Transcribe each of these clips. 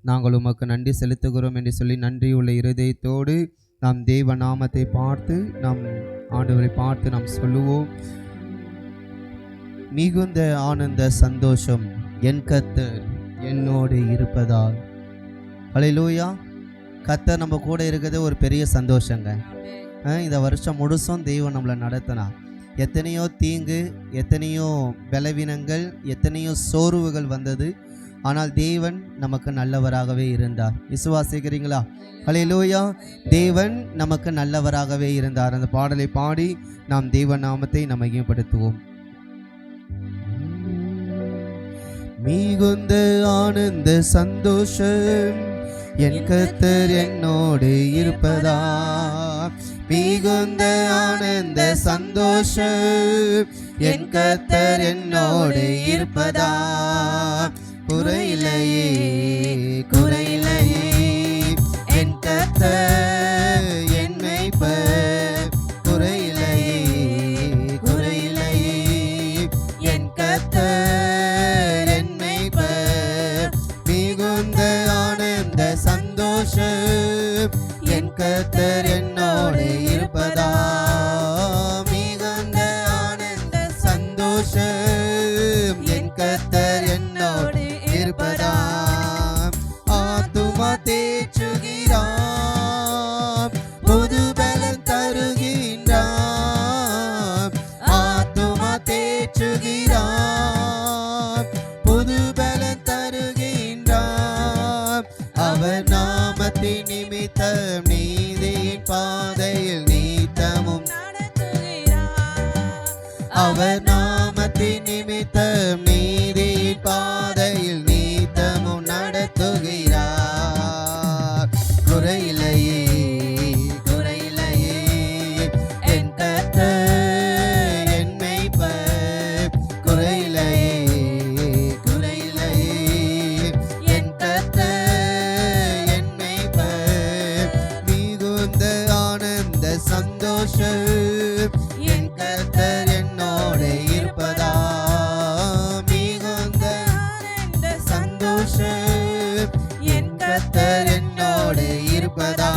நாங்கள் உமக்கு நன்றி செலுத்துகிறோம் என்று சொல்லி நன்றியுள்ள இருதயத்தோடு நாம் தேவ நாமத்தை பார்த்து நாம் ஆண்டவரை பார்த்து நாம் சொல்லுவோம். மிகுந்த ஆனந்த சந்தோஷம் என் கர்த்தர் என்னோடு இருப்பதால். ஹல்லேலூயா. கர்த்தர் நம்ம கூட இருக்கிறது ஒரு பெரிய சந்தோஷங்க. இந்த வருஷம் முழுசும் தெய்வம் நம்மளை நடத்தினா. எத்தனையோ தீங்கு, எத்தனையோ பலவீனங்கள், எத்தனையோ சோர்வுகள் வந்தது. ஆனால் தேவன் நமக்கு நல்லவராகவே இருந்தார். விசுவாசிக்கிறீங்களா? ஹல்லேலூயா. தேவன் நமக்கு நல்லவராகவே இருந்தார். அந்த பாடலை பாடி நாம் தேவ நாமத்தை மகிமைப்படுத்துவோம். மிகுந்த ஆனந்த சந்தோஷம் என் கர்த்தர் என்னோடு இருப்பதா. மிகுந்த ஆனந்த சந்தோஷம் என் கர்த்தர் என்னோடு இருப்பதா. குறையில்லையே குறையில்லையே என் கர்த்தர் என் மேய்ப்பர். குறையில்லையே குறையில்லையே என் கர்த்தர் என் மேய்ப்பர். மிகுந்த ஆனந்த சந்தோஷம் என் கர்த்தர் என்னோடு இருப்பதா. மிகுந்த ஆனந்த சந்தோஷம் என் கர்த்தர் என்னோடு இருப்பதா. ஆத்துமா தேற்றுகிறார், புது பலன் தருகின்றார். ஆத்துமா தேற்றுகிறார், புது பலன் தருகின்றார். அவர் நாமத்தின் நிமித்தம் நீதியின் பாதையில் நீத்தமும் நடத்துகிறார். அவர் நாமத்தின் நிமித்தம் நீதியின் பாதையில் நீத்தமும் நடத்துகிறார். குறையில்லையே குறையில்லையே என் கர்த்தர் என் மேய்ப்பர். குறையில்லையே குறையில்லையே என் கர்த்தர் என் மேய்ப்பர். மிகுந்த ஆனந்த சந்தோஷம் என் கர்த்தர் என்னோடு இருப்பதா. மிகுந்த ஆனந்த சந்தோஷம் என் கர்த்தர் என்னோடு இருப்பதா.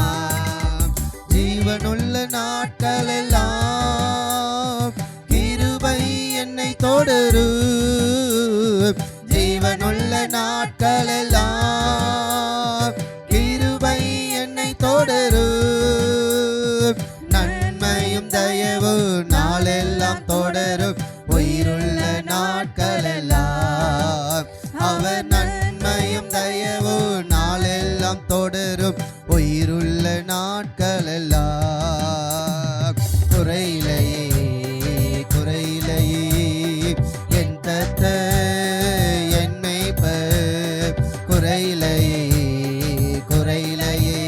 ஜீவனுள்ள நாட்களெல்லாம் கிருபை என்னை தொடரும். ஜீவனுள்ள நாட்களெல்லாம் கிருபை என்னை தொடரும். நன்மையும் தயவும் நாளெல்லாம் தொடரும். உயிருள்ள நாட்களெல்லாம் அவர் நன்மையும் தயவும் நாளெல்லாம் தொடரும். உயிருள்ள நாட்களெல்லாம். குறையில்லையே குறையில்லையே என் கர்த்தர் என் மேய்ப்பர். குறையில்லையே குறையில்லையே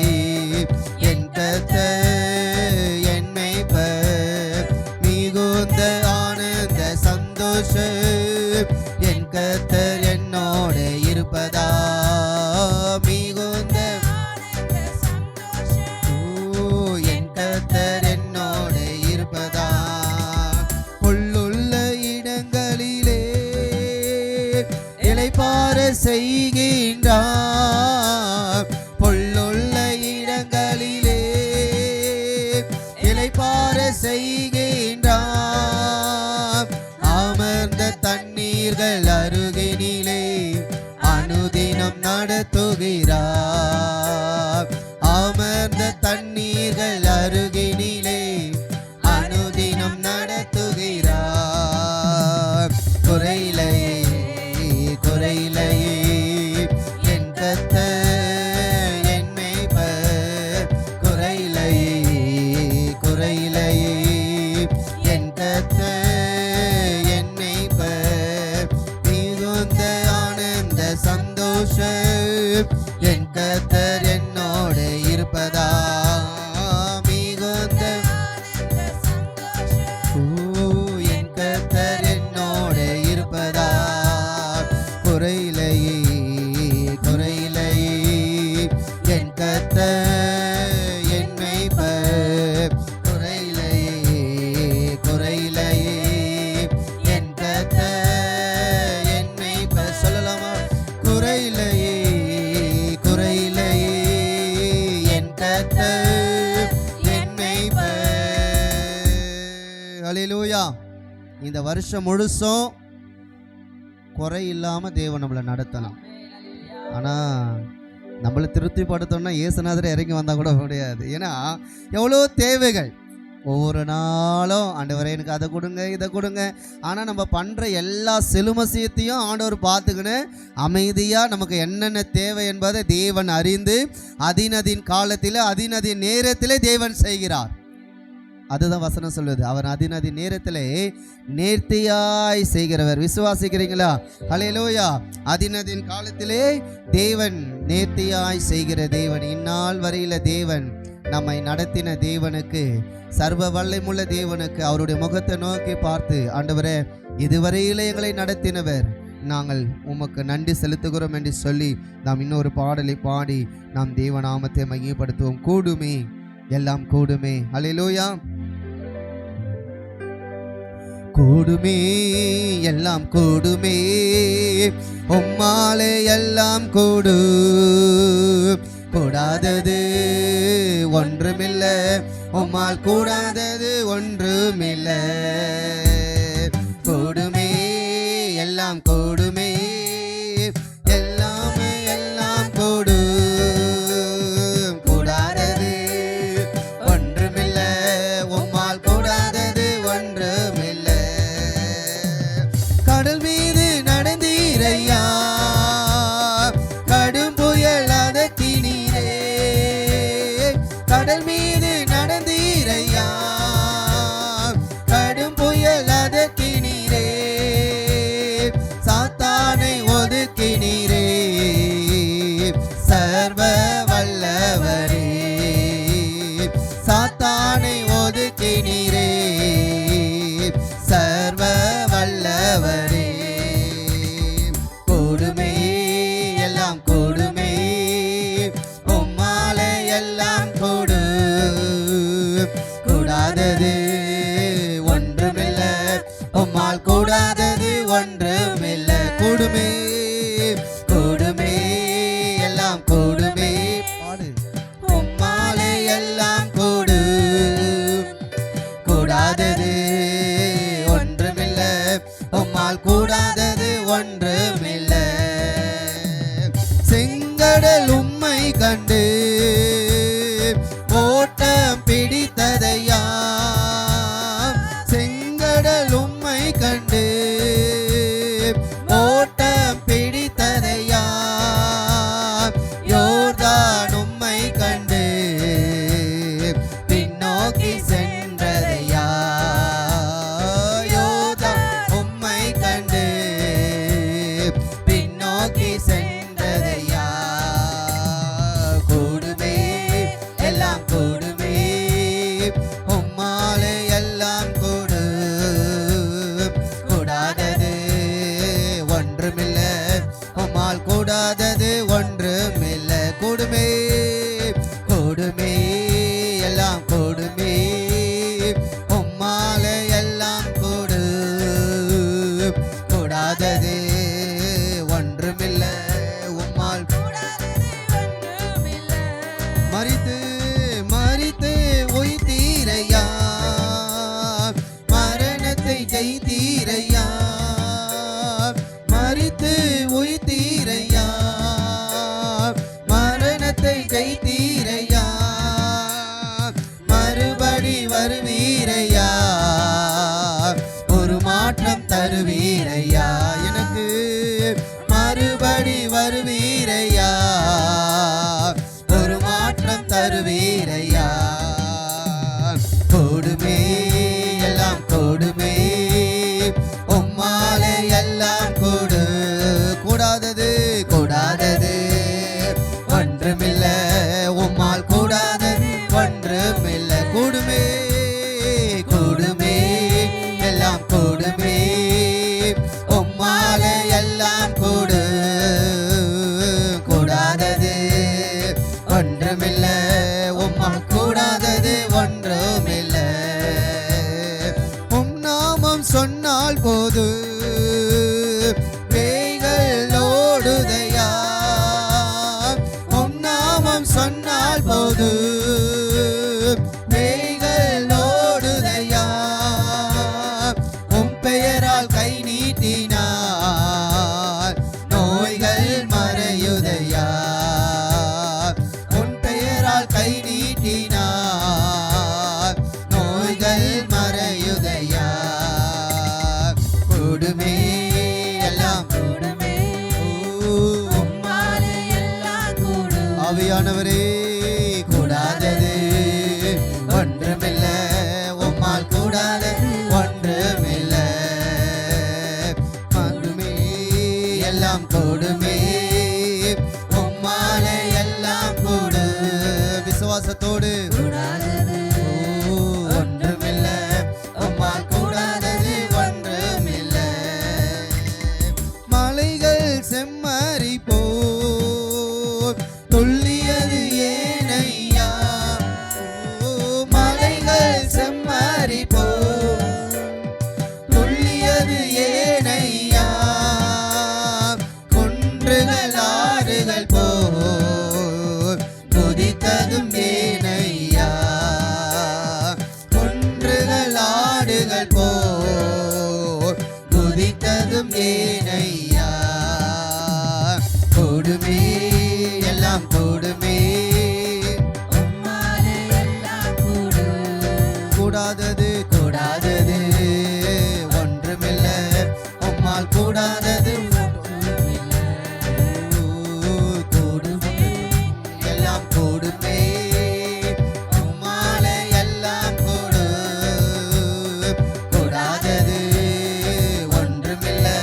என் கர்த்தர் என் மேய்ப்பர். மிகுந்த ஆனந்த சந்தோஷம் என் கர்த்தர் என்னோடு இருப்பதா. மிகுந்த ஆனந்த சந்தோஷம் என் கர்த்தர் என்னோடு இருப்பதா. புல்லுள்ள இடங்களிலே இளைப்பாற செய்கின்றார். புல்லுள்ள இடங்களிலே இளைப்பாற செய்கின்றார். அமர்ந்த தண்ணீர்கள் அருகினிலே அனுதினம் நடத்துகிறார். அமர்ந்த தண்ணீர்கள் அருகினிலே அனுதினம் நடத்துகிறார். குறையில்லையே குறையில்லையே என் கர்த்தர் என் மேய்ப்பர். குறையில்லையே குறையில்லையே என் கர்த்தர் என் மேய்ப்பர். மிகுந்த ஆனந்த சந்தோஷம் ஹல்லேலூயா. இந்த வருஷம் முழுசும் குறை இல்லாமல் தேவன் நம்மளை நடத்தலாம். ஆனால் நம்மளை திருப்திப்படுத்தணும்னா இயேசுநாதர் இறங்கி வந்தால் கூட முடியாது. ஏன்னா எவ்வளோ தேவைகள், ஒவ்வொரு நாளும் ஆண்டவரே எனக்கு அதை கொடுங்க இதை கொடுங்க. ஆனால் நம்ம பண்ணுற எல்லா செலுமசியத்தையும் ஆண்டவர் பார்த்துக்கின்னு அமைதியாக நமக்கு என்னென்ன தேவை என்பதை தேவன் அறிந்து அதினதின் காலத்தில் அதினதின் நேரத்திலே தேவன் செய்கிறார். அதுதான் வசனம் சொல்வது. அவர் அதினதின் நேரத்திலே நேர்த்தியாய் செய்கிறவர். விசுவாசிக்கிறீங்களா? ஹல்லேலூயா. அதினதின் காலத்திலே தேவன் நேர்த்தியாய் செய்கிற தேவன். இந்நாள் வரையில தேவன் நம்மை நடத்தின தேவனுக்கு, சர்வ வல்லமையுள்ள தேவனுக்கு அவருடைய முகத்தை நோக்கி பார்த்து, ஆண்டவரே இதுவரையிலே எங்களை நடத்தினவர், நாங்கள் உமக்கு நன்றி செலுத்துகிறோம் என்று சொல்லி நாம் இன்னொரு பாடலை பாடி நாம் தேவநாமத்தை மையப்படுத்துவோம். கூடுமே, எல்லாம் கூடுமே. ஹல்லேலூயா. கூடுமே, எல்லாம் கூடுமே, உம்மாலே எல்லாம் கூடு, கூடாதது ஒன்றுமில்லை, உம்மால் கூடாதது ஒன்றுமில்லை. கூடுமே, எல்லாம் கூடுமே, எல்லாமே எல்லாம் கூடு, கூடாதது ஒன்றுமில்லை, உம்மால் கூடாதது ஒன்றுமில்லை. கடல் மீது நடந்தீரையா, கடும் புயல் அதட்டினீரே, கடல் மீது நடந்தீரையா, கடும் புயல் அதட்டினீரே, சாத்தானை ஒதுக்கினீரே, சர்வ வல்லவரே, சாத்தானை ஒதுக்கினீரே, சர்வ வல்லவரே. கூடுமே, எல்லாம் கூடுமே, உம்மாலே எல்லாம் கூடு, கூடாதது ஒன்றுமில்லை, உம்மால் கூடாதது ஒன்றுமில்லை. கூடுமே, கூடுமே, எல்லாம் கூடுமே, பாடு. உம்மாலே எல்லாம் கூடு, கூடாதது ஒன்றுமில்லை, உம்மால் கூடாதது ஒன்றுமில்லை. செங்கடல் உம்மை கண்டு ஓட்டம் பிடித்ததையா, செங்கடல் உம்மை கண்டு ஓட்டம் பிடித்ததையா, யோர்தான் உம்மை கண்டு பின்னோக்கி சென்றதையா, யோர்தான் உம்மை கண்டு பின்னோக்கி சென்றதையா. கூடுமே, எல்லாம் கூடுமே, உம்மாலே எல்லாம் கூடு, கூடாதது ஒன்றுமில்லை, உம்மால் கூடாதது ஒன்றுமில்லை. கூடுமே, கூடுமே, எல்லாம் கூடுமே, உம்மாலே எல்லாம் கூடு, கூடாதது ஒன்றுமில்லை, உம்மால் மரித்து மரித்து உயிர்த்தீரையா, மரணத்தை ஜெயித்தீரையா, மரித்து உயிர்த்தீரையா, மரணத்தை ஜெயித்தீரையா, மறுபடி வருவீரையா, ஒரு மாற்றம் தருவீரையா, எனக்கு மறுபடி வருவீரையா, ஒரு மாற்றம் தருவீரையா. கூடுமே, எல்லாம் கூடுமே, உம்மாலே எல்லாம் கூடு, கூடாதது கூடாதது ஒன்றுமில்லை, உம்மால் கூடாதது ஒன்றுமில்லை. கூடுமே, கூடுமே, எல்லாம் கூடுமே, உம்மாலே எல்லாம் கூடு, கூடாதது ஒன்றுமில்லை, உம்மால் கூடாதது ஒன்றுமில்லை. உம் நாமம் சொன்னால் போது பேய்கள் ஓடுதையா, உம் நாமம் சொன்னால் போது பேய்கள் ஓடுதையா, கூடாதது ஒன்றுமில்லை. மகுமே எல்லாம் கூடுமே, உம்மாலே எல்லாம் கூடு. விசுவாசத்தோடு ஒன்றுமில்லை, உம்மால் கூடாதது ஒன்றுமில்லை. மலைகள் செம்மறி போல் துள்ளியது ஏனையா, மலைகள் செம்மறி போல் துள்ளியது ஏனையா, குன்றுகள் ஆறுகள் போல் குதித்ததும் ஏனையா, குன்றுகள் ஆடுகள் போல் குதித்ததும் ஏனையா. கூடுமே எல்லாம் கூடுமே, கூடாதது கூடாதது ஒன்றுமில்லை, உம்மால் கூடாதது கூடுமே எல்லாம் கூடுமே, உம்மாலே எல்லாம் கூடு. கூடாதது ஒன்றுமில்லை,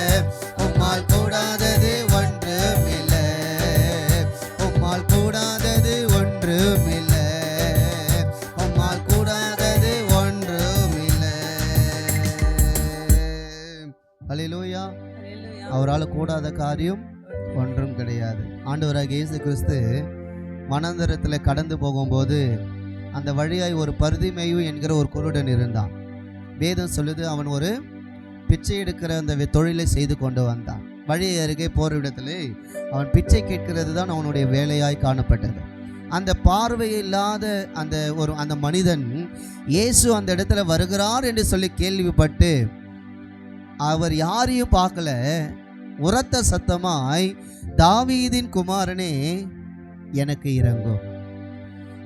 உம்மால் கூடாதது ஒன்றுமில்லை, உம்மால் கூடாதது ஒன்றுமில்லை, உம்மால் கூடாதது ஒன்றுமில்லை. அல்லேலூயா. அவரால் கூடாத காரியம் ஒன்றும் கிடையாது. ஆண்டவராகிய இயேசு கிறிஸ்து வனாந்தரத்தில் கடந்து போகும்போது அந்த வழியாய் ஒரு பர்திமேயு என்கிற ஒரு குருடன் இருந்தான். வேதம் சொல்லுது, அவன் ஒரு பிச்சை எடுக்கிற அந்த தொழிலை செய்து கொண்டு வந்தான். வழி அருகே போகிற இடத்துல அவன் பிச்சை கேட்கிறது தான் அவனுடைய வேலையாய் காணப்பட்டது. அந்த பார்வை இல்லாத அந்த மனிதன் இயேசு அந்த இடத்துல வருகிறார் என்று சொல்லி கேள்விப்பட்டு அவர் யாரையும் பார்க்கல, உரத்த சத்தமாய் தாவீதின் குமாரனே எனக்கு இறங்கும்.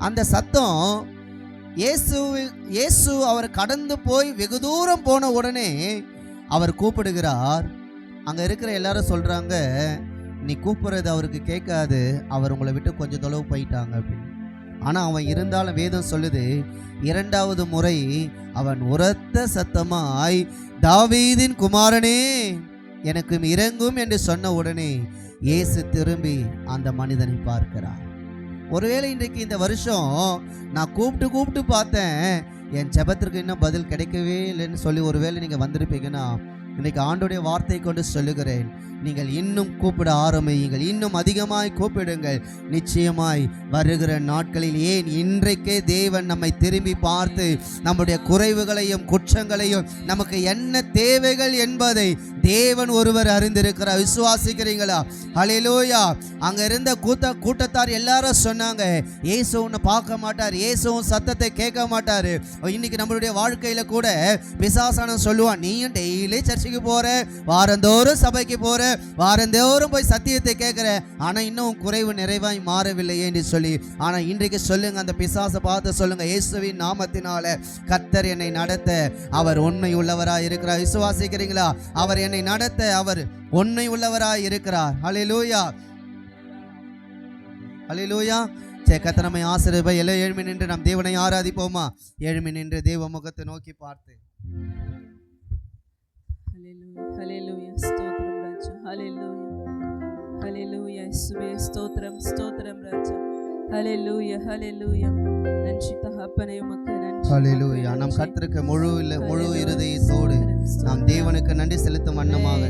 அந்த சத்தம் இயேசு அவர் கடந்து போய் வெகு தூரம் போன உடனே அவர் கூப்பிடுகிறார். அங்கே இருக்கிற எல்லாரும் சொல்கிறாங்க, நீ கூப்பிட்றது அவருக்கு கேட்காது, அவர் உங்களை விட்டு கொஞ்சம் தொலைவு போயிட்டாங்க அப்படின்னு. ஆனால் அவன் இருந்தாலும் வேதம் சொல்லுது, இரண்டாவது முறை அவன் உரத்த சத்தமாய் தாவீதின் குமாரனே எனக்கு இறங்கும் என்று சொன்ன உடனே இயேசு திரும்பி அந்த மனிதனை பார்க்கிறார். ஒருவேளை இன்றைக்கு இந்த வருஷம் நான் கூப்பிட்டு பார்த்தேன், என் ஜெபத்திற்கு இன்னும் பதில் கிடைக்கவே இல்லைன்னு சொல்லி ஒருவேளை நீங்கள் வந்திருப்பீங்கன்னா, இன்றைக்கு ஆண்டோடைய வார்த்தை கொண்டு சொல்லுகிறேன், நீங்கள் இன்னும் கூப்பிட ஆரம்பியுங்கள், இன்னும் அதிகமாய் கூப்பிடுங்கள். நிச்சயமாய் வருகிற நாட்களில், ஏன் இன்றைக்கே தேவன் நம்மை திரும்பி பார்த்து நம்முடைய குறைவுகளையும் குற்றங்களையும் நமக்கு என்ன தேவைகள் என்பதை தேவன் ஒருவர் அறிந்திருக்கிறார். விசுவாசிக்கிறீங்களா? ஹல்லேலூயா. அங்கே இருந்த கூட்டத்தார் எல்லாரும் சொன்னாங்க, இயேசு உன்னை பார்க்க மாட்டார், இயேசுவும் சத்தத்தை கேட்க மாட்டார். இன்னைக்கு நம்மளுடைய வாழ்க்கையில் கூட பிசாசானம் சொல்லுவான், நீயும் டெய்லி சர்ச்சுக்கு போகிற, வாரந்தோறும் சபைக்கு போகிற, வாரந்தோறும் போய் சத்தியத்தை கேட்குற, ஆனால் இன்னும் குறைவு நிறைவாய் மாறவில்லையே என்று சொல்லி. ஆனால் இன்றைக்கு சொல்லுங்க, அந்த பிசாசை பார்த்து சொல்லுங்க, இயேசுவின் நாமத்தினால கர்த்தர் என்னை நடத்த அவர் உண்மை உள்ளவராய் இருக்கிறார். விசுவாசிக்கிறீங்களா? அவர் என்னை நடத்த அவர் உண்மை உள்ளவராய் இருக்கிறார். ஹல்லேலூயா, ஹல்லேலூயா. கர்த்தர் நம்மை ஆசீர்வதிப்பார். எல்லாம் எழும்பி நின்று நம் தேவனை ஆராதிப்போமா? எழும்பி நின்று தேவ முகத்தை நோக்கி பார்த்து ஹல்லேலூயா, ஸ்தோத்திரம் ராஜா, ஹல்லேலூயா, ஹல்லேலூயா, இயேசுவே ஸ்தோத்திரம், ஸ்தோத்திரம் ராஜா, ஹல்லேலூயா, ஹல்லேலூயா. நன்றி தகப்பனே, உமக்கு நன்றி. ஹல்லேலூயா. நம் கர்த்தருக்கு முழு இருதயத்தோடு நாம் தேவனுக்கு நன்றி செலுத்தும் வண்ணமாக,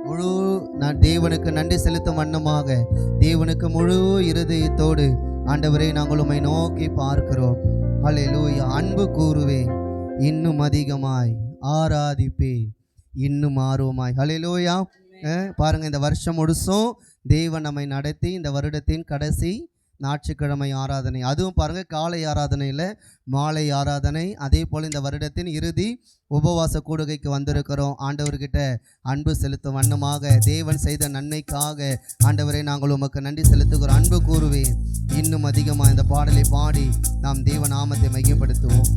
முழு தேவனுக்கு நன்றி செலுத்தும் வண்ணமாக, தேவனுக்கு முழு இருதயத்தோடு ஆண்டவரே நாங்கள் உம்மை நோக்கி பார்க்கிறோம். ஹல்லேலூயா. அன்பு கூறுவேன், இன்னும் அதிகமாய் ஆராதிப்பேன், இன்னும் ஆர்வமாய். ஹல்லேலூயா. பாருங்க, இந்த வருஷம் முழுசும் தேவன் நம்மை நடத்தி இந்த வருடத்தின் கடைசி ஞாயிற்றுக்கிழமை ஆராதனை, அதுவும் பாருங்க காலை ஆராதனையில் மாலை ஆராதனை, அதே போல் இந்த வருடத்தின் இறுதி உபவாச கூடுகைக்கு வந்திருக்கிறோம். ஆண்டவர்கிட்ட அன்பு செலுத்தும் வண்ணமாக, தேவன் செய்த நன்மைக்காக ஆண்டவரை நாங்கள் உமக்கு நன்றி செலுத்துகிறோம். அன்பு கூறுவேன், இன்னும் அதிகமாக இந்த பாடலை பாடி நாம் தேவ நாமத்தை மையப்படுத்துவோம்.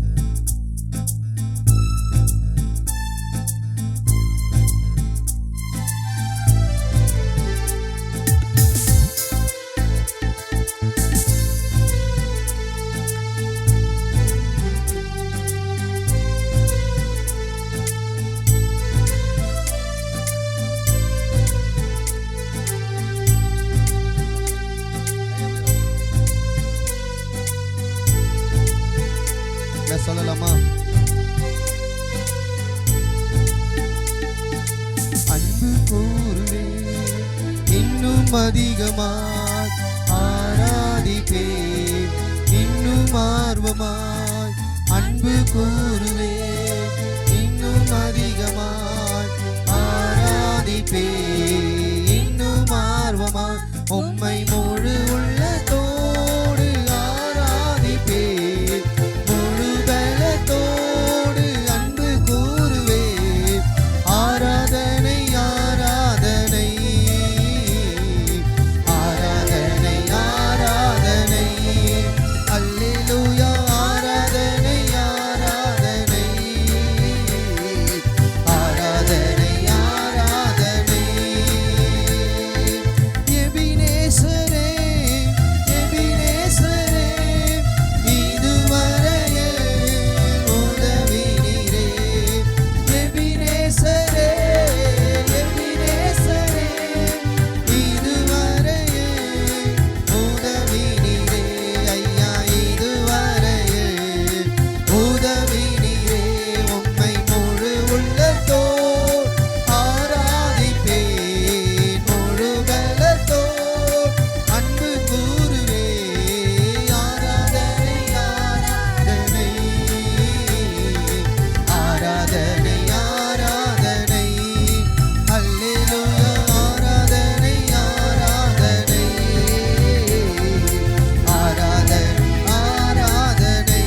இன்னும் அதிகமாய் ஆராதிப்பேன், இன்னும் ஆர்வமாய் அன்பு கூறுவேன், இன்னும் அதிகமாய் ஆராதிப்பேன், இன்னும் ஆர்வமாய் உம்மை முழு உள்ளத்தோடு ஆராதிப்பேன், முழு பலத்தோடு அன்பு கூறுவேன். ஆராதனை ஆராதனை ஆராதனை ஆராதனை அல்லேலூயா ஆராதனை ஆராதனை ஆராதனை ஆராதனை. எபினேசரே எபினேசரே இதுவரையே உதவி நீரே. எபினேசரே எபினேசரே இதுவரையே உதவி நீரே. ஐயா இதுவரையே உதவி நீரே. உம்மை முழு உள்ளத்தோ ஆராதிப்பேன், முழு பலத்தோ அன்பு கூறுவே. ஆராதனை ஆராதனை ஆராதனை ஆராதனை அல்லேலூயா ஆராதனை ஆராதனை ஆராதனை ஆராதனை.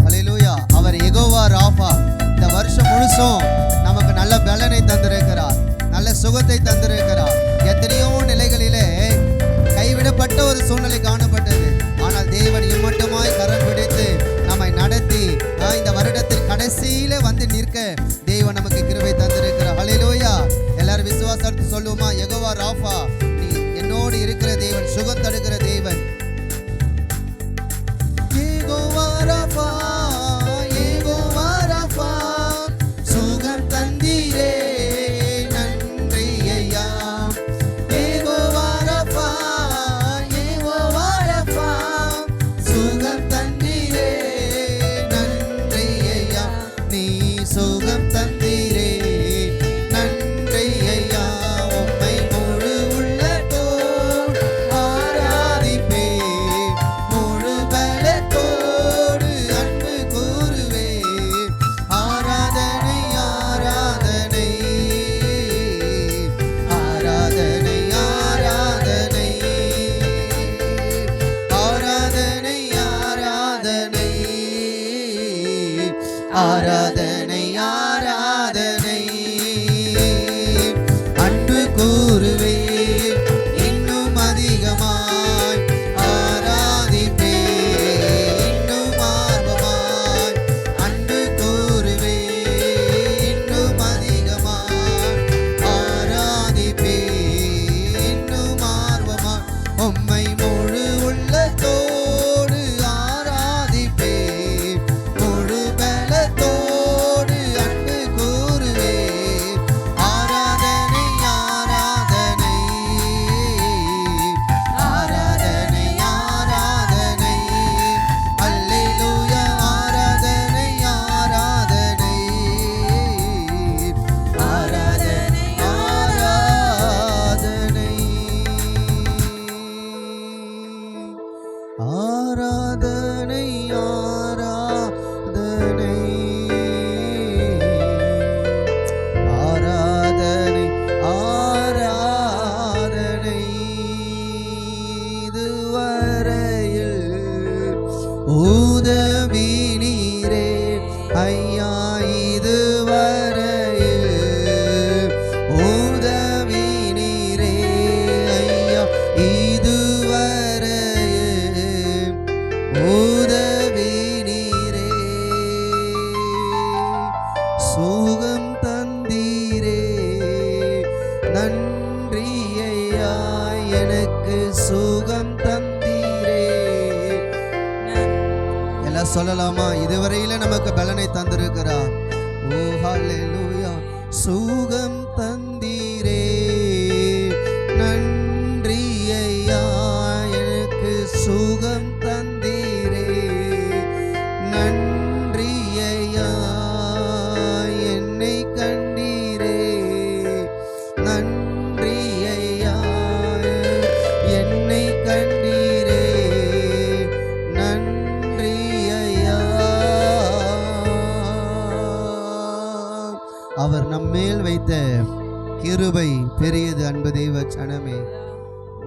ஹல்லேலூயா. அவர் யெகோவா ராஃபா. இந்த வருஷம் முழுசும் நமக்கு நல்ல பலனை தந்திருக்கிறார், நல்ல சுகத்தை தந்திருக்கிறார். எத்தனையோ நிலைகளிலே கைவிடப்பட்ட ஒரு சூழ்நிலை காணப்பட்டது. ஆனால் தேவன் இம்மட்டுமாய் கரம் பிடித்து நம்மை நடத்தி இந்த வருடத்தின் கடைசியில வந்து நிற்க தேவன் நமக்கு கிருபை தந்திருக்கிறார். ஹல்லேலூயா. எல்லாரும் விசுவாசத்தை சொல்லுவோமா? யெகோவா ராஃபா, நீ என்னோடு இருக்கிற தேவன், சுகம் தருகிற தேவன். யெகோவா ராஃபா, யெகோவா ராஃபா, சுகம் தந்தீரே நன்றி ஐயா. யெகோவா ராஃபா, யெகோவா ராஃபா, சுகம் தந்தீரே நன்றி ஐயா. நீ சுகம் தந்தீரே நன்றி ஐயா. உம்மை முழு உள்ளத்தோடு ஆராதிப்பேன், முழு பலத்தோடு அன்பு கூறுவேன். ஆராதனை ஆராதனை ஆராதனை ஆராதனை ஆராதனை ஆராதனை ஆராதனை ஆராதனை அன்பு கூறுவேன், இன்னும் அதிகமாய் ஆராதிப்பேன், இன்னும் ஆர்வமாய் அன்பு கூறுவேன், இன்னும் அதிகமாய் ஆராதிப்பேன், இன்னும் ஆர்வமாய் உம்மை முழு உள்ளத்தோடு ஆராதிப்பேன், முழு பலத்தோடு அன்பு கூறுவேன். ஆராதனை ஆராதனை ஆராதனை ஆராதனை அல்லேலூயா ஆராதனை ஆராதனை ஆராதனை ஆராதனை ஆராதனை ஆராதனை ஆராதனை ஆராதனை. இதுவரையில் உதவி நீரே ஐயா, இதுவரையில் உதவி நீரே ஐயா, இதுவரையில் உதவி நீரே. சுகம் தந்தீரே நன்றி ஐயா, எனக்கு சுகம் தந்தீரே. எல்லாம் சொல்லலாமா? இதுவரையில நமக்கு பலனை தந்திருக்கிறார். ஓ ஹல்லேலூயா. சுகம் தந்தீரே நன்றி ஐயா, எனக்கு சுகம் தந்தீரே நன்றி ஐயா. கிருபை பெரியது. அன்பு தெய்வ ஜனமே,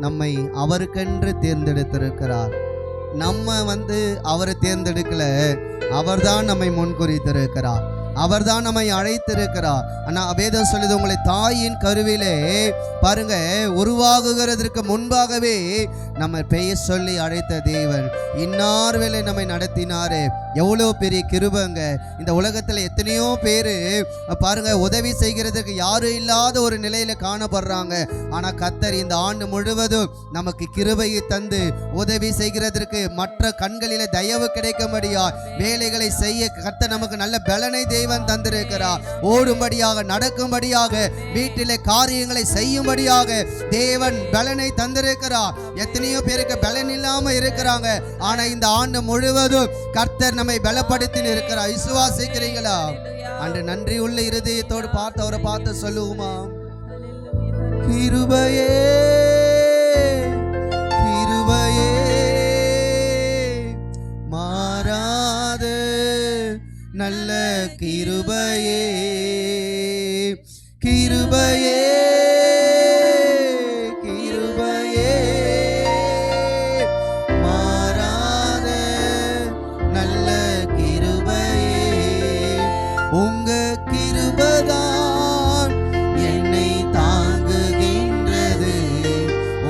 நம்மை அவருக்கென்று தேர்ந்தெடுத்திருக்கிறார். நம்ம அவரை தேர்ந்தெடுக்கல, அவர்தான் நம்மை முன்குறித்திருக்கிறார். அவர்தான் நம்மை அழைத்திருக்கிறார். ஆனால் வேதம் சொல்லுது, உங்களை தாயின் கருவிலே பாருங்க உருவாகுகிறதற்கு முன்பாகவே நம்ம பெயர் சொல்லி அழைத்த தேவன் இன்னார் வேலை நம்மை நடத்தினாரே. எவ்வளோ பெரிய கிருபைங்க. இந்த உலகத்தில் எத்தனையோ பேர் பாருங்க உதவி செய்கிறதுக்கு யாரும் இல்லாத ஒரு நிலையில காணப்படுறாங்க. ஆனால் கர்த்தர் இந்த ஆண்டு முழுவதும் நமக்கு கிருபையை தந்து உதவி செய்கிறதற்கு மற்ற கண்களில தயவு கிடைக்கும்படியா வேலைகளை செய்ய கர்த்தர் நமக்கு நல்ல பலனை தேவன் தந்திருக்கிறார். ஓடும்படியாக, நடக்கும்படியாக, வீட்டிலே காரியங்களை செய்யும்படியாக தேவன் பலனை தந்திருக்கிறார். எத்தனையோ பேருக்கு பலன் இல்லாம இருக்கிறாங்க. ஆனா இந்த ஆண்டு முழுவதும் கர்த்தர் நம்மை பலப்படுத்தி இருக்கிறார். விசுவாசிக்கிறீங்களா? அன்று நன்றி உள்ள இருதயத்தோடு அவரை பார்த்து சொல்லுவோமா? கிருபையே கிருபையே மாறாத நல்ல கிருபையே கிருபையே கிருபையே மாறாத நல்ல கிருபையே. உங்க கிருபைதான் என்னை தாங்குகின்றது.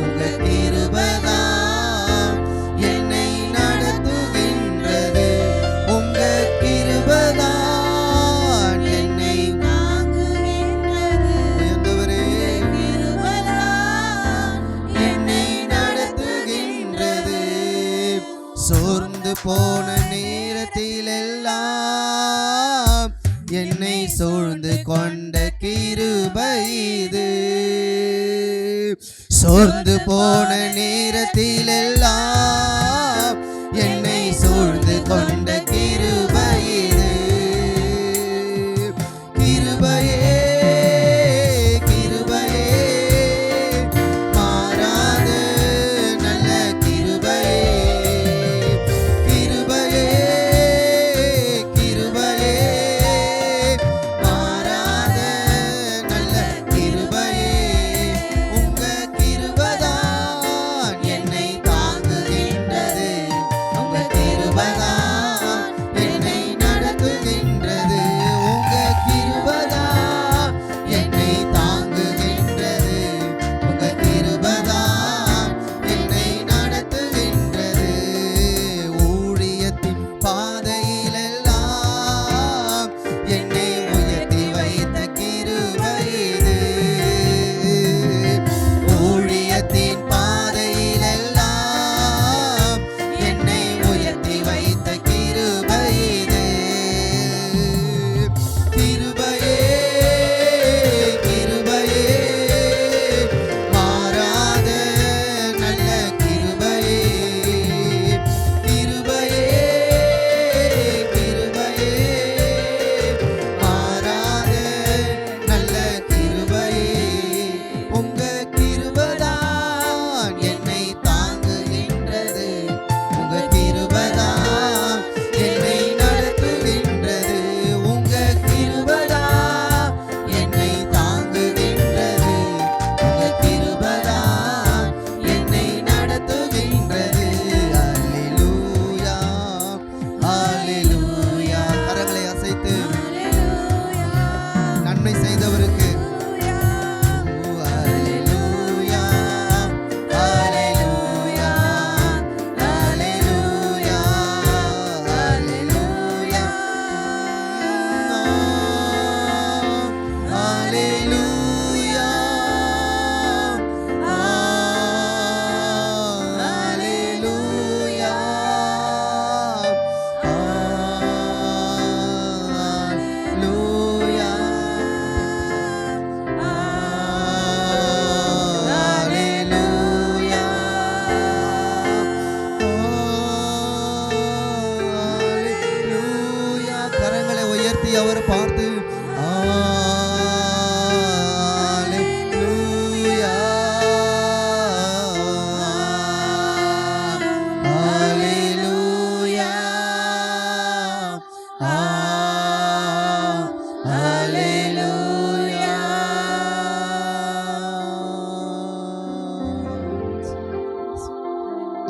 உங்க கிருபைதான் என்னை நடத்துகின்றது. உங்க கிருபைதான் என்னை தாங்குகின்றது. என்னை நடத்துகின்றது. சோர்ந்து போன நேரத்திலெல்லாம் என்னை சூழ்ந்து கொண்ட கிருபை இது. சோர்ந்து போன நேரத்திலெல்லாம் என்னை சூழ்ந்து கொண்ட கிருபை இது. கிருபையே கிருபையே மாறாத நல்ல கிருபையே கிருபையே கிருபையே மாறாத நல்ல கிருபையே. உங்க கிருபைதான் என்னை தாங்குகின்றது.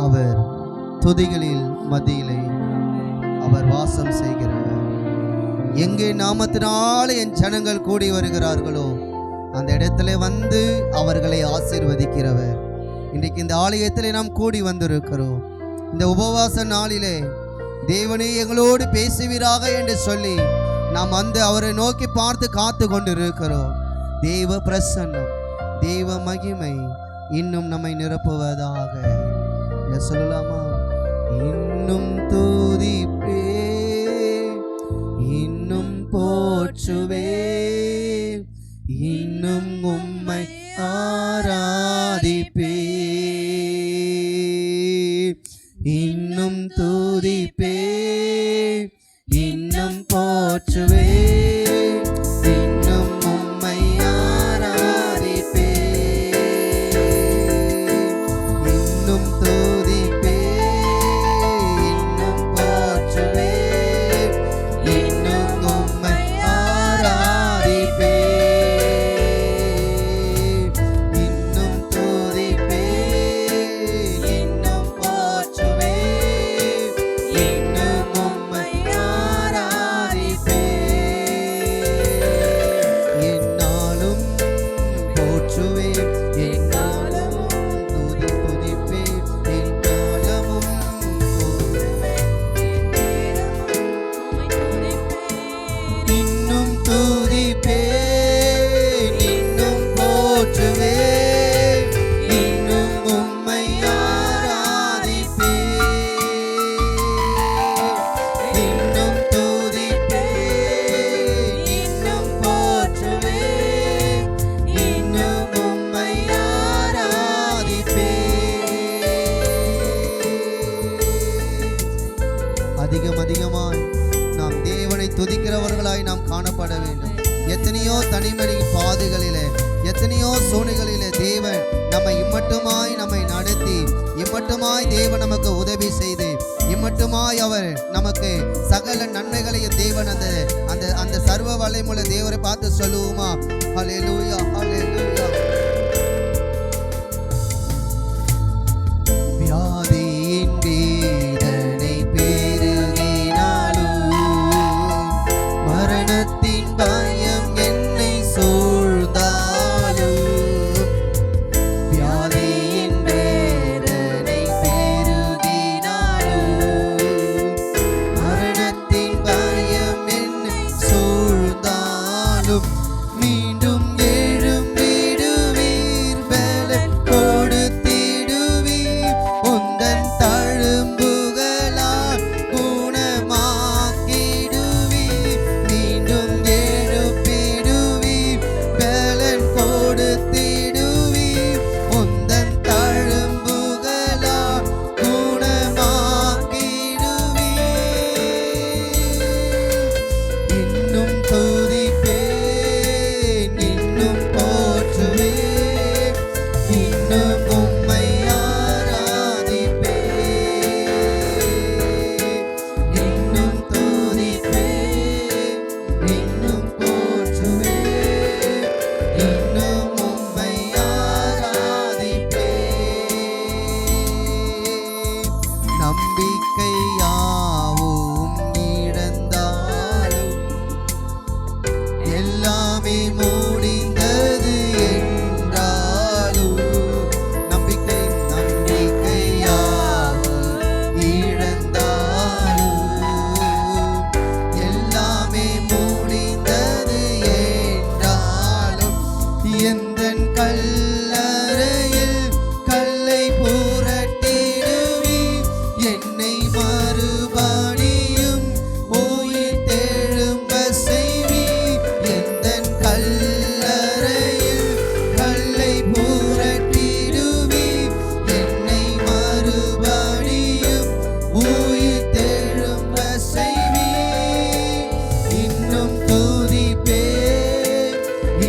அவர் துதிகளில் மத்தியிலே அவர் வாசம் செய்கிறார். எங்கே நாமத்தினாலே என் ஜனங்கள் கூடி வருகிறார்களோ அந்த இடத்துல வந்து அவர்களை ஆசீர்வதிக்கிறவர். இன்றைக்கு இந்த ஆலயத்திலே நாம் கூடி வந்திருக்கிறோம். இந்த உபவாச நாளிலே தேவனே எங்களோடு பேசுவீராக என்று சொல்லி நாம் வந்து அவரை நோக்கி பார்த்து காத்து கொண்டிருக்கிறோம். தேவ பிரசன்னம், தேவ மகிமை இன்னும் நம்மை நிரப்புவதாக. சொல்லலாமா? இன்னும் துதிப்பே, இன்னும் போற்றுவே, இன்னும் உம்மை ஆராதிப்பே, இன்னும் துதிப்பே, இன்னும் போற்றுவே, இன்னும் உம்மை ஆராதிப்பே, இன்னும் துதிப்பே, இன்னும் போற்றுவே, இன்னும் உம்மை ஆராதிப்பே, இன்னும் துதிப்பே, இன்னும் போற்றுவே, இன்னும் உம்மை ஆராதிப்பே, என்னாலும் போற்றுவே, என்னாலும் துதிப்பே, என்னாலும் இன்னும் துதிப்பே, இன்னும் போற்றுவே, இன்னும் உம்மை ஆராதிப்பே, இன்னும் துதிப்பே, இன்னும் போற்றுவே, இன்னும் உம்மை ஆராதிப்பே. அதிகமாய் நாம் தேவனை துதிக்கிறவர்களாய் நாம் காணப்பட வேண்டும். எத்தனையோ தனிமணி பாதைகளிலே, எத்தனையோ சூழ்நிலைகளிலே தேவன் நம்மை இம்மட்டுமாய் நம்மை நடத்தி, இம்மட்டுமாய் தேவன் நமக்கு உதவி செய்து, இம்மட்டுமாய் அவர் நமக்கு சகல நன்மைகளையும் தேவன் அந்த அந்த அந்த சர்வ வல்லமையுள்ள தேவரை பார்த்து சொல்லுவோமா? ஹல்லேலூயா, ஹல்லேலூயா. வியாதியின் வேதனை பெருகினாலும், மரணத்தின் பயம் என்னை சூழ்ந்தாலும், வியாதியின் வேதனை பெருகினாலும், மரணத்தின் பயம் என்னை சூழ்ந்தாலும், மீண்டும் எழும்பிடுவீர், பலன் கொடுத்திடுவீர், உந்தன் தழும்புகளால் குணமாக்கிடுவீர், மீண்டும் எழுப்பிடுவீர், பலன் கொடுத்திடுவீர், உந்தன் தழும்புகளால் குணமாக்கிடுவீர், இன்னும் துதிப்பேன், இன்னும் போற்றுவேன், இன்னும் உம்மை ஆராதிப்பேன், இன்னும் துதிப்பேன், இன்னும் போற்றுவேன், இன்னும் உம்மை ஆராதிப்பேன். நம்பிக்கை யாவும் இழந்தாலும், எல்லாமே முடிந்தது என்றாலும், நம்பிக்கை யாவும் இழந்தாலும், எல்லாமே முடிந்தது என்றாலும், எந்தன் கல்லறையில் கல்லை புரட்டிடுவீர், என்னை மறுபடியும் உயிர் தெழும்ப செய்வீர், எந்தன் கல்லறையில் கல்லை புரட்டிடுவீர், என்னை மறுபடியும் உயிர் தெழும்ப செய்வீர், இன்னும் துதிப்பேன்,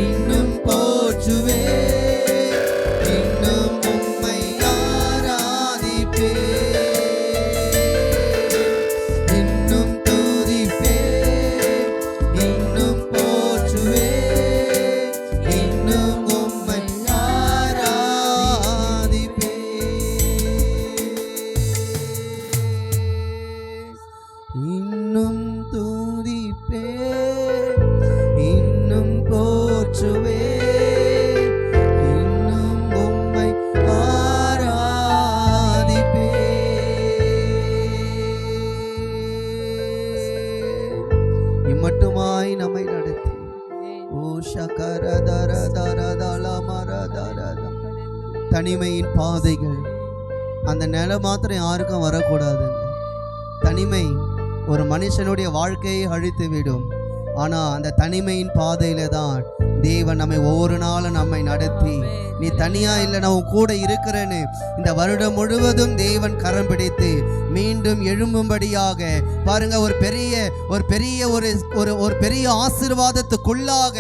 இன்னும் போற்றுவேன், இன்னும் உம்மை ஆராதிப்பேன், இன்னும் துதிப்பேன், இன்னும் போற்றுவேன், இன்னும் உம்மை ஆராதிப்பேன். தனிமையின் பாதைகள். அந்த நிலை மாத்திரம் யாருக்கும் வரக்கூடாதுங்க. தனிமை ஒரு மனுஷனுடைய வாழ்க்கையை அழித்து விடும். ஆனால் அந்த தனிமையின் பாதையில தான் தேவன் நம்மை ஒவ்வொரு நாளும் நம்மை நடத்தி, நீ தனியா இல்லை, நான் உன் கூட இருக்கிறேன்னு இந்த வருடம் முழுவதும் தேவன் கரம் பிடித்து மீண்டும் எழும்பும்படியாக பாருங்க. ஒரு பெரிய ஆசீர்வாதத்துக்குள்ளாக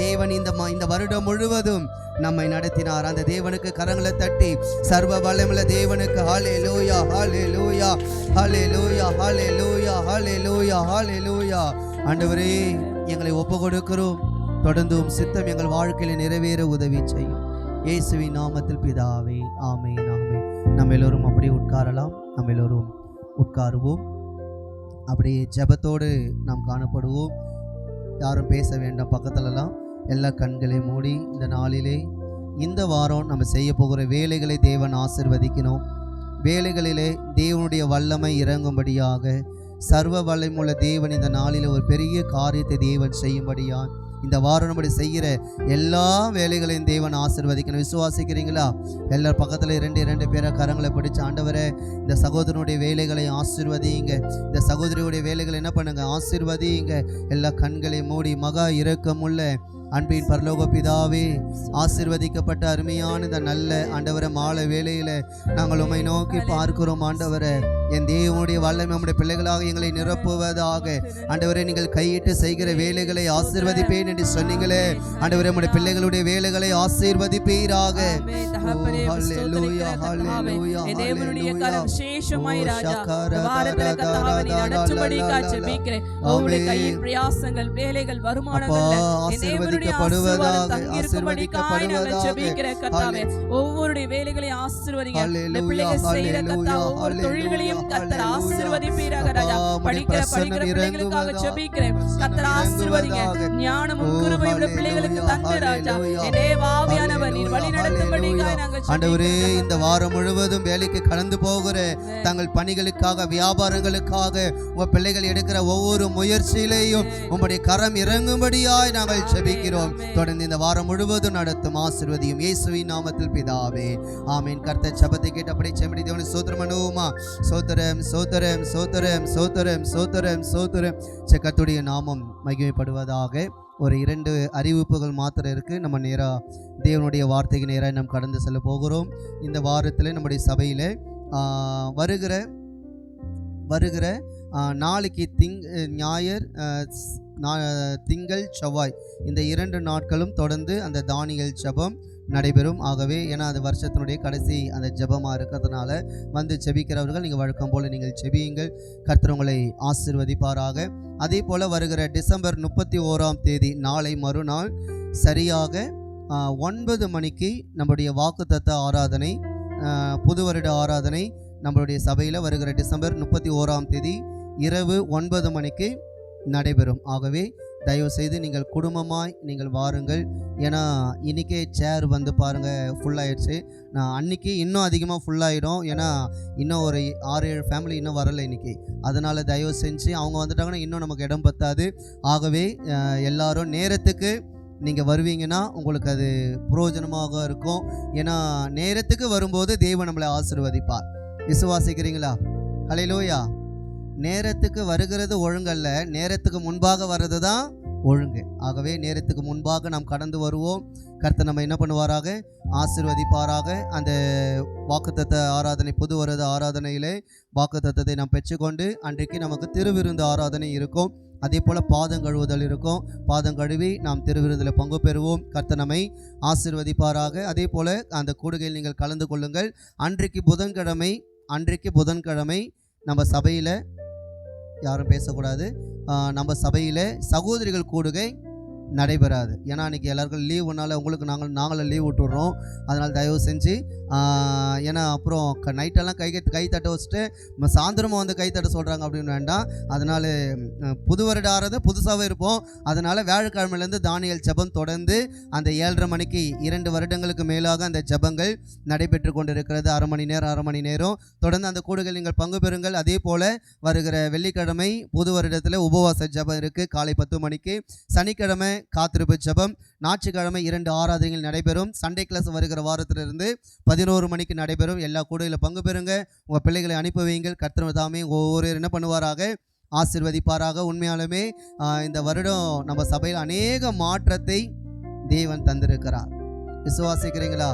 தேவன் இந்த வருடம் முழுவதும் நம்மை நடத்தினார். அந்த தேவனுக்கு கரங்களை தட்டி சர்வ வல்லமையுள்ள தேவனுக்கு ஹல்லேலூயா, ஹல்லேலூயா, ஹல்லேலூயா, ஹல்லேலூயா, ஹல்லேலூயா, ஹல்லேலூயா. ஆண்டவரே, எங்களை ஒப்பு கொடுக்கிறோம். தொடர்ந்தும் சித்தம் எங்கள் வாழ்க்கையில் நிறைவேற உதவி செய்யும். இயேசுவின் நாமத்தில் பிதாவே, ஆமென், ஆமென். நம்ம எல்லோரும் அப்படியே உட்காரலாம். நம்ம எல்லோரும் உட்காருவோம். அப்படியே ஜெபத்தோடு நாம் காணப்படுவோம். யாரும் பேச வேண்டாம். பக்கத்துலலாம் எல்லா கண்களையும் மூடி இந்த நாளிலே இந்த வாரம் நம்ம செய்ய போகிற வேலைகளை தேவன் ஆசீர்வதிக்கணும். வேலைகளிலே தேவனுடைய வல்லமை இறங்கும்படியாக சர்வ வல்லமையுள்ள தேவன் இந்த நாளில் ஒரு பெரிய காரியத்தை தேவன் செய்யும்படியாக இந்த வாரம் நம்முடைய செய்கிற எல்லா வேலைகளையும் தேவன் ஆசீர்வதிக்கணும். விசுவாசிக்கிறீங்களா? எல்லாரும் பக்கத்தில் இரண்டு பேரை கரங்களை பிடிச்சு, ஆண்டவரே இந்த சகோதரனுடைய வேலைகளை ஆசீர்வதிங்க, இந்த சகோதரியுடைய வேலைகளை என்ன பண்ணுங்க, ஆசீர்வதிங்க. எல்லா கண்களையும் மூடி மகா இரக்கமுள்ள அன்பின் பரலோக பிதாவே, ஆசீர்வதிக்கப்பட்ட அருமையான இந்த நல்ல ஆண்டவரை மாலை வேளையில நாங்கள் உம்மை நோக்கி பார்க்கிறோம். ஆண்டவரை, என் தேவனுடைய வல்லமை நம்முடைய பிள்ளைகளாக எங்களை நிரப்புவதாக. ஆண்டவரே, நீங்கள் கையிட்டு செய்கிற வேலைகளை ஆசீர்வதிப்பேன் என்று சொன்னீங்களே. ஆண்டவரே, நம்முடைய பிள்ளைகளுடைய வேலைகளை ஆசீர்வதிப்பீராக. ஒவ்வொரு வேலைகளை ஆசீர்வதிங்க. பிள்ளைகள் செய்கிற கர்த்தா ஒவ்வொரு தொழில்களையும் கர்த்தர் ஆசீர்வதிப்பீராக. ராஜா, படிக்கிற பிள்ளைகளுக்காக ஜெபிக்கிறேன். கர்த்தர் ஆசீர்வதிங்க. ஞானமும் கிருபையும் பிள்ளைகளுக்கு தந்து ராஜா, என்னே ஆவியானவர் நீர் வழி நடத்தும்படியாக நாங்கள் ஆண்டவரே, இந்த வாரம் முழுவதும் வேலைக்கு கடந்து போகிற தங்கள் பணிகளுக்காக, வியாபாரங்களுக்காக உங்க பிள்ளைகள் எடுக்கிற ஒவ்வொரு முயற்சியிலையும் உங்களுடைய கரம் இறங்கும்படியாய் நாங்கள் ஜெபிக்கிறோம். தொடர்ந்து இந்த வாரம் முழுவதும் நடத்தும் ஆசீர்வதியும் இயேசுவின் நாமத்தில் பிதாவே, ஆமென். கர்த்தர் ஜெபத்தை கேட்டபடி செம்மடி தேவனை ஸ்தோத்திரம் பண்ணுவோமா? ஸ்தோத்திரம், ஸ்தோத்திரம், ஸ்தோத்திரம், ஸ்தோத்திரம், ஸ்தோத்திரம், ஸ்தோத்திரம். கர்த்தருடைய நாமம் மகிமைப்படுவதாக. ஒரு 2 அறிவிப்புகள் மாத்திரம் இருக்குது. நம்ம நேராக தேவனுடைய வார்த்தைக்கு நேராக நாம் கடந்து செல்ல போகிறோம். இந்த வாரத்தில் நம்முடைய சபையில் வருகிற நாளைக்கு ஞாயிறு, திங்கள், செவ்வாய் இந்த 2 நாட்களும் தொடர்ந்து அந்த தானியல் ஜெபம் நடைபெறும். ஆகவே ஏன்னா அது வருஷத்தினுடைய கடைசி அந்த ஜெபமாக இருக்கிறதுனால வந்து ஜெபிக்கிறவர்கள் நீங்கள் வழக்கம் போல் நீங்கள் ஜெபியுங்கள். கர்த்தர் உங்களை ஆசீர்வதிப்பாராக. அதே போல் வருகிற டிசம்பர் 31ஆம் தேதி நாளை மறுநாள் சரியாக 9 மணிக்கு நம்முடைய வாக்குத்தத்த ஆராதனை, புது வருட ஆராதனை நம்மளுடைய சபையில் வருகிற டிசம்பர் 31ஆம் தேதி இரவு 9 மணிக்கு நடைபெறும். ஆகவே தயவு செய்து நீங்கள் குடும்பமாய் நீங்கள் வாருங்கள். ஏன்னா இன்றைக்கே சேர் வந்து பாருங்கள் ஃபுல்லாகிடுச்சு. நான் அன்றைக்கி இன்னும் அதிகமாக ஃபுல்லாகிடும். ஏன்னா இன்னும் ஒரு 6-7 ஃபேமிலி இன்னும் வரலை இன்றைக்கி. அதனால் தயவு செஞ்சு அவங்க வந்துட்டாங்கன்னா இன்னும் நமக்கு இடம் பத்தாது. ஆகவே எல்லாரும் நேரத்துக்கு நீங்கள் வருவீங்கன்னா உங்களுக்கு அது பிரயோஜனமாக இருக்கும். ஏன்னா நேரத்துக்கு வரும்போது தேவன் நம்மளை ஆசீர்வதிப்பார். விசுவாசிக்கிறீங்களா? ஹல்லேலூயா. நேரத்துக்கு வருகிறது ஒழுங்கல்ல, நேரத்துக்கு முன்பாக வர்றது தான் ஒழுங்கு. ஆகவே நேரத்துக்கு முன்பாக நாம் கடந்து வருவோம். கர்த்தர் நம்ம என்ன பண்ணுவாராக? ஆசீர்வதிப்பாராக. அந்த வாக்குத்தத்த ஆராதனை, புது வருட ஆராதனையிலே வாக்குத்தத்தத்தை நாம் பெற்றுக்கொண்டு அன்றைக்கு நமக்கு திருவிருந்து ஆராதனை இருக்கும். அதே போல் பாதம் கழுவுதல் இருக்கும். பாதம் கழுவி நாம் திருவிருந்தில் பங்கு பெறுவோம். கர்த்தர் நம்மை ஆசீர்வதிப்பாராக. அதே போல் அந்த கூடுகையில் நீங்கள் கலந்து கொள்ளுங்கள். அன்றைக்கு புதன்கிழமை நம்ம சபையில் யாரும் பேசக்கூடாது. நம்ம சபையில் சகோதரிகள் கூடுகை நடைபெறாது. ஏன்னா அன்றைக்கி எல்லாருக்கும் லீவுனால உங்களுக்கு நாங்களும் லீவ் விட்டுடுறோம். அதனால் தயவு செஞ்சு ஏன்னா அப்புறம் நைட்டெல்லாம் கை தட்ட வச்சுட்டு சாயந்தரமாக வந்து கை தட்ட சொல்கிறாங்க அப்படின்னு வேண்டாம். அதனால் புது வருட ஆராதனை புதுசாகவே இருப்போம். அதனால் வியாழக்கிழமையிலேருந்து தானியல் ஜெபம் தொடர்ந்து அந்த 7:30 மணிக்கு 2 வருடங்களுக்கு மேலாக அந்த ஜெபங்கள் நடைபெற்று கொண்டிருக்கிறது. அரை மணி நேரம் தொடர்ந்து அந்த கூடுகள் நீங்கள் பங்கு பெறுங்கள். அதே போல் வருகிற வெள்ளிக்கிழமை புது வருடத்தில் உபவாச ஜெபம் இருக்குது காலை 10 மணிக்கு. சனிக்கிழமை காத்திருப்பு ஜெபம் ஞாயிற்றுக்கிழமை 2 ஆராதனைகள் நடைபெறும். சண்டே கிளாஸ் வருகிற வாரத்திலிருந்து 11 மணிக்கு நடைபெறும். எல்லா கூடையில் பங்கு பெறுங்க. உங்கள் பிள்ளைகளை அனுப்பி வையுங்கள். கர்த்தர் தாமே ஒவ்வொரு என்ன பண்ணுவாராக, ஆசீர்வதிப்பாராக. உண்மையாலுமே இந்த வருடம் நம்ம சபையில் அநேக மாற்றத்தை தேவன் தந்திருக்கிறார். விசுவாசிக்கிறீங்களா?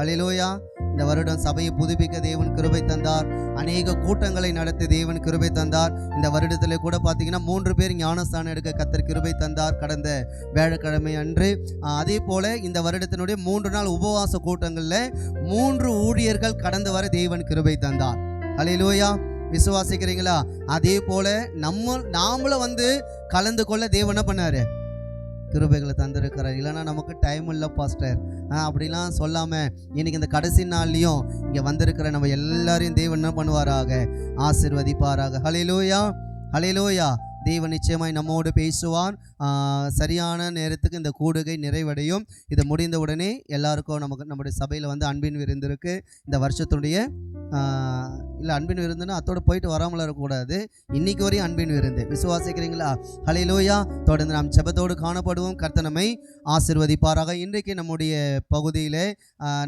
அல்லேலூயா. இந்த வருடம் சபையை புதுப்பிக்க தேவன் கிருபை தந்தார். அநேக கூட்டங்களை நடத்தி தேவன் கிருபை தந்தார். இந்த வருடத்தில் கூட பார்த்தீங்கன்னா 3 பேர் ஞானஸ்தானம் எடுக்க கர்த்தர் கிருபை தந்தார் கடந்த வியாழக்கிழமை அன்று. அதே போல் இந்த வருடத்தினுடைய 3 நாள் உபவாச கூட்டங்களில் 3 ஊழியர்கள் கடந்து வர தேவன் கிருபை தந்தார். அல்லேலூயா. விசுவாசிக்கிறீங்களா? அதே போல் நாமளும் வந்து கலந்து கொள்ள தேவன் என்ன பண்ணார், கிருபைகளை தந்திருக்கிறார். இல்லைன்னா நமக்கு டைம் இல்லை பாஸ்டர் அப்படிலாம் சொல்லாமல் இன்னைக்கு இந்த கடைசி நாள்லையும் இங்கே வந்திருக்கிற நம்ம எல்லாரையும் தேவன் என்ன பண்ணுவாராக, ஆசீர்வதிப்பாராக. ஹல்லேலூயா, ஹல்லேலூயா. தேவன் நிச்சயமாய் நம்மோடு பேசுவார். சரியான நேரத்துக்கு இந்த கூடுகை நிறைவடையும். இது முடிந்த உடனே எல்லாருக்கும் நம்முடைய சபையில் வந்து அன்பின் விருந்து இருக்குது. இந்த வருஷத்துடைய இல்லை அன்பின் விருந்துன்னா அத்தோடு போயிட்டு வராமல் இருக்கக்கூடாது. இன்றைக்கி வரையும் அன்பின் விருந்து. விசுவாசிக்கிறீங்களா? ஹல்லேலூயா. தொடர்ந்து நாம் ஜெபத்தோடு காணப்படுவோம். கர்த்தர் நம்மை ஆசீர்வதிப்பாராக. இன்றைக்கு நம்முடைய பகுதியில்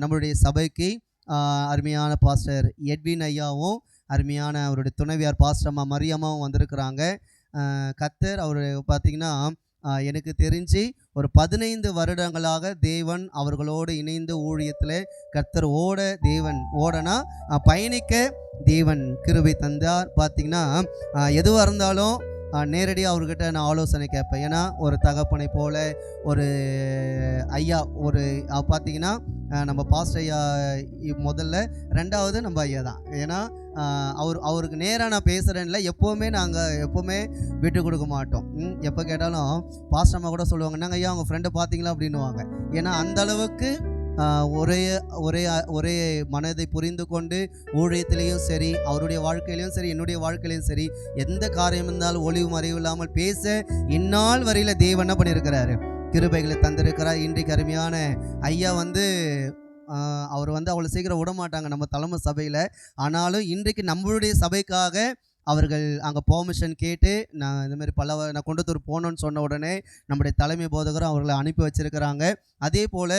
நம்மளுடைய சபைக்கு அருமையான பாஸ்டர் எட்வின் ஐயாவும் அருமையான அவருடைய துணைவியார் பாஸ்டர் அம்மா மரியம்மாவும் வந்திருக்கிறாங்க. கர்த்தர் அவர் பார்த்திங்கன்னா எனக்கு தெரிஞ்சு ஒரு 15 வருடங்களாக தேவன் அவர்களோடு இணைந்து ஊழியத்தில் கர்த்தர் ஓடனா பயணிக்க தேவன் கிருபை தந்தார். பார்த்திங்கன்னா எதுவாக இருந்தாலும் நேரடியாக அவர்கிட்ட நான் ஆலோசனை கேட்பேன். ஏன்னா ஒரு தகப்பனை போல ஒரு ஐயா, ஒரு பார்த்திங்கன்னா நம்ம பாஸ்டர் ஐயா முதல்ல, 2வது நம்ம ஐயா தான். ஏன்னா அவருக்கு நேராக நான் பேசுகிறேன்ல, எப்போவுமே விட்டு கொடுக்க மாட்டோம். எப்போ கேட்டாலும் பாஸ்டர் அம்மா கூட சொல்லுவாங்க, நாங்கள் ஐயா அவங்க ஃப்ரெண்டை பார்த்தீங்களா அப்படின்னுவாங்க. ஏன்னா அந்தளவுக்கு ஒரே மனதை புரிந்து கொண்டு ஊழியத்திலையும் சரி, அவருடைய வாழ்க்கையிலையும் சரி, என்னுடைய வாழ்க்கையிலையும் சரி, எந்த காரியம் இருந்தாலும் ஒளிவு மறைவு இல்லாமல் பேச இந்நாள் வரையில் தேவன் என்ன பண்ணியிருக்கிறாரு, கிருபைகளை தந்திருக்கிறார். இன்றைக்கு அருமையான ஐயா வந்து அவர் வந்து அவ்வளோ சீக்கிரம் விட மாட்டாங்க நம்ம தலைமை சபையில். ஆனாலும் இன்றைக்கு நம்மளுடைய சபைக்காக அவர்கள் அங்கே பெர்மிஷன் கேட்டு நான் இந்தமாதிரி நான் குண்டத்தூர் போகணுன்னு சொன்ன உடனே நம்முடைய தலைமை போதகரும் அவர்களை அனுப்பி வச்சுருக்கிறாங்க. அதே போல்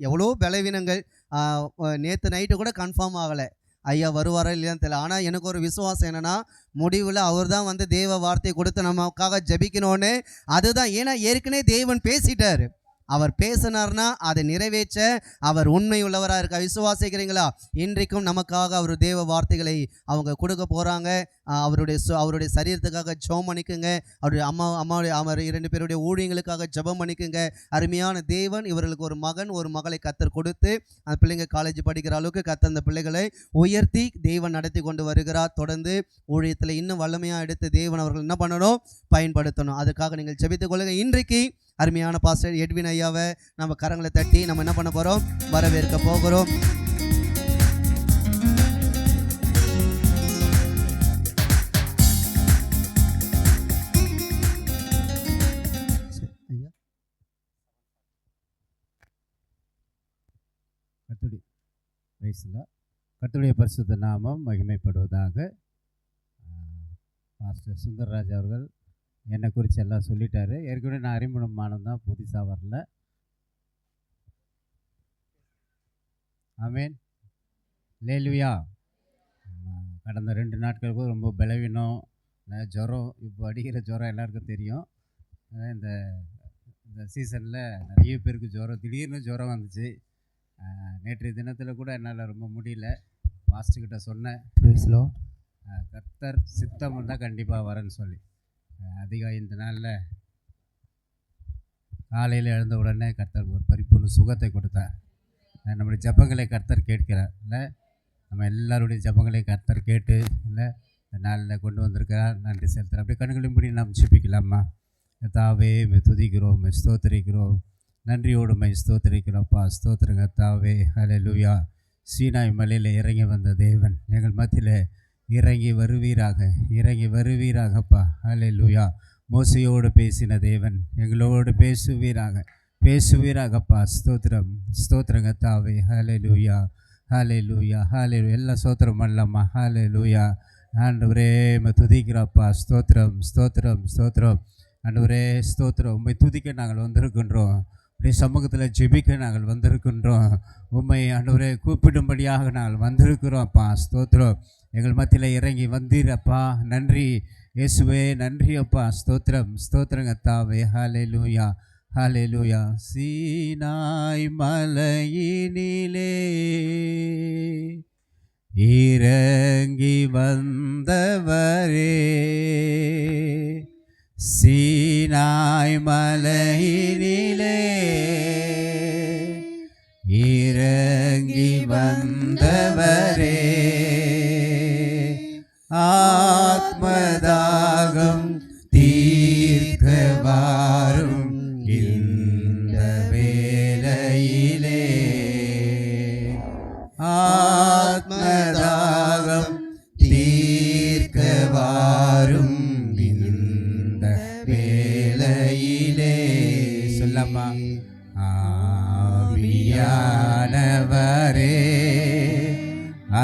எவ்வளோ பலவீனங்கள், நேற்று நைட்டு கூட கன்ஃபார்ம் ஆகலை ஐயா வருவாரா இல்லையான்னு தெரியல. ஆனால் எனக்கு ஒரு விசுவாசம் என்னென்னா, முடிவில் அவர் தான் வந்து தேவ வார்த்தையை கொடுத்து நமக்காக ஜெபிக்கணும்னு. அதுதான், ஏன்னா ஏற்கனவே தேவன் பேசிட்டார். அவர் பேசினார்னா அதை நிறைவேற்ற அவர் உண்மை உள்ளவராக இருக்க. விசுவாசிக்கிறீங்களா? இன்றைக்கும் நமக்காக அவர் தேவ வார்த்தைகளை அவங்க கொடுக்க போகிறாங்க. அவருடைய சரீரத்துக்காக ஜெபம் பண்ணிக்குங்க. அவருடைய அவர் 2 பேருடைய ஊழியங்களுக்காக ஜெபம் பண்ணிக்குங்க. அருமையான தேவன் இவர்களுக்கு ஒரு மகன் ஒரு மகளை கர்த்தர் கொடுத்து அந்த பிள்ளைங்க காலேஜ் படிக்கிற அளவுக்கு கர்த்தர் அந்த பிள்ளைகளை உயர்த்தி தேவன் நடத்தி கொண்டு வருகிறார். தொடர்ந்து ஊழியத்தில் இன்னும் வல்லமையாக எடுத்து தேவன் அவர்கள் என்ன பண்ணணும், பயன்படுத்தணும். அதுக்காக நீங்கள் ஜெபித்துக் கொள்ளுங்க. இன்றைக்கு அருமையான பாஸ்டர் எட்வின் ஐயாவை நம்ம கரங்களை தட்டி நம்ம என்ன பண்ண போகிறோம், வரவேற்க போகிறோம். கர்த்தருடைய பரிசுத்த நாமம் மகிமைப்படுவதாக. பாஸ்டர் சுந்தர்ராஜ் அவர்கள் என்னை குறித்து எல்லாம் சொல்லிட்டாரு. ஏற்கனவே நான் அறிமுகமானம் தான், புதுசாக வரல. ஆமேன், லேலுயா. கடந்த 2 நாட்களுக்கு ரொம்ப பலவீனம், ஜுரம், இப்போ அடிக்கிற ஜுரம் எல்லாருக்கும் தெரியும். இந்த சீசனில் நிறைய பேருக்கு ஜுரம், திடீர்னு ஜுரம் வந்துச்சு. நேற்றைய தினத்தில் கூட என்னால் ரொம்ப முடியல. பாஸ்டர்கிட்ட சொன்னேன், கர்த்தர் சித்தம் இருந்தால் கண்டிப்பாக வரேன்னு சொல்லி. அதிகம் இந்த நாளில் காலையில் எழுந்த உடனே கர்த்தர் ஒரு பரிபூர்ண சுகத்தை கொடுத்தார். நம்முடைய ஜெபங்களை கர்த்தர் கேட்கிறார் இல்லை, நம்ம எல்லாருடைய ஜெபங்களை கர்த்தர் கேட்டு இல்லை இந்த நாளில் கொண்டு வந்திருக்கிறார். நன்றி செலுத்துகிறேன். அப்படியே கண்களின் படி நாம் ஜெபிக்கலாமா? தாவே துதிக்கிறோம், ஸ்தோத்திரிக்கிறோம், நன்றியோடு ஸ்தோத்திரிக்கிறோம்ப்பா. ஸ்தோத்திரங்க தாவே. ஹல்லேலூயா. சீனாய் மலையில் இறங்கி வந்த தேவன் எங்கள் மத்தியில் இறங்கி வருவீராகப்பா. ஹல்லேலூயா. மோசையோடு பேசின தேவன் எங்களோடு பேசுவீராகப்பா. ஸ்தோத்திரங்க தாவே. ஹல்லேலூயா, ஹல்லேலூயா, ஹல்லேலூயா. எல்லாம் ஸ்தோத்திரம் பண்ணலாமா? ஹல்லேலூயா. ஆண்டவரே துதிக்கிறப்பா. ஸ்தோத்திரம். ஆண்டவரே ஸ்தோத்திரம். உம்மை துதிக்க நாங்கள் வந்திருக்கின்றோம். உடைய சமூகத்தில் ஜெபிக்க நாங்கள் வந்திருக்கின்றோம். உம்மை ஆண்டவரே கூப்பிடும்படியாக நாங்கள் வந்திருக்கிறோம். அப்பா ஸ்தோத்திரம். எங்கள் மத்தியில் இறங்கி வந்தீரப்பா. நன்றி இயேசுவே, நன்றி அப்பா. ஸ்தோத்திரம் ஸ்தோத்திரங்க தாவே. ஹல்லேலூயா ஹல்லேலூயா. சீனாய் மலையினிலே இறங்கி வந்தவரே, சீனாய் மலையினிலே இறங்கி வந்தவரே, ஆத்மதாகம் தீர்க்க வாரும் இந்த வேளையிலே, ஆத்மதாகம் தீர்க்க வாரும் இந்த வேளையிலே. சொல்லம்மா. ஆவியானவரே,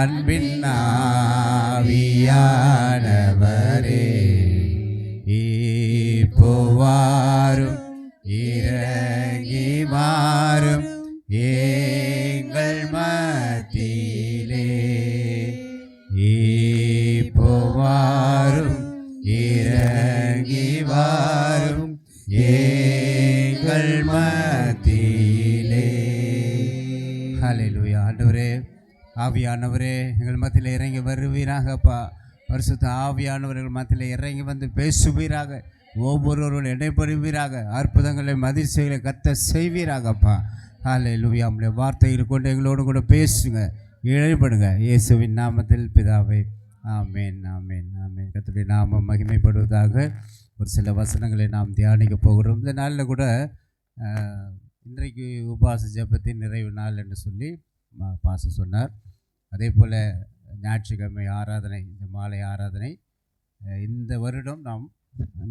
அன்பின் ஆவியானவரே, இப்போ வாரும் இறங்கி வாரும் எங்கள் மத்தியிலே, இப்போ வாரும் இறங்கி வாரும் எங்கள் மத்தியிலே. ஹல்லேலூயா. ஆண்டவரே, ஆவியானவரே, எங்கள் மத்தியில் இறங்கி வருவீராகப்பா. பரிசுத்த ஆவியானவர்கள் மத்தியில் இறங்கி வந்து பேசுவீராக. ஒவ்வொருவரும் இடைப்படுவீராக. அற்புதங்களை அதிசயங்களை கத்த செய்வீராகப்பா. ஹல்லேலூயா. நம்முடைய வார்த்தைகளை கொண்டு எங்களோடு கூட பேசுங்க, இழைப்படுங்க. இயேசுவின் நாமத்தில் பிதாவே, ஆமேன் ஆமேன் ஆமேன். கர்த்தருடைய நாமம் மகிமைப்படுவதாக. ஒரு சில வசனங்களை நாம் தியானிக்க போகிறோம். இந்த நாளில் கூட இன்றைக்கு உபவாச ஜெபத்தின் நிறைவு நாள் என்று சொல்லி பாச சொன்னார். அதே போல் ஞாயிற்றுக்கிழமை ஆராதனை, இந்த மாலை ஆராதனை இந்த வருடம் நாம்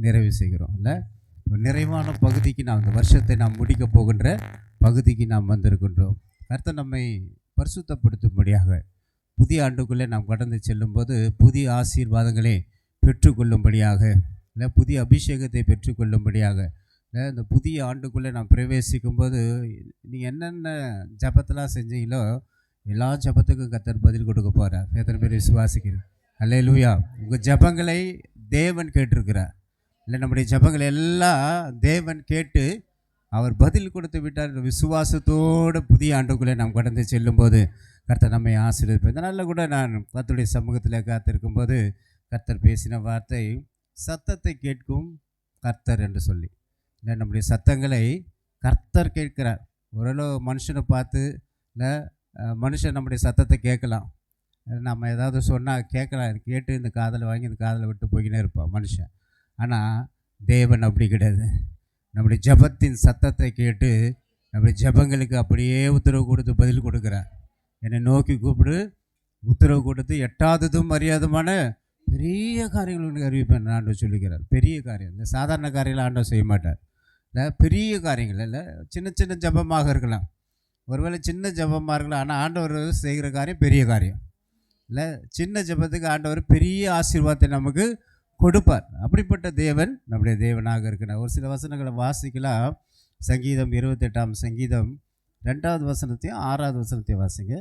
நிறைவு செய்கிறோம். இல்லை, ஒரு நிறைவான பகுதிக்கு நாம் இந்த வருஷத்தை நாம் முடிக்க போகின்ற பகுதிக்கு நாம் வந்திருக்கின்றோம். கர்த்தர் நம்மை பரிசுத்தப்படுத்தும்படியாக புதிய ஆண்டுக்குள்ளே நாம் கடந்து செல்லும்போது புதிய ஆசீர்வாதங்களை பெற்றுக்கொள்ளும்படியாக, இல்லை புதிய அபிஷேகத்தை பெற்றுக்கொள்ளும்படியாக, இல்லை இந்த புதிய ஆண்டுக்குள்ளே நாம் பிரவேசிக்கும்போது நீங்கள் என்னென்ன ஜபத்தெல்லாம் செஞ்சீங்களோ எல்லா ஜபத்துக்கும் கர்த்தர் பதில் கொடுக்க போகிறார். எத்தனை பேர் விசுவாசிக்கிறேன்? அல்லேலூயா. உங்கள் ஜபங்களை தேவன் கேட்டிருக்கிறார். இல்லை, நம்முடைய ஜபங்களை எல்லாம் தேவன் கேட்டு அவர் பதில் கொடுத்து விட்டார். விசுவாசத்தோடு புதிய ஆண்டுக்குள்ளே நாம் கடந்து செல்லும்போது கர்த்தர் நம்மை ஆசீர்வதிப்பார். இதனால் கூட நான் கர்த்தருடைய சமூகத்தில் காத்திருக்கும்போது கர்த்தர் பேசின வார்த்தை சத்தத்தை கேட்கும் கர்த்தர் என்று சொல்லி. இல்லை, நம்முடைய சத்தங்களை கர்த்தர் கேட்கிறார். ஓரளவு மனுஷனை பார்த்து, இல்லை மனுஷன் நம்முடைய சத்தத்தை கேட்கலாம். நம்ம ஏதாவது சொன்னால் கேட்கலாம், கேட்டு இந்த காதலை வாங்கி இந்த காதலை விட்டு போய்கினே இருப்பான் மனுஷன். ஆனால் தேவன் அப்படி கிடையாது. நம்முடைய ஜபத்தின் சத்தத்தை கேட்டு நம்முடைய ஜபங்களுக்கு அப்படியே உத்தரவு கொடுத்து பதில் கொடுக்குறார். என்னை நோக்கி கூப்பிடு, உத்தரவு கொடுத்து எட்டாததும் அறியாதமான பெரிய காரியங்கள் அறிவிப்பேன் ஆண்டவர் சொல்லிக்கிறார். பெரிய காரியம், இந்த சாதாரண காரியங்கள் ஆண்டவர் செய்ய மாட்டார். இல்லை, பெரிய காரியங்கள் இல்லை, சின்ன சின்ன ஜபமாக இருக்கலாம், ஒருவேளை சின்ன ஜபமாக இருக்கலாம். ஆனால் ஆண்டவர் செய்கிற காரியம் பெரிய காரியம். இல்லை, சின்ன ஜபத்துக்கு ஆண்டவர் பெரிய ஆசீர்வாதத்தை நமக்கு கொடுப்பார். அப்படிப்பட்ட தேவன் நம்முடைய தேவனாக இருக்கிறார். ஒரு சில வசனங்களை வாசிக்கலாம். சங்கீதம் 28ஆம் சங்கீதம் 2வது வசனத்தையும் 6வது வசனத்தையும் வாசிங்க.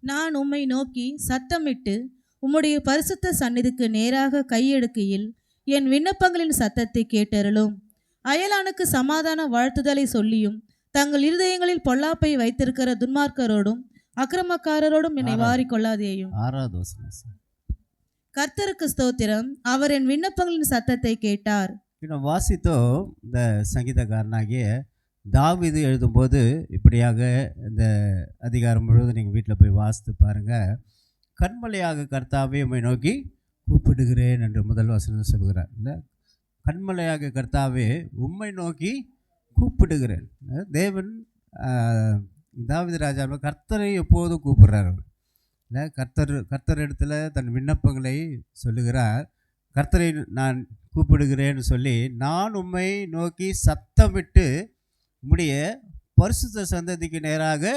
நான் உம்மை நோக்கி சத்தமிட்டு உம்முடைய பரிசுத்த சந்நிதிக்கு நேராக கையெடுக்கையில் என் விண்ணப்பங்களின் சத்தத்தை கேட்டருளும். அயலானுக்கு சமாதான வாழ்த்துதலை சொல்லியும் தங்கள் இருதயங்களில் பொல்லாப்பை வைத்திருக்கிற துன்மார்க்கரோடும் அக்கிரமக்காரரோடும் என்னை வாரிக்கொள்ளாதேயும். 6வது வசனம். கர்த்தருக்கு ஸ்தோத்திரம், அவர் என் விண்ணப்பங்களின் சத்தத்தை கேட்டார். இன்னும் வாசித்தோம். இந்த சங்கீதக்காரனாகிய தாவீது எழுதும்போது இப்படியாக இந்த அதிகாரம் முழுவதும் நீங்கள் வீட்டில் போய் வாசித்து பாருங்கள். கண்மலையாக கர்த்தாவே உம்மை நோக்கி கூப்பிடுகிறேன் என்று முதல் வசனம் சொல்கிறார். இல்லை, கண்மலையாக கர்த்தாவே உம்மை நோக்கி கூப்பிடுகிறேன். தேவன் தாவீது ராஜா கர்த்தரை எப்போதும் கூப்பிடுறார். இல்லை, கர்த்தர் இடத்துல தன் விண்ணப்பங்களை சொல்லுகிறார். கர்த்தரை நான் கூப்பிடுகிறேன்னு சொல்லி, நான் உம்மை நோக்கி சத்தமிட்டு உம்முடைய பரிசுத்த சந்ததிக்கு நேராக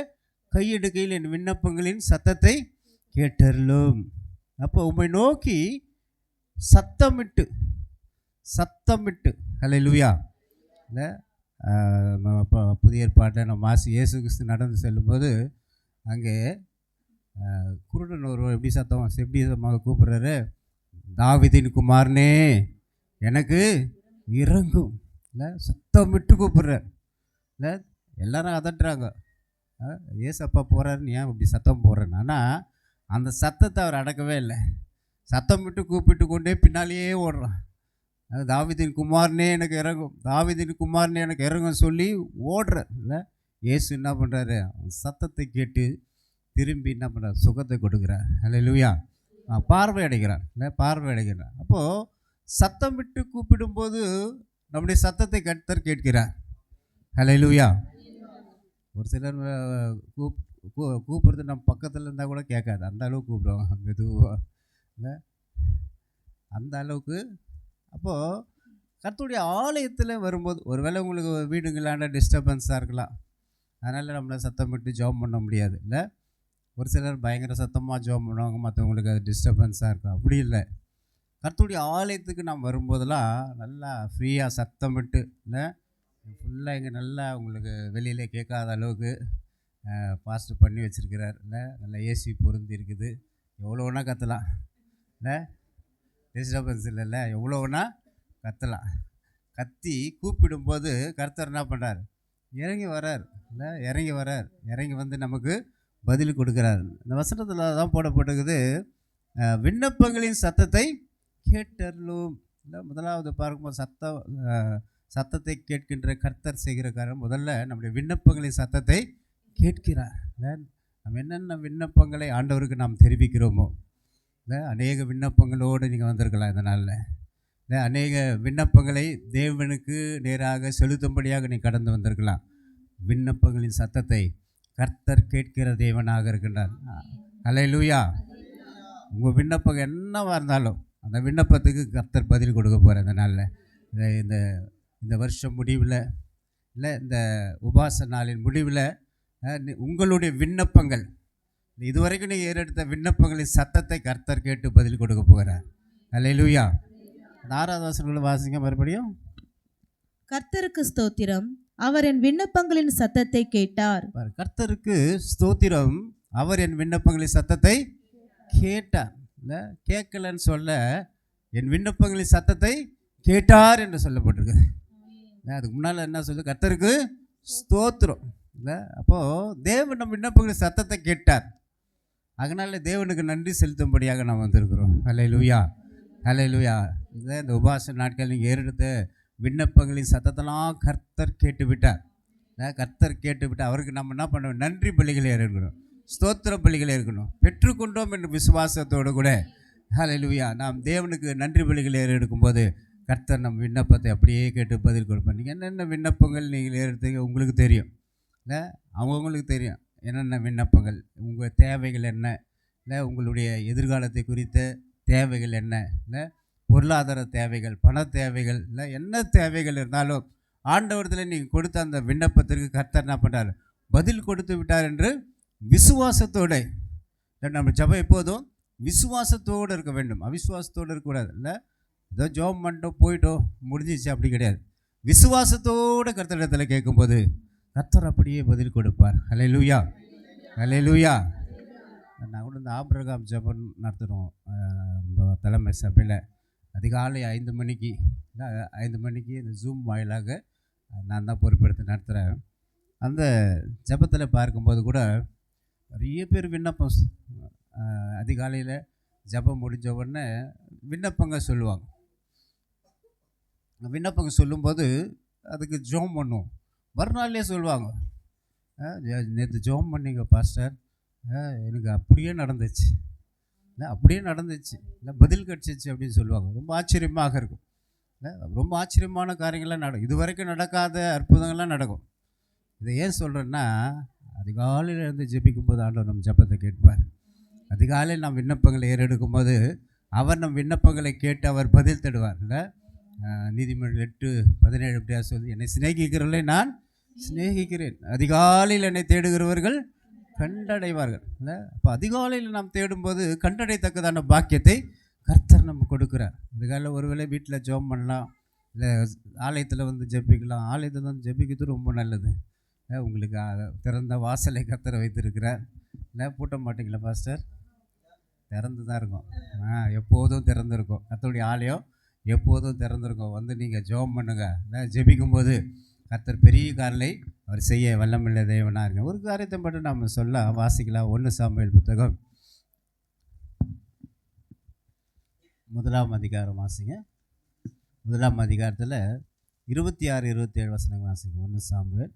கையெடுக்கையில் என் விண்ணப்பங்களின் சத்தத்தை கேட்டருளும். அப்போ உம்மை நோக்கி சத்தமிட்டு சத்தமிட்டு ஹல்லேலூயா. இல்லை புதிய ஏற்பாட்டில் நம்ம இயேசு கிறிஸ்து நடந்து செல்லும்போது அங்கே குருடன் ஒருவர் எப்படி சத்தமாக கூப்பிட்றாரு, தாவீதின் குமாரனே எனக்கு இறங்கும். இல்லை சத்தமிட்டு கூப்பிட்றார். இல்லை எல்லாரும் அதட்டுறாங்க, ஏசப்பா போகிறாருன்னு ஏன் இப்படி சத்தம் போடுறேன்னு. ஆனால் அந்த சத்தத்தை அவர் அடக்கவே இல்லை. சத்தம் விட்டு கூப்பிட்டு கொண்டே பின்னாலேயே ஓடுறான். அது தாவீதின் குமாரனே எனக்கு இறங்கும், தாவீதின் குமாரனே எனக்கு இறங்கும் சொல்லி ஓடுறார். இல்லை இயேசு என்ன பண்ணுறாரு, சத்தத்தை கேட்டு திரும்பி என்ன பண்ணுறார், சுகத்தை கொடுக்குறார். ஹல்லேலூயா. பார்வை அடைகிறார். இல்லை பார்வை அடைகிறார். அப்போது சத்தம் விட்டு கூப்பிடும்போது நம்முடைய சத்தத்தை கர்த்தர் கேட்கிறார். ஹல்லேலூயா. ஒரு சிலர் கூப்பிடுறது நம்ம பக்கத்தில் இருந்தால் கூட கேட்காது, அந்த அளவுக்கு கூப்பிடுவோம் மெதுவாக. இல்லை அந்த அளவுக்கு. அப்போது கர்த்தருடைய ஆலயத்தில் வரும்போது ஒருவேளை உங்களுக்கு வீடுங்களான டிஸ்டர்பன்ஸாக இருக்கலாம், அதனால் நம்மளை சத்தம் விட்டு ஜெபம் பண்ண முடியாது. இல்லை ஒரு சிலர் பயங்கர சத்தமாக ஜெபம் பண்ணுவாங்க, மற்றவங்களுக்கு அது டிஸ்டர்பன்ஸாக இருக்கும். அப்படி இல்லை, கர்த்தருடைய ஆலயத்துக்கு நாம் வரும்போதெல்லாம் நல்லா ஃப்ரீயாக சத்தம் விட்டு, இல்லை ஃபுல்லாக இங்கே நல்லா உங்களுக்கு வெளியிலே கேட்காத அளவுக்கு பாஸ்ட் பண்ணி வச்சுருக்கிறார். இல்லை நல்லா ஏசி பொருந்தி இருக்குது, எவ்வளோ வேணால் கற்றலாம். இல்லை டிஸ்டர்பன்ஸ் இல்லைல்ல, எவ்வளோ வேணால் கற்றலாம். கத்தி கூப்பிடும்போது கர்த்தர் என்ன பண்ணுறார், இறங்கி வரார். இல்லை இறங்கி வரார், இறங்கி வந்து நமக்கு பதில் கொடுக்குறார். இந்த வசனத்தில் தான் போடப்பட்டிருக்குது, விண்ணப்பங்களின் சத்தத்தை கேட்டருளும். இல்லை முதலாவது பார்க்கும்போது சத்தத்தை கேட்கின்ற கர்த்தர் செய்கிற காரணம் முதல்ல நம்முடைய விண்ணப்பங்களின் சத்தத்தை கேட்கிறார். இல்லை நம்ம என்னென்ன விண்ணப்பங்களை ஆண்டவருக்கு நாம் தெரிவிக்கிறோமோ, இல்லை அநேக விண்ணப்பங்களோடு நீங்கள் வந்திருக்கலாம் இந்த நாளில். இல்லை அநேக விண்ணப்பங்களை தேவனுக்கு நேராக செலுத்தும்படியாக நீ கடந்து வந்திருக்கலாம். விண்ணப்பங்களின் சத்தத்தை கர்த்தர் கேட்கிற தேவனாக இருக்கின்றார். ஹல்லேலூயா. உங்கள் விண்ணப்பம் என்னவாக இருந்தாலும் அந்த விண்ணப்பத்துக்கு கர்த்தர் பதில் கொடுக்க போகிறார் இந்த நாளில். இந்த வருஷம் முடிவில், இல்லை இந்த உபாச நாளின் முடிவில் உங்களுடைய விண்ணப்பங்கள், இதுவரைக்கும் நீங்கள் ஏறெடுத்த விண்ணப்பங்களின் சத்தத்தை கர்த்தர் கேட்டு பதில் கொடுக்க போகிறார். ஹல்லேலூயா. 6வது வசனங்களை வாசிங்க மறுபடியும். கர்த்தருக்கு ஸ்தோத்திரம், அவர் என் விண்ணப்பங்களின் சத்தத்தை கேட்டார். கர்த்தருக்கு ஸ்தோத்திரம், அவர் என் விண்ணப்பங்களின் சத்தத்தை கேட்டார். இல்லை கேட்கலன்னு சொல்ல, என் விண்ணப்பங்களின் சத்தத்தை கேட்டார் என்று சொல்லப்பட்டிருக்கு. அதுக்கு முன்னால் என்ன சொல்லு, கர்த்தருக்கு ஸ்தோத்திரம். இல்லை அப்போது தேவன் நம்ம விண்ணப்பங்களின் சத்தத்தை கேட்டார், அதனால தேவனுக்கு நன்றி செலுத்தும்படியாக நாம் வந்திருக்கிறோம். ஹல்லேலூயா. ஹல்லேலூயா. இந்த உபாச நாட்கள் நீங்கள் ஏறெடுத்த விண்ணப்பங்களின் சத்தத்தெல்லாம் கர்த்தர் கேட்டு விட்டார். கர்த்தர் கேட்டு விட்டார். அவருக்கு நம்ம என்ன பண்ணணும், நன்றி பலிகளை இருக்கணும், ஸ்தோத்திர பலிகளை இருக்கணும். பெற்றுக்கொண்டோம் என்ற விசுவாசத்தோடு கூட ஹல்லேலூயா நாம் தேவனுக்கு நன்றி பலிகளை எடுக்கும்போது கர்த்தர் நம் விண்ணப்பத்தை அப்படியே கேட்டு பதில் கொடுப்பார். நீங்கள் என்னென்ன விண்ணப்பங்கள் நீங்கள் ஏறெடுத்தீங்க உங்களுக்கு தெரியும். இல்லை அவங்கவுங்களுக்கு தெரியும் என்னென்ன விண்ணப்பங்கள், உங்கள் தேவைகள் என்ன, இல்லை உங்களுடைய எதிர்காலத்தை குறித்த தேவைகள் என்ன, இல்லை பொருளாதார தேவைகள், பண தேவைகள், இல்லை என்ன தேவைகள் இருந்தாலும் ஆண்டவரத்தில் நீங்கள் கொடுத்த அந்த விண்ணப்பத்திற்கு கர்த்தர் என்ன பண்ணுறார், பதில் கொடுத்து விட்டார் என்று விசுவாசத்தோடு. நம்ம ஜெபம் எப்போதும் விசுவாசத்தோடு இருக்க வேண்டும், அவிசுவாசத்தோடு இருக்கக்கூடாது. இல்லை ஏதோ ஜெபம் பண்ணிட்டோம் போயிட்டோம் முடிஞ்சிச்சு அப்படி கிடையாது. விசுவாசத்தோடு கர்த்தரிடத்தில் கேட்கும்போது கர்த்தர் அப்படியே பதில் கொடுப்பார். ஹல்லேலூயா. ஹல்லேலூயா. நான் கூட இந்த ஆபிரகாம் ஜெபம் நடத்துகிறோம் நம்ம தலைமை சபையில். அதிகாலை 5 மணிக்கு, இல்லை 5 மணிக்கு இந்த ஜூம் வாயிலாக நான் தான் பொறுப்பெடுத்து நடத்துகிறேன். அந்த ஜெபத்தில் பார்க்கும்போது கூட நிறைய பேர் விண்ணப்பம் அதிகாலையில் ஜெபம் முடிஞ்ச உடனே விண்ணப்பங்க சொல்லுவாங்க. விண்ணப்பங்க சொல்லும்போது அதுக்கு ஜெபம் பண்ணுவோம். மறுநாள்லேயே சொல்லுவாங்க, நேற்று ஜெபம் பண்ணிங்க பாஸ்டர், எனக்கு அப்படியே நடந்துச்சு, இல்லை அப்படியே நடந்துச்சு, இல்லை பதில் கிடச்சிச்சு அப்படின்னு சொல்லுவாங்க. ரொம்ப ஆச்சரியமாக இருக்கும். இல்லை ரொம்ப ஆச்சரியமான காரியங்கள்லாம் நடக்கும், இது வரைக்கும் நடக்காத அற்புதங்கள்லாம் நடக்கும். இதை ஏன் சொல்கிறேன்னா, அதிகாலையில் இருந்து ஜெபிக்கும்போது ஆண்டவர் நம்ம ஜெபத்தை கேட்பார். அதிகாலையில் நாம் விண்ணப்பங்களை ஏறெடுக்கும்போது அவர் நம் விண்ணப்பங்களை கேட்டு அவர் பதில் தருவார். இல்லை நீதிமொழிகள் 8:17 எப்படியா சொல்லி, என்னை சிநேகிக்கிறவர்களை நான் சிநேகிக்கிறேன், அதிகாலையில் என்னை தேடுகிறவர்கள் கண்டடைவார்கள். இல்லை அப்போ அதிகாலையில் நாம் தேடும்போது கண்டடைத்தக்கதான பாக்கியத்தை கர்த்தர் நம்ம கொடுக்குறார். அதுக்காக ஒருவேளை வீட்டில் ஜெபம் பண்ணலாம், இல்லை ஆலயத்தில் வந்து ஜெபிக்கலாம். ஆலயத்தில் வந்து ஜெபிக்கிறது ரொம்ப நல்லது. உங்களுக்கு திறந்த வாசலை கர்த்தர் வைத்திருக்கிறார். இல்லை பூட்ட மாட்டிங்களா பாஸ்டர்? திறந்து தான் இருக்கும். எப்போதும் திறந்துருக்கும். கர்த்தருடைய ஆலயம் எப்போதும் திறந்துருக்கும். வந்து நீங்கள் ஜெபம் பண்ணுங்கள். இல்லை ஜெபிக்கும்போது கர்த்தர் பெரிய காரியங்களை அவர் செய்ய வல்லமுள்ள தேவனாக இருங்க. ஒரு காரியத்தை மட்டும் நம்ம சொல்ல வாசிக்கலாம். 1 சாமுவேல் புத்தகம் 1ஆம் அதிகாரம் வாசிங்க. 1ஆம் அதிகாரத்தில் 26, 27 வசனங்கள் வாசிங்க. 1 சாமுவேல்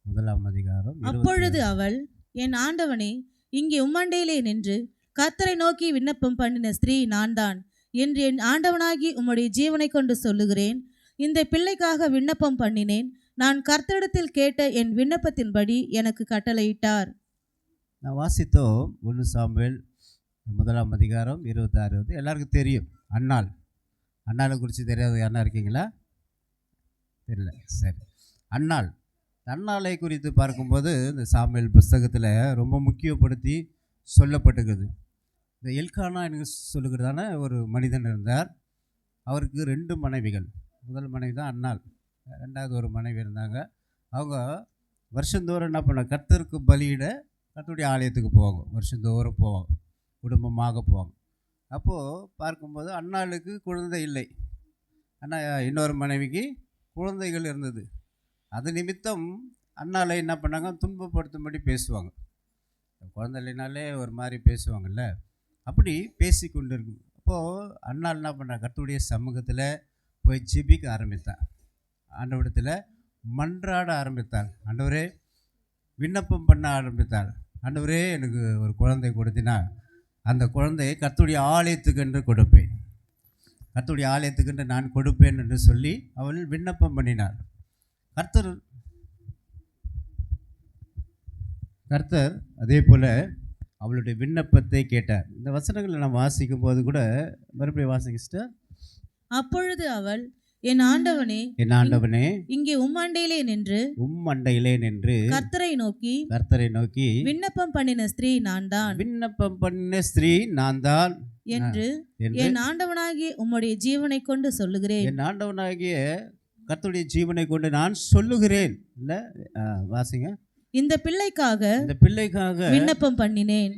1ஆம் அதிகாரம். அப்பொழுது அவள், என் ஆண்டவனே, இங்கே உம்மண்டையிலே நின்று கர்த்தரை நோக்கி விண்ணப்பம் பண்ணின ஸ்திரீ நான் தான் என்று என் ஆண்டவனாகி உம்முடைய ஜீவனை கொண்டு சொல்லுகிறேன். இந்த பிள்ளைக்காக விண்ணப்பம் பண்ணினேன். நான் கர்த்தரிடத்தில் கேட்ட என் விண்ணப்பத்தின்படி எனக்கு கட்டளையிட்டார். நான் வாசித்தோம் 1 சாமுவேல் 1ஆம் அதிகாரம் 26. எல்லாருக்கும் தெரியும். அன்னாளை குறித்து தெரியாது யாரா இருக்கீங்களா? தெரியல, சரி. அன்னாளை குறித்து பார்க்கும்போது இந்த சாமுவேல் புஸ்தகத்தில் ரொம்ப முக்கியப்படுத்தி சொல்லப்பட்டுக்குது. இந்த எல்கானா எனக்கு சொல்லுகிறதான ஒரு மனிதன் இருந்தார். அவருக்கு 2 மனைவிகள். முதல் மனைவி தான் அன்னாள், 2வது ஒரு மனைவி இருந்தாங்க. அவங்க வருஷந்தோறும் என்ன பண்ண, கர்த்தருக்கு பலியிட கர்த்தருடைய ஆலயத்துக்கு போவாங்க. வருஷந்தோறும் போவாங்க, குடும்பமாக போவாங்க. அப்போது பார்க்கும்போது அன்னாளுக்கு குழந்தை இல்லை. ஆனால் இன்னொரு மனைவிக்கு குழந்தைகள் இருந்தது. அது நிமித்தம் அன்னாளை என்ன பண்ணாங்க, துன்பப்படுத்தும்படி பேசுவாங்க. குழந்தை இல்லைனாலே ஒரு மாதிரி பேசுவாங்கள்ல, அப்படி பேசி கொண்டு இருக்கும். அப்போது அன்னாள் என்ன பண்ணா, கர்த்தருடைய சமூகத்தில் போய் ஜெபிக்க ஆரம்பித்தாள். ஆண்டவரிடத்தில் மன்றாட ஆரம்பித்தாள். ஆண்டவரே, விண்ணப்பம் பண்ண ஆரம்பித்தாள். ஆண்டவரே, எனக்கு ஒரு குழந்தை கொடுத்தினா அந்த குழந்தையை கர்த்தருடைய ஆலயத்துக்கென்று கொடுப்பேன், கர்த்தருடைய ஆலயத்துக்கென்று நான் கொடுப்பேன் என்று சொல்லி அவள் விண்ணப்பம் பண்ணினாள். கர்த்தர் அதே போல் அவளுடைய விண்ணப்பத்தை கேட்டார். இந்த வசனங்களை நாம் வாசிக்கும் போது கூட மறுபடியும் வாசிங்க சிஸ்டர். அப்பொழுது அவள், என் ஆண்டவனே, இங்கே உம்மண்டையிலே நின்று கர்த்தரை நோக்கி விண்ணப்பம் பண்ணின ஸ்திரீ நான் தான் என்று என் ஆண்டவனாகிய உம்முடைய ஜீவனை கொண்டு சொல்லுகிறேன். என் ஆண்டவனாகிய கர்த்தருடைய ஜீவனை கொண்டு நான் சொல்லுகிறேன். இல்லை வாசிங்க. இந்த பிள்ளைக்காக விண்ணப்பம் பண்ணினேன்.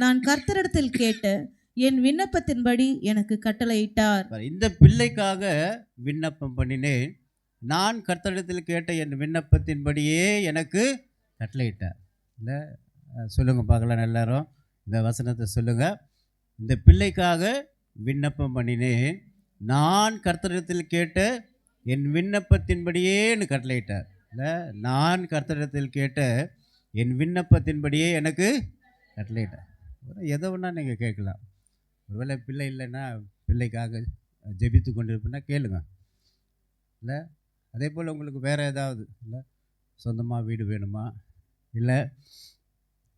நான் கர்த்தரிடத்தில் கேட்ட என் விண்ணப்பத்தின்படி எனக்கு கட்டளையிட்டார். இந்த பிள்ளைக்காக விண்ணப்பம் பண்ணினேன். நான் கர்த்தரிடத்தில் கேட்ட என் விண்ணப்பத்தின்படியே எனக்கு கட்டளையிட்டார். இல்லை சொல்லுங்க பார்க்கலாம் எல்லாரும். இந்த வசனத்தை சொல்லுங்க. இந்த பிள்ளைக்காக விண்ணப்பம் பண்ணினேன். நான் கர்த்தரிடத்தில் கேட்ட என் விண்ணப்பத்தின்படியே எனக்கு கட்டளையிட்டார். இல்லை, நான் கர்த்தரிடத்தில் கேட்ட என் விண்ணப்பத்தின்படியே எனக்கு கட்டளையிட்டார். எதை வேணால் நீங்கள் கேட்கலாம். ஒருவேளை பிள்ளை இல்லைன்னா பிள்ளைக்காக ஜெபித்து கொண்டு இருப்பேன்னா கேளுங்க. இல்லை, அதே போல் உங்களுக்கு வேறு ஏதாவது இல்லை, சொந்தமாக வீடு வேணுமா, இல்லை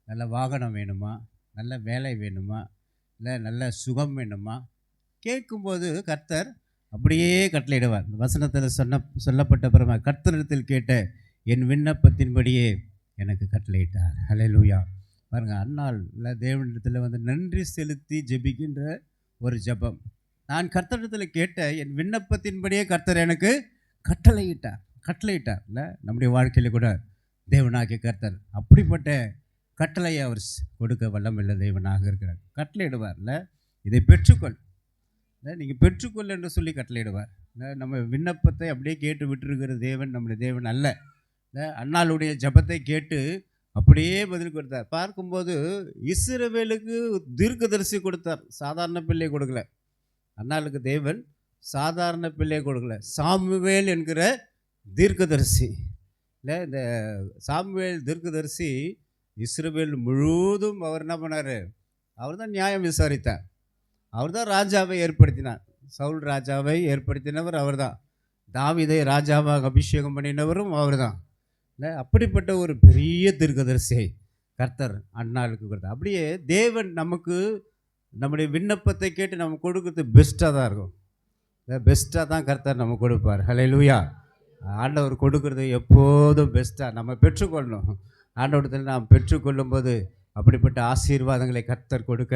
நல்ல வாகனம் வேணுமா, நல்ல வேலை வேணுமா, இல்லை நல்ல சுகம் வேணுமா, கேட்கும்போது கர்த்தர் அப்படியே கட்டளையிடுவார். வசனத்தில் சொல்லப்பட்ட பிறகு கர்த்தரிடத்தில் கேட்ட என் விண்ணப்பத்தின்படியே எனக்கு கட்டளையிட்டார். ஹல்லேலூயா. பாருங்கள், அன்னாள் இல்லை தேவனிடத்தில் வந்து நன்றி செலுத்தி ஜெபிக்கின்ற ஒரு ஜெபம். நான் கர்த்தரிடத்தில் கேட்ட என் விண்ணப்பத்தின்படியே கர்த்தர் எனக்கு கட்டளையிட்டார். இல்லை, நம்முடைய வாழ்க்கையில் கூட தேவனாகிய கர்த்தர் அப்படிப்பட்ட கட்டளையை அவர் கொடுக்க வல்லமுள்ள தேவனாக இருக்கிறார். கட்டளையிடுவார். இல்லை, இதை பெற்றுக்கொள், இல்லை நீங்கள் பெற்றுக்கொள் என்று சொல்லி கட்டளையிடுவார். இல்லை, நம்ம விண்ணப்பத்தை அப்படியே கேட்டு விட்டுருக்கிற தேவன் நம்முடைய தேவன் அல்ல. இல்லை, அன்னாளுடைய ஜெபத்தை கேட்டு அப்படியே பதில் கொடுத்தார். பார்க்கும்போது இஸ்ரவேலுக்கு தீர்க்கதரிசி கொடுத்தார், சாதாரண பிள்ளை கொடுக்கல. அன்னாளுக்கு தேவன் சாதாரண பிள்ளை கொடுக்கல, சாமுவேல் என்கிற தீர்க்கதரிசி. இல்லை, இந்த சாமுவேல் தீர்க்கதரிசி இஸ்ரவேல் முழுவதும் அவர் என்ன பண்ணார், அவர் தான் நியாயம் விசாரித்தார். அவர் தான் ராஜாவை ஏற்படுத்தினார். சவுல் ராஜாவை ஏற்படுத்தினவர் அவர் தான். தாவீதை ராஜாவாக அபிஷேகம் பண்ணினவரும் அவர் தான். இல்லை, அப்படிப்பட்ட ஒரு பெரிய தீர்க்கதரிசியை கர்த்தர் அன்னாளுக்கு கொடுத்தார். அப்படியே தேவன் நமக்கு நம்முடைய விண்ணப்பத்தை கேட்டு நம்ம கொடுக்குறது பெஸ்ட்டாக தான் இருக்கும். பெஸ்ட்டாக தான் கர்த்தர் நம்ம கொடுப்பார். ஹல்லேலூயா. ஆண்டவர் கொடுக்கறது எப்போதும் பெஸ்ட்டாக நம்ம பெற்றுக்கொள்ளணும். ஆண்டவரத்தில் நாம் பெற்றுக்கொள்ளும்போது அப்படிப்பட்ட ஆசீர்வாதங்களை கர்த்தர் கொடுக்க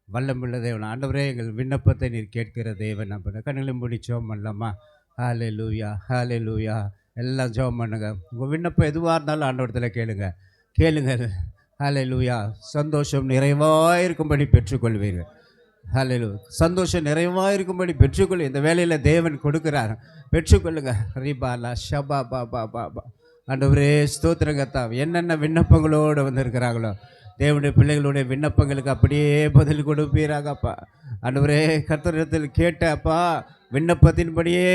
வல்லமுள்ள தேவன். ஆண்டவரே, எங்கள் விண்ணப்பத்தை நீர் கேட்கிற தேவன். நம்ம கண்களை மூடி ஜெபம் பண்ணலாமா? ஹல்லேலூயா, ஹல்லேலூயா. எல்லாம் ஜெபம் பண்ணுங்க. உங்கள் விண்ணப்பம் எதுவாக இருந்தாலும் ஆண்டவரத்தில் கேளுங்க, கேளுங்க. ஹல்லேலூயா. சந்தோஷம் நிறைவாக இருக்கும்படி பெற்றுக்கொள்வீர்கள். ஹல்லேலூயா. சந்தோஷம் நிறைவாக இருக்கும்படி பெற்றுக்கொள். இந்த வேலையில் தேவன் கொடுக்குறார், பெற்றுக்கொள்ளுங்க. ரிபாலா ஷபா பா பா பா பா. ஆண்டவரே ஸ்தோத்திரங்கத்தா. என்னென்ன விண்ணப்பங்களோடு வந்திருக்கிறாங்களோ தேவனுடைய பிள்ளைகளுடைய விண்ணப்பங்களுக்கு அப்படியே பதில் கொடுப்பீராகப்பா. ஆண்டவரே, கர்த்தரிடத்தில் கேட்டப்பா விண்ணப்பத்தின்படியே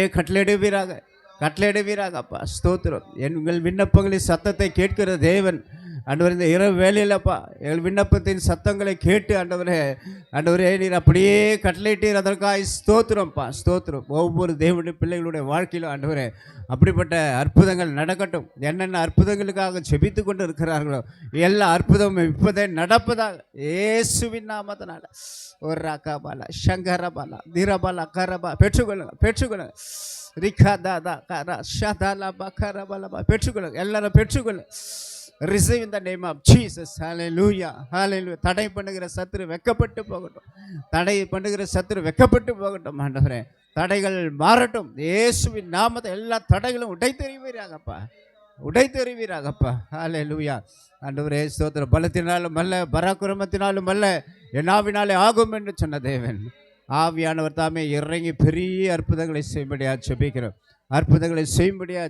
கட்டளையிடுவீராகப்பா. ஸ்தோத்திரம். எங்கள் விண்ணப்பங்களின் சத்தத்தை கேட்கிற தேவன். ஆண்டவரே, இந்த இரவு வேலையிலப்பா எங்கள் விண்ணப்பத்தின் சத்தங்களை கேட்டு ஆண்டவரே நீர் அப்படியே கட்டளையிட்டீர். அதற்காக ஸ்தோத்திரம்ப்பா, ஸ்தோத்திரம். ஒவ்வொரு தேவனுடைய பிள்ளைகளுடைய வாழ்க்கையிலும் ஆண்டவரே அப்படிப்பட்ட அற்புதங்கள் நடக்கட்டும். என்னென்ன அற்புதங்களுக்காக செபித்து கொண்டு இருக்கிறார்களோ எல்லா அற்புதமும் இப்போதே நடப்பதாக இயேசுவின் நாமத்தினால. ஒரு ராகாபாலா சங்கரபாலா தீரபாலா கரபா பெற்றுக்கொள்ளுங்க. ரிகா தாதா கரா ஷதாலா பா பெற்றுக்கொள்ளுங்க. எல்லாரும் பெற்றுக்கொள்ளுங்க. Receive in the name of Jesus. Hallelujah. Hallelujah. தடை பண்ணுகிற சத்துரு வெக்கப்பட்டு போகட்டும். ஆண்டவரே, தடைகள் மாறட்டும். இயேசுவின் நாமத்தை எல்லா தடைகளும் உடைத்தெறிவீராகப்பா. ஹல்லேலூயா. ஆண்டவரே ஸ்தோத்திரம். பலத்தினாலும் அல்ல, பராக்கிரமத்தினாலும் அல்ல, என்னாவினாலே ஆகும் என்று சொன்ன தேவன். ஆவியானவர் தாமே இறங்கி பெரிய அற்புதங்களை செய்யும்படியாக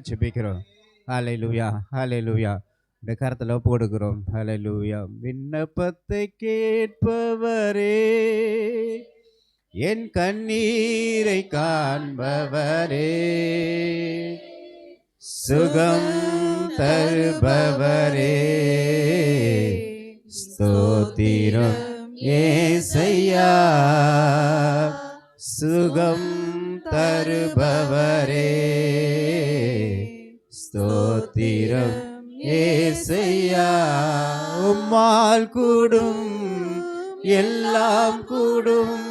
ஜெபிக்கிறோம். ஹல்லேலூயா, ஹல்லேலூயா. இந்த கரத்தில் ஒப்பு கொடுக்கிறோம். ஹல்லேலூயா. விண்ணப்பத்தை கேட்பவரே, என் கண்ணீரை காண்பவரே, சுகம் தருபவரே, ஸ்தோத்திரம் ஏசையா, சுகம் தருபவரே, ஸ்தோத்திரம் ஏசையா. உம்மால் கூடும் எல்லாம் கூடும்,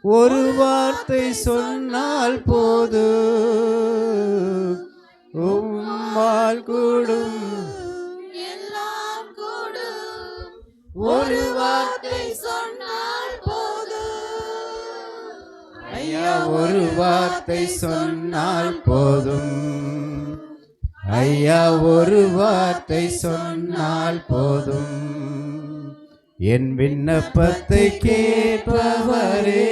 ஒரு வார்த்தை சொன்னால் போதும். உம்மால் கூடும் எல்லாம் கூடும், ஒரு வார்த்தை சொன்னால் போதும். ஐயா, ஒரு வார்த்தை சொன்னால் போதும். ஐயா, ஒரு வார்த்தை சொன்னால் போதும். என் விண்ணப்பத்தை கேட்பவரே,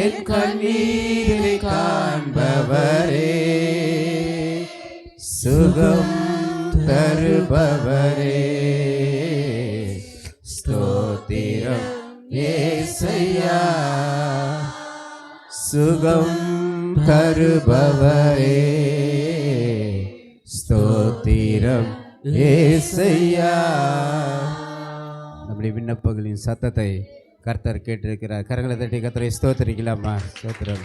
என் கண்ணீரை காண்பவரே, சுகம் தருபவரே, ஸ்தோத்திரம் ஏசையா, சுகம் தருபவரே, ஸ்தோத்திரம் ஏசையா. நம்முடைய விண்ணப்பங்களின் சத்தத்தை கர்த்தர் கேட்டிருக்கிறார். கரங்களை தட்டி கர்த்தரை ஸ்தோத்திரிக்கலாமா? ஸ்தோத்திரம்.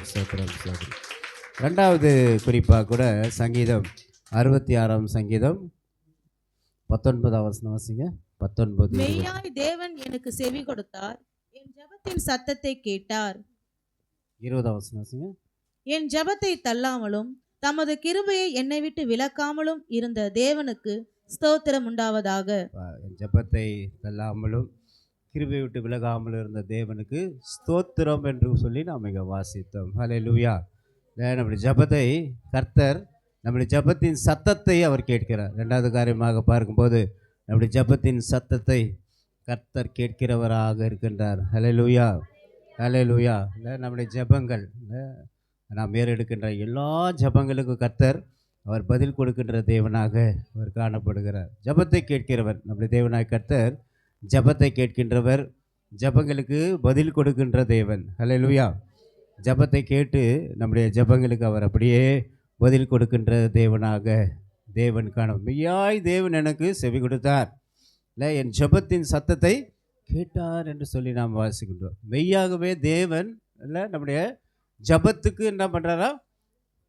ரெண்டாவது குறிப்பாக கூட சங்கீதம் 66 சங்கீதம் 19 வசனம் வாசிங்க. 19. மெய்யாய் தேவன் எனக்கு செவி கொடுத்தார், என் ஜெபத்தின் சத்தத்தை கேட்டார். 20 வசனம் வாசிங்க. என் ஜெபத்தை தள்ளாமலும் தமது கிருபையை என்னை விட்டு விலக்காமலும் இருந்த தேவனுக்கு ஸ்தோத்திரம் உண்டாவதாக. என் ஜெபத்தை தள்ளாமலும் கிருபையை விட்டு விலகாமலும் இருந்த தேவனுக்கு ஸ்தோத்திரம் என்று சொல்லி நாம் இங்கே வாசித்தோம். ஹல்லேலூயா. நம்முடைய ஜெபத்தை கர்த்தர், நம்முடைய ஜெபத்தின் சத்தத்தை அவர் கேட்கிறார். ரெண்டாவது காரியமாக பார்க்கும்போது நம்முடைய ஜெபத்தின் சத்தத்தை கர்த்தர் கேட்கிறவராக இருக்கின்றார். ஹல்லேலூயா, ஹல்லேலூயா. நம்முடைய ஜெபங்கள், நாம் ஏறெடுக்கின்ற எல்லா ஜெபங்களுக்கும் கர்த்தர் அவர் பதில் கொடுக்கின்ற தேவனாக அவர் காணப்படுகிறார். ஜெபத்தை கேட்கிறவர் நம்முடைய தேவனாக கர்த்தர். ஜெபத்தை கேட்கின்றவர், ஜெபங்களுக்கு பதில் கொடுக்கின்ற தேவன். ஹல்லேலூயா. ஜெபத்தை கேட்டு நம்முடைய ஜெபங்களுக்கு அவர் அப்படியே பதில் கொடுக்கின்ற தேவனாக தேவன் காண. மெய்யாய் தேவன் எனக்கு செவி கொடுத்தார், இல்லை என் ஜெபத்தின் சத்தத்தை கேட்டார் என்று சொல்லி நாம் வாசிக்கின்றோம். மெய்யாகவே தேவன் இல்லை நம்முடைய ஜெபத்துக்கு என்ன பண்ணுறாரா?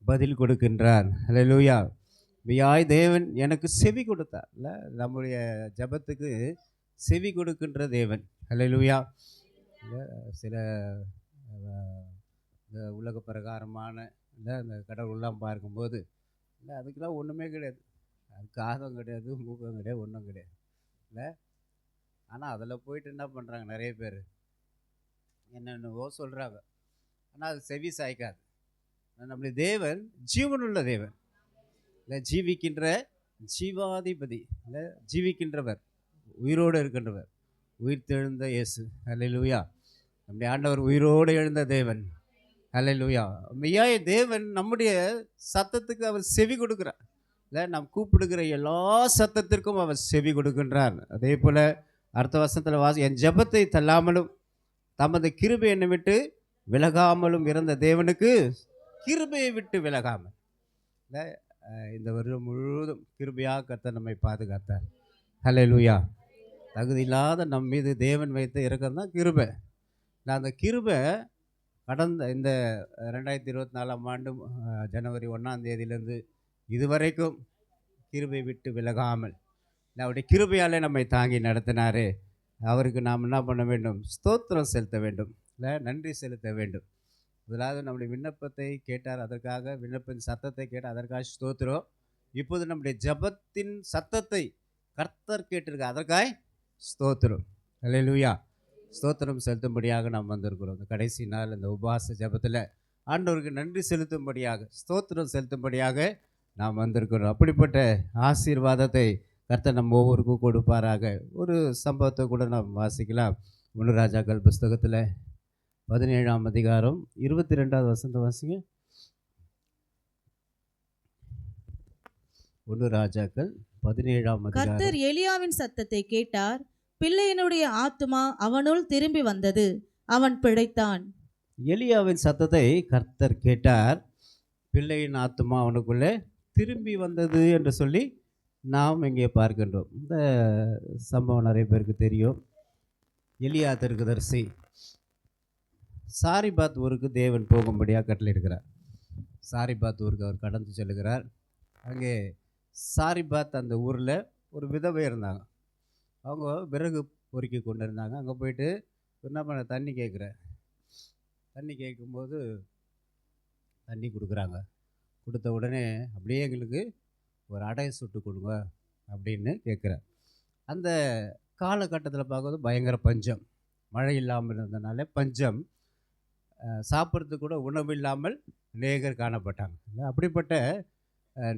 பதில் கொடுக்கின்றார். ஹல்லேலூயா. மெய்யாய் தேவன் எனக்கு செவி கொடுத்தார், இல்லை நம்முடைய ஜெபத்துக்கு செவி கொடுக்கின்ற தேவன். ஹல்லேலூயா. சில இந்த உலக பிரகாரமான இல்லை அந்த கடவுள்லாம் பார்க்கும்போது இல்லை அதுக்கெல்லாம் ஒன்றுமே கிடையாது. அது காதம் கிடையாது, மூக்கம் கிடையாது, ஒன்றும் கிடையாது இல்லை. ஆனால் அதில் போயிட்டு என்ன பண்ணுறாங்க நிறைய பேர், என்னென்னவோ சொல்கிறாங்க, ஆனால் அது செவி சாய்க்காது. நம்முடைய தேவன் ஜீவனுள்ள தேவன், இல்லை ஜீவிக்கின்ற ஜீவாதிபதி, இல்லை ஜீவிக்கின்றவர், உயிரோடு இருக்கின்றவர், உயிர் தெழுந்த இயேசு. அல்லேலூயா. நம்முடைய ஆண்டவர் உயிரோடு எழுந்த தேவன். அல்லேலூயா. மெய்யாய தேவன் நம்முடைய சத்தத்துக்கு அவர் செவி கொடுக்கிறார். இல்லை நாம் கூப்பிடுகிற எல்லா சத்தத்திற்கும் அவர் செவி கொடுக்கின்றார். அதே போல் அடுத்த வசனத்தில் என் ஜெபத்தை தள்ளாமலும் தமது கிருபை என்னை விட்டு விலகாமலும் இருந்த தேவனுக்கு கிருபையை விட்டு விலகாமல், இல்லை இந்த வருடம் முழுவதும் கிருபையாக கர்த்தர் நம்மை பாதுகாத்தார். அல்லேலூயா. தகுதி இல்லாத நம் மீது தேவன் வைத்த இரக்கம் தான் கிருபை. நான் அந்த கிருபை கடந்த இந்த 2024ஆம் ஆண்டு ஜனவரி 1ஆம் தேதியிலேருந்து இதுவரைக்கும் கிருபை விட்டு விலகாமல் அவருடைய கிருபையாலே நம்மை தாங்கி நடத்தினார். அவருக்கு நாம் என்ன பண்ண வேண்டும்? ஸ்தோத்திரம் செலுத்த வேண்டும், இல்லை நன்றி செலுத்த வேண்டும். முதலாவது நம்முடைய விண்ணப்பத்தை கேட்டார், அதற்காக விண்ணப்பின் சத்தத்தை கேட்டார், அதற்காக ஸ்தோத்திரம். இப்போது நம்முடைய ஜபத்தின் சத்தத்தை கர்த்தர் கேட்டிருக்கார், அதற்காக ஸ்தோத்திரம். அல்லேலூயா. ஸ்தோத்திரம் செலுத்தும்படியாக நாம் வந்திருக்கிறோம். இந்த கடைசி நாள் இந்த உபவாச ஜபத்தில் ஆண்டவருக்கு நன்றி செலுத்தும்படியாக, ஸ்தோத்திரம் செலுத்தும்படியாக நாம் வந்திருக்கிறோம். அப்படிப்பட்ட ஆசீர்வாதத்தை கர்த்தர் நம்ம ஒவ்வொருக்கும் கொடுப்பாராக. ஒரு சம்பவத்தை கூட நாம் வாசிக்கலாம். 1 ராஜாக்கள் புஸ்தகத்தில் 17ஆம் அதிகாரம் 22வது வசனத்தை வாசிங்க. 1 ராஜாக்கள் 17ஆம் அதிகாரம். கர்த்தர் எலியாவின் சத்தத்தை கேட்டார், பிள்ளையினுடைய ஆத்துமா அவனுள் திரும்பி வந்தது, அவன் பிழைத்தான். எலியாவின் சத்தத்தை கர்த்தர் கேட்டார், பிள்ளையின் ஆத்துமா அவனுக்குள்ளே திரும்பி வந்தது என்று சொல்லி நாம் இங்கே பார்க்கின்றோம். இந்த சம்பவம் நிறைய பேருக்கு தெரியும். எலியா தீர்க்கதரிசி சாரிபாத் ஊருக்கு தேவன் போகும்படியாக கட்டளையிடுகிறார். சாரிபாத் ஊருக்கு அவர் கடந்து செல்கிறார். அங்கே சாரிபாத் அந்த ஊரில் ஒரு விதவை இருந்தாங்க. அவங்க விறகு பொறுக்கி கொண்டு இருந்தாங்க. அங்கே போயிட்டு என்ன பண்ண தண்ணி கேட்குறார். தண்ணி கேட்கும்போது தண்ணி கொடுக்குறாங்க. கொடுத்த உடனே அப்படியே எங்களுக்கு ஒரு அடையை சுட்டு கொடுங்க அப்படின்னு கேட்குறார். அந்த காலகட்டத்தில் பார்க்கும்போது பயங்கர பஞ்சம், மழை இல்லாமல் இருந்தனால பஞ்சம், சாப்பிட்றதுக்கு கூட உணவு இல்லாமல் அநேகர் காணப்பட்டாங்க. அப்படிப்பட்ட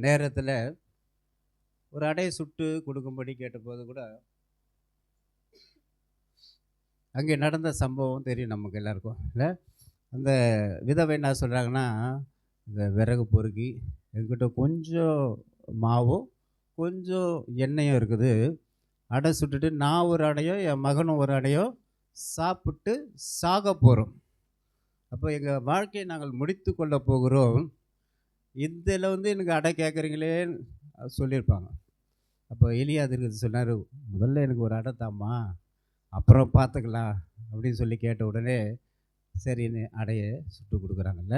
நேரத்தில் ஒரு அடையை சுட்டு கொடுக்கும்படி கேட்டபோது கூட அங்கே நடந்த சம்பவம் தெரியும் நமக்கு எல்லாருக்கும், இல்லை? அந்த விதவை என்ன சொல்கிறாங்கன்னா, இந்த விறகு பொறுக்கி என்கிட்ட கொஞ்சம் மாவும் கொஞ்சம் எண்ணெயும் இருக்குது, அடை சுட்டுட்டு நான் ஒரு அடையோ என் மகனும் ஒரு அடையோ சாப்பிட்டு சாக போகிறோம். அப்போ எங்கள் வாழ்க்கையை நாங்கள் முடித்து கொள்ள போகிறோம். இதில் எனக்கு அடை கேட்குறீங்களேன்னு சொல்லியிருப்பாங்க. அப்போ எலியா தீர்க்கதரிசி சொன்னார், முதல்ல எனக்கு ஒரு அடை தாம்மா, அப்புறம் பார்த்துக்கலாம் அப்படின்னு சொல்லி கேட்ட உடனே சரின்னு அடையை சுட்டு கொடுக்குறாங்கல்ல.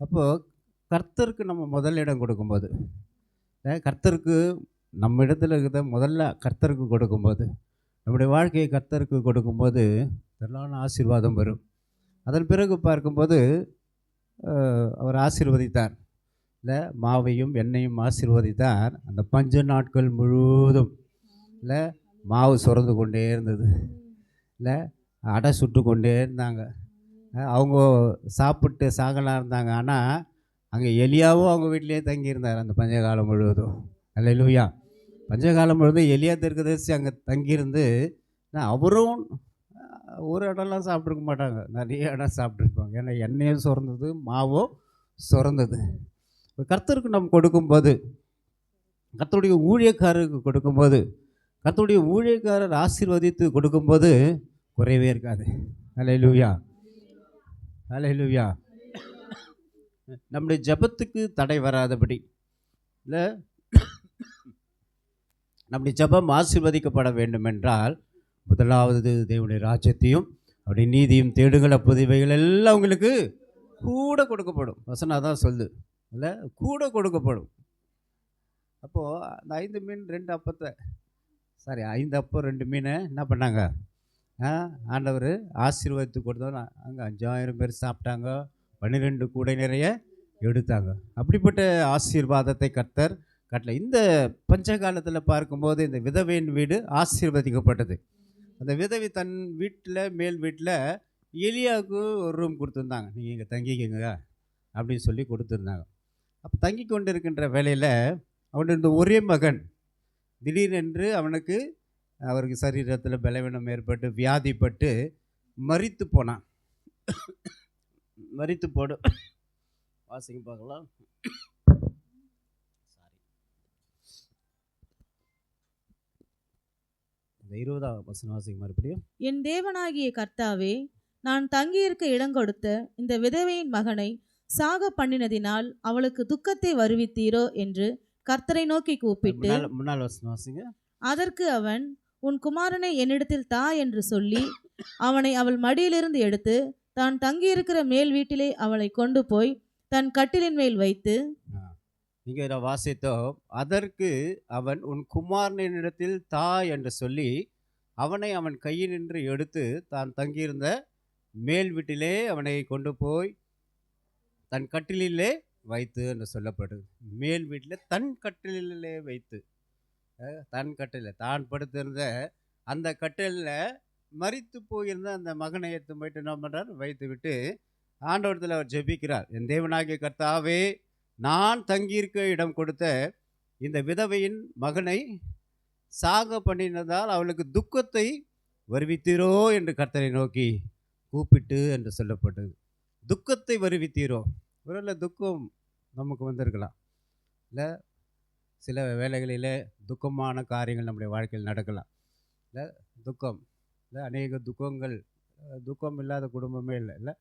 அப்போது கர்த்தருக்கு நம்ம முதல் இடம் கொடுக்கும்போது, கர்த்தருக்கு நம்ம இடத்துல இருக்கிறத முதல்ல கர்த்தருக்கு கொடுக்கும்போது, நம்முடைய வாழ்க்கையை கர்த்தருக்கு கொடுக்கும்போது திரளான ஆசீர்வாதம் வரும். அதன் பிறகு பார்க்கும்போது அவர் ஆசீர்வதித்தார், இல்லை மாவையும் எண்ணெயும் ஆசீர்வதித்தார். அந்த பஞ்ச நாட்கள் முழுவதும் இல்லை மாவு சுரந்து கொண்டே இருந்தது, இல்லை அடை சுட்டு கொண்டே இருந்தாங்க. அவங்க சாப்பிட்டு சாகலாம் இருந்தாங்க. ஆனால் அங்கே எலியாவும் அவங்க வீட்டிலே தங்கியிருந்தார் அந்த பஞ்சகாலம் முழுவதும். அல்லேலூயா. பஞ்சகாலம் முழுவதும் எலியா தீர்க்கதரிசி அங்கே தங்கியிருந்து அவரும் ஒரு இடம்லாம் சாப்பிட்ருக்க மாட்டாங்க, நிறைய இடம் சாப்பிட்ருப்பாங்க. ஏன்னா எண்ணெயும் சுரந்தது, மாவும் சுரந்தது. கர்த்தருக்கு நம்ம கொடுக்கும்போது, கர்த்தருடைய ஊழியக்காரருக்கு கொடுக்கும்போது, கர்த்தருடைய ஊழியக்காரர் ஆசீர்வதித்து கொடுக்கும்போது குறைவே இருக்காது. அல்லேலூயா. அல்லேலூயா. நம்முடைய ஜபத்துக்கு தடை வராதபடி, இல்லை நம்முடைய ஜபம் ஆசீர்வதிக்கப்பட வேண்டும் என்றால் முதலாவது தேவனுடைய ராஜ்யத்தையும் அவருடைய நீதியும் தேடுங்கள், அப்போது இவைகள் எல்லாம் உங்களுக்கு கூட கொடுக்கப்படும். வசனம் தான் சொல்லுது, இல்லை கூட கொடுக்கப்படும். அப்போது அந்த 5 மீன் 2 அப்பத்தை 5 அப்பம் 2 மீனை என்ன பண்ணாங்க? ஆண்டவர் ஆசீர்வதித்து கொடுத்தோம். அங்கே 5000 பேர் சாப்பிட்டாங்க, 12 கூடை நிறைய எடுத்தாங்க. அப்படிப்பட்ட ஆசீர்வாதத்தை கர்த்தர் கட்டளை. இந்த பஞ்சகாலத்தில் பார்க்கும்போது இந்த விதவையின் வீடு ஆசீர்வதிக்கப்பட்டது. அந்த விதவை தன் வீட்டில் மேல் வீட்டில் எலியாவுக்கு ஒரு ரூம் கொடுத்துருந்தாங்க, நீங்கள் இங்கே தங்கிக்கங்க அப்படின்னு சொல்லி கொடுத்துருந்தாங்க. அப்போ தங்கி கொண்டு இருக்கின்ற வேலையில் அவனுடைய இந்த ஒரே மகன் திடீரென்று அவருக்கு சரீரத்தில் பலவீனம் ஏற்பட்டு வியாதிப்பட்டு மரித்து போனான். மரித்து போடு வாசிங்க பார்க்கலாம். இந்த 20ஆம் வசனம் வாசிங்க மறுபடியும். என் தேவனாகிய கர்த்தாவே, நான் தங்கியிருக்க இடம் கொடுத்த இந்த விதவையின் மகனை சாக பண்ணினதினால் அவளுக்கு துக்கத்தை வருவித்தீரோ என்று கர்த்தரை நோக்கி கூப்பிட்டு, முன்னாள் வசனம் வாசிங்க. அதற்கு அவன், உன் குமாரனை என்னிடத்தில் தா என்று சொல்லி அவனை அவள் மடியிலிருந்து எடுத்து தான் தங்கியிருக்கிற மேல் வீட்டிலே அவளை கொண்டு போய் தன் கட்டிலின் மேல் வைத்து. இங்கே நான் வாசித்தோம், அதற்கு அவன் உன் குமாரனிடத்தில் தா என்று சொல்லி அவனை அவன் கையினின்று எடுத்து தான் தங்கியிருந்த மேல் வீட்டிலே அவனை கொண்டு போய் தன் கட்டிலே வைத்து என்று சொல்லப்படுது. மேல் வீட்டில் தன் கட்டிலே வைத்து, தன் கட்டில் தான் படுத்திருந்த அந்த கட்டிலில் மரித்து போயிருந்த அந்த மகனை எடுத்து போயிட்டு என்ன பண்ணுறார், வைத்து விட்டு ஆண்டவரத்தில் அவர் ஜெபிக்கிறார். என் தேவனாகிய கர்த்தாவே, நான் தங்கியிருக்க இடம் கொடுத்த இந்த விதவையின் மகனை சாக பண்ணினதால் அவளுக்கு துக்கத்தை வருவித்தீரோ என்று கர்த்தரை நோக்கி கூப்பிட்டு என்று சொல்லப்பட்டது. துக்கத்தை வருவித்தீரோ. ஒருவேளை துக்கம் நமக்கு வந்திருக்கலாம், இல்லை சில வேளைகளில் துக்கமான காரியங்கள் நம்முடைய வாழ்க்கையில் நடக்கலாம். இல்லை துக்கம், இல்லை அநேக துக்கம் இல்லாத குடும்பமே இல்லை.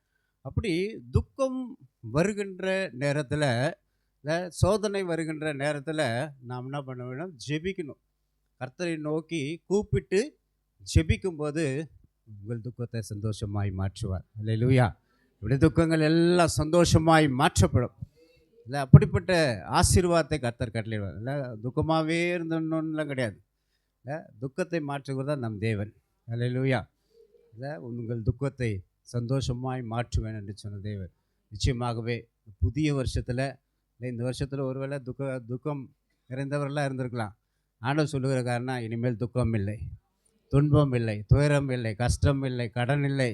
அப்படி துக்கம் வருகின்ற நேரத்தில், இல்லை சோதனை வருகின்ற நேரத்தில் நாம் என்ன பண்ண வேணும், ஜெபிக்கணும். கர்த்தரை நோக்கி கூப்பிட்டு ஜெபிக்கும்போது உங்கள் துக்கத்தை சந்தோஷமாய் மாற்றுவார். அல்லேலூயா. இப்படி துக்கங்கள் எல்லாம் சந்தோஷமாய் மாற்றப்படும். இல்லை அப்படிப்பட்ட ஆசீர்வாதத்தை கர்த்தர் கட்டளையிடுவார். இல்லை துக்கமாகவே இருந்தோன்னுலாம் கிடையாது. இல்லை துக்கத்தை மாற்றுவது தான் நம் தேவன். அல்லேலூயா. இல்லை உங்கள் துக்கத்தை சந்தோஷமாய் மாற்றுவேன் என்று சொன்ன தேவன். நிச்சயமாகவே புதிய வருஷத்தில், இல்லை இந்த வருஷத்தில் ஒருவேளை துக்கம் நிறைந்தவரெல்லாம் இருந்திருக்கலாம். ஆண்டவர் சொல்லுகிற காரணம், இனிமேல் துக்கம் இல்லை, துன்பம் இல்லை, துயரம் இல்லை, கஷ்டம் இல்லை, கடன் இல்லை,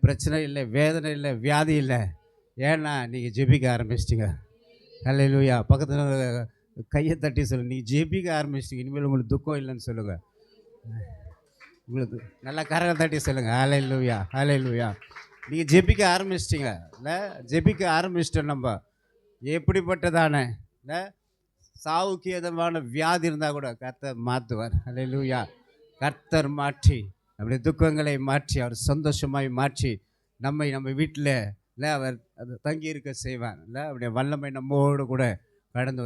பிரச்சனை இல்லை, வேதனை இல்லை, வியாதி இல்லை. ஏன்னா நீங்கள் ஜெபிக்க ஆரம்பிச்சிட்டிங்க. அல்லேலூயா. பக்கத்தில் கையை தட்டி சொல்லுங்கள், நீங்கள் ஜெபிக்க ஆரம்பிச்சிட்டிங்க, இனிமேல் உங்களுக்கு துக்கம் இல்லைன்னு சொல்லுங்கள். உங்களுக்கு நல்லா கரகம் தட்டி சொல்லுங்கள், அல்லேலூயா, அல்லேலூயா. நீங்கள் ஜெபிக்க ஆரம்பிச்சிட்டிங்க. இல்லை ஜெபிக்க ஆரம்பிச்சிட்டோம். நம்ம எப்படிப்பட்டதான இல்லை சாவுக்கு எதமான வியாதி இருந்தால் கூட கர்த்தர் மாற்றுவார். அல்லேலூயா. கர்த்தர் மாற்றி நம்முடைய துக்கங்களை மாற்றி அவர் சந்தோஷமாய் மாற்றி நம்ம வீட்டில் இல்லை அவர் அது தங்கி இருக்க செய்வார். இல்லை அவருடைய வல்லமை நம்மோடு கூட கடந்து.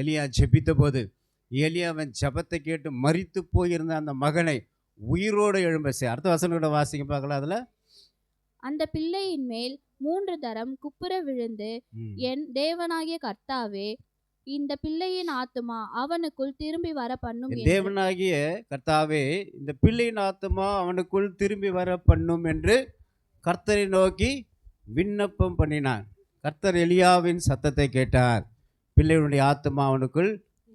எலியா ஜெபித்த போது எலியாவன் ஜபத்தை கேட்டு மரித்து போயிருந்த அந்த மகனை உயிரோடு எழும்ப செய். அடுத்த வசனம் கூட வாசிக்க பார்க்கலாம். அதில் அந்த பிள்ளையின் மேல் 3 தரம் குப்புற விழுந்து, என் தேவனாகிய கர்த்தாவே, இந்த பிள்ளையின் ஆத்துமா அவனுக்குள் திரும்பி வர பண்ணும். தேவனாகிய கர்த்தாவே, இந்த பிள்ளையின் ஆத்துமா அவனுக்குள் திரும்பி வர பண்ணும் என்று கர்த்தரை நோக்கி விண்ணப்பம் பண்ணினான். கர்த்தர் எலியாவின் சத்தத்தை கேட்டார். பிள்ளையினுடைய ஆத்துமா அவனுக்குள்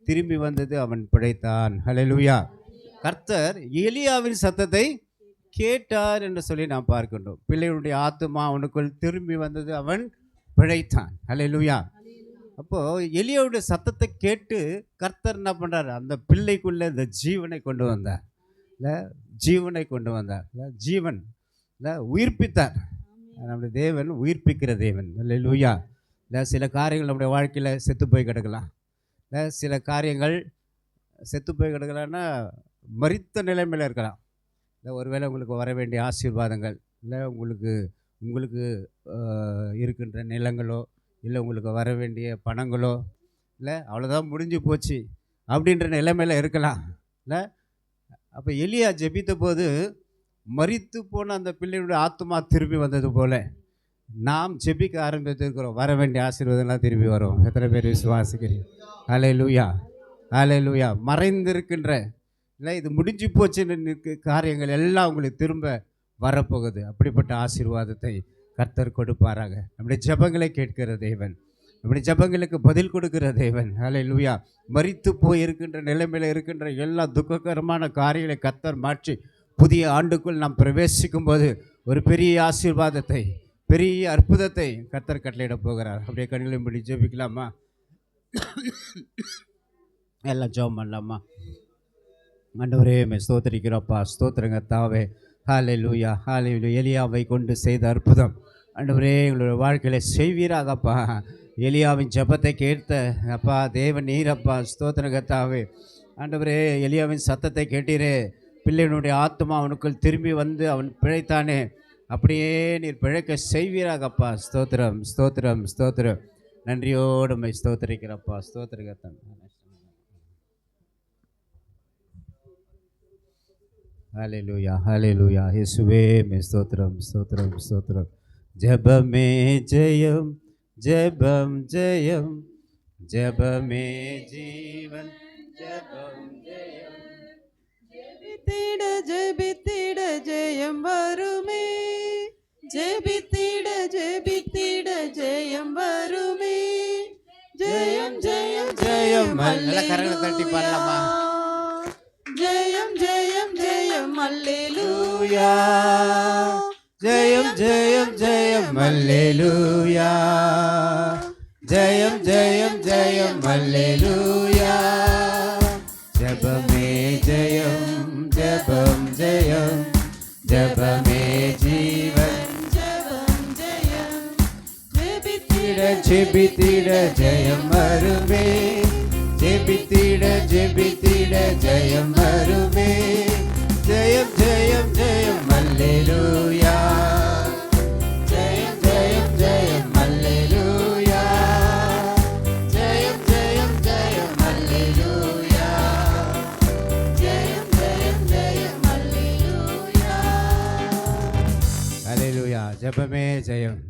திரும்பி வந்தது, அவன் பிழைத்தான். ஹல்லேலூயா. கர்த்தர் எலியாவின் சத்தத்தை கேட்டார் என்று சொல்லி நாம் பார்க்கின்றோம். பிள்ளையினுடைய ஆத்துமா அவனுக்குள் திரும்பி வந்தது, அவன் பிழைத்தான். ஹல்லேலூயா. அப்போது எலியாவுடைய சத்தத்தை கேட்டு கர்த்தர் என்ன பண்ணுறார், அந்த பிள்ளைக்குள்ளே இந்த ஜீவனை கொண்டு வந்தார். இல்லை ஜீவனை கொண்டு வந்தார். இல்லை ஜீவன், இல்லை உயிர்ப்பித்தார். நம்முடைய தேவன் உயிர்ப்பிக்கிற தேவன். அல்லேலூயா. இல்லை சில காரியங்கள் நம்முடைய வாழ்க்கையில் செத்து போய் கிடக்கலாம். இல்லை சில காரியங்கள் செத்து போய் கிடக்கலான்னா மரித்த நிலைமையில் இருக்கலாம். இல்லை ஒருவேளை உங்களுக்கு வர வேண்டிய ஆசீர்வாதங்கள், இல்லை உங்களுக்கு இருக்கின்ற நிலங்களோ, இல்லை உங்களுக்கு வர வேண்டிய பணங்களோ, இல்லை அவ்வளோதான் முடிஞ்சு போச்சு அப்படின்ற நிலைமையில் இருக்கலாம். இல்லை அப்போ எலியா ஜெபித்த போது மரித்து போன அந்த பிள்ளையுடைய ஆத்மா திரும்பி வந்தது போல் நாம் ஜெபிக்க ஆரம்பித்திருக்கிறோம். வர வேண்டிய ஆசீர்வாதம்லாம் திரும்பி வரும். எத்தனை பேர் விசுவாசிக்கிறீங்க? அல்லேலூயா, அல்லேலூயா. மறைந்திருக்கின்ற, இல்லை இது முடிஞ்சு போச்சுன்னு காரியங்கள் எல்லாம் உங்களுக்கு திரும்ப வரப்போகுது. அப்படிப்பட்ட ஆசீர்வாதத்தை கர்த்தர் கொடுப்பாராக. நம்முடைய ஜெபங்களை கேட்கிற தேவன். இப்படி ஜெபங்களுக்கு பதில் கொடுக்கிற தேவன். ஹல்லேலூயா. மரித்து போய் இருக்கின்ற நிலைமையில் இருக்கின்ற எல்லா துக்ககரமான காரியங்களை கர்த்தர் மாற்றி புதிய ஆண்டுக்குள் நாம் பிரவேசிக்கும் போது ஒரு பெரிய ஆசீர்வாதத்தை, பெரிய அற்புதத்தை கர்த்தர் கட்டளையிட போகிறார். அப்படியே கண்களை மூடி ஜெபிக்கலாமா? எல்லாம் ஜெபம் பண்ணலாமா? ஆண்டவரே உம்மை ஸ்தோத்திரிக்கிறோப்பா. ஸ்தோத்திரங்க தாவே. ஹல்லேலூயா, ஹல்லேலூயா. எலியாவை கொண்டு செய்த அற்புதம் ஆண்டவரே எங்களுடைய வாழ்க்கையில செய்வீராகப்பா. எலியாவின் ஜெபத்தை கேட்ட அப்பா தேவன் நீரப்பா. ஸ்தோத்திரங்க தாவே. ஆண்டவரே எலியாவின் சத்தத்தை கேட்டீரே, பிள்ளையினுடைய ஆத்மா அவனுக்குள் திரும்பி வந்து அவன் பிழைத்தானே, அப்படியே நீர் பிழைக்க செய்வீராகப்பா. ஸ்தோத்திரம், ஸ்தோத்திரம், ஸ்தோத்திரம். நன்றியோடு உம்மை ஸ்தோத்திரிக்கிறப்பா. ஸ்தோத்திரகத்தன். ஹல்லேலூயா, ஹல்லேலூயா. இயேசுவே உம்மை ஸ்தோத்திரம், ஸ்தோத்திரம், ஸ்தோத்திரம். ஜெபமே ஜெயம், ஜெபம் ஜெயம், ஜெபமே ஜீவன், ஜெபம் ஜெயம். ஜெபித்திட ஜெபித்திட ஜெயம் வருமே, ஜெபித்திட ஜெபித்திட ஜெயம் வருமே, ஜெயம் ஜெயம் ஜெயம். நல்ல கரங்களை தட்டி பாடலாமா? ஜெயம் ஜெயம் ஜெயம் அல்லேலூயா, ஜெயம் ஜெயம் ஜெயம் அல்லேலூயா, ஜெயம் ஜெயம் ஜெயம் அல்லேலூயா. ஜெபமே ஜெயம், ஜெபம் ஜெயம், ஜெபமே ஜீவன், ஜெபம் ஜெயம். ஜெபித்திட ஜெபித்திட ஜெயம் வருமே, ஜெபித்திட ஜெபித்திட ஜெயம் வருமே, ஜெயம் ஜெயம் ஜெயம் அல்லேலூயா, ஜெயம் ஜெயம் ஜெயம் அல்லேலூயா, ஜெயம் ஜெயம் ஜெயம் அல்லேலூயா, ஜெயம் ஜெயம் ஜெயம் அல்லேலூயா. அல்லேலூயா. ஜெபமே ஜெயம்,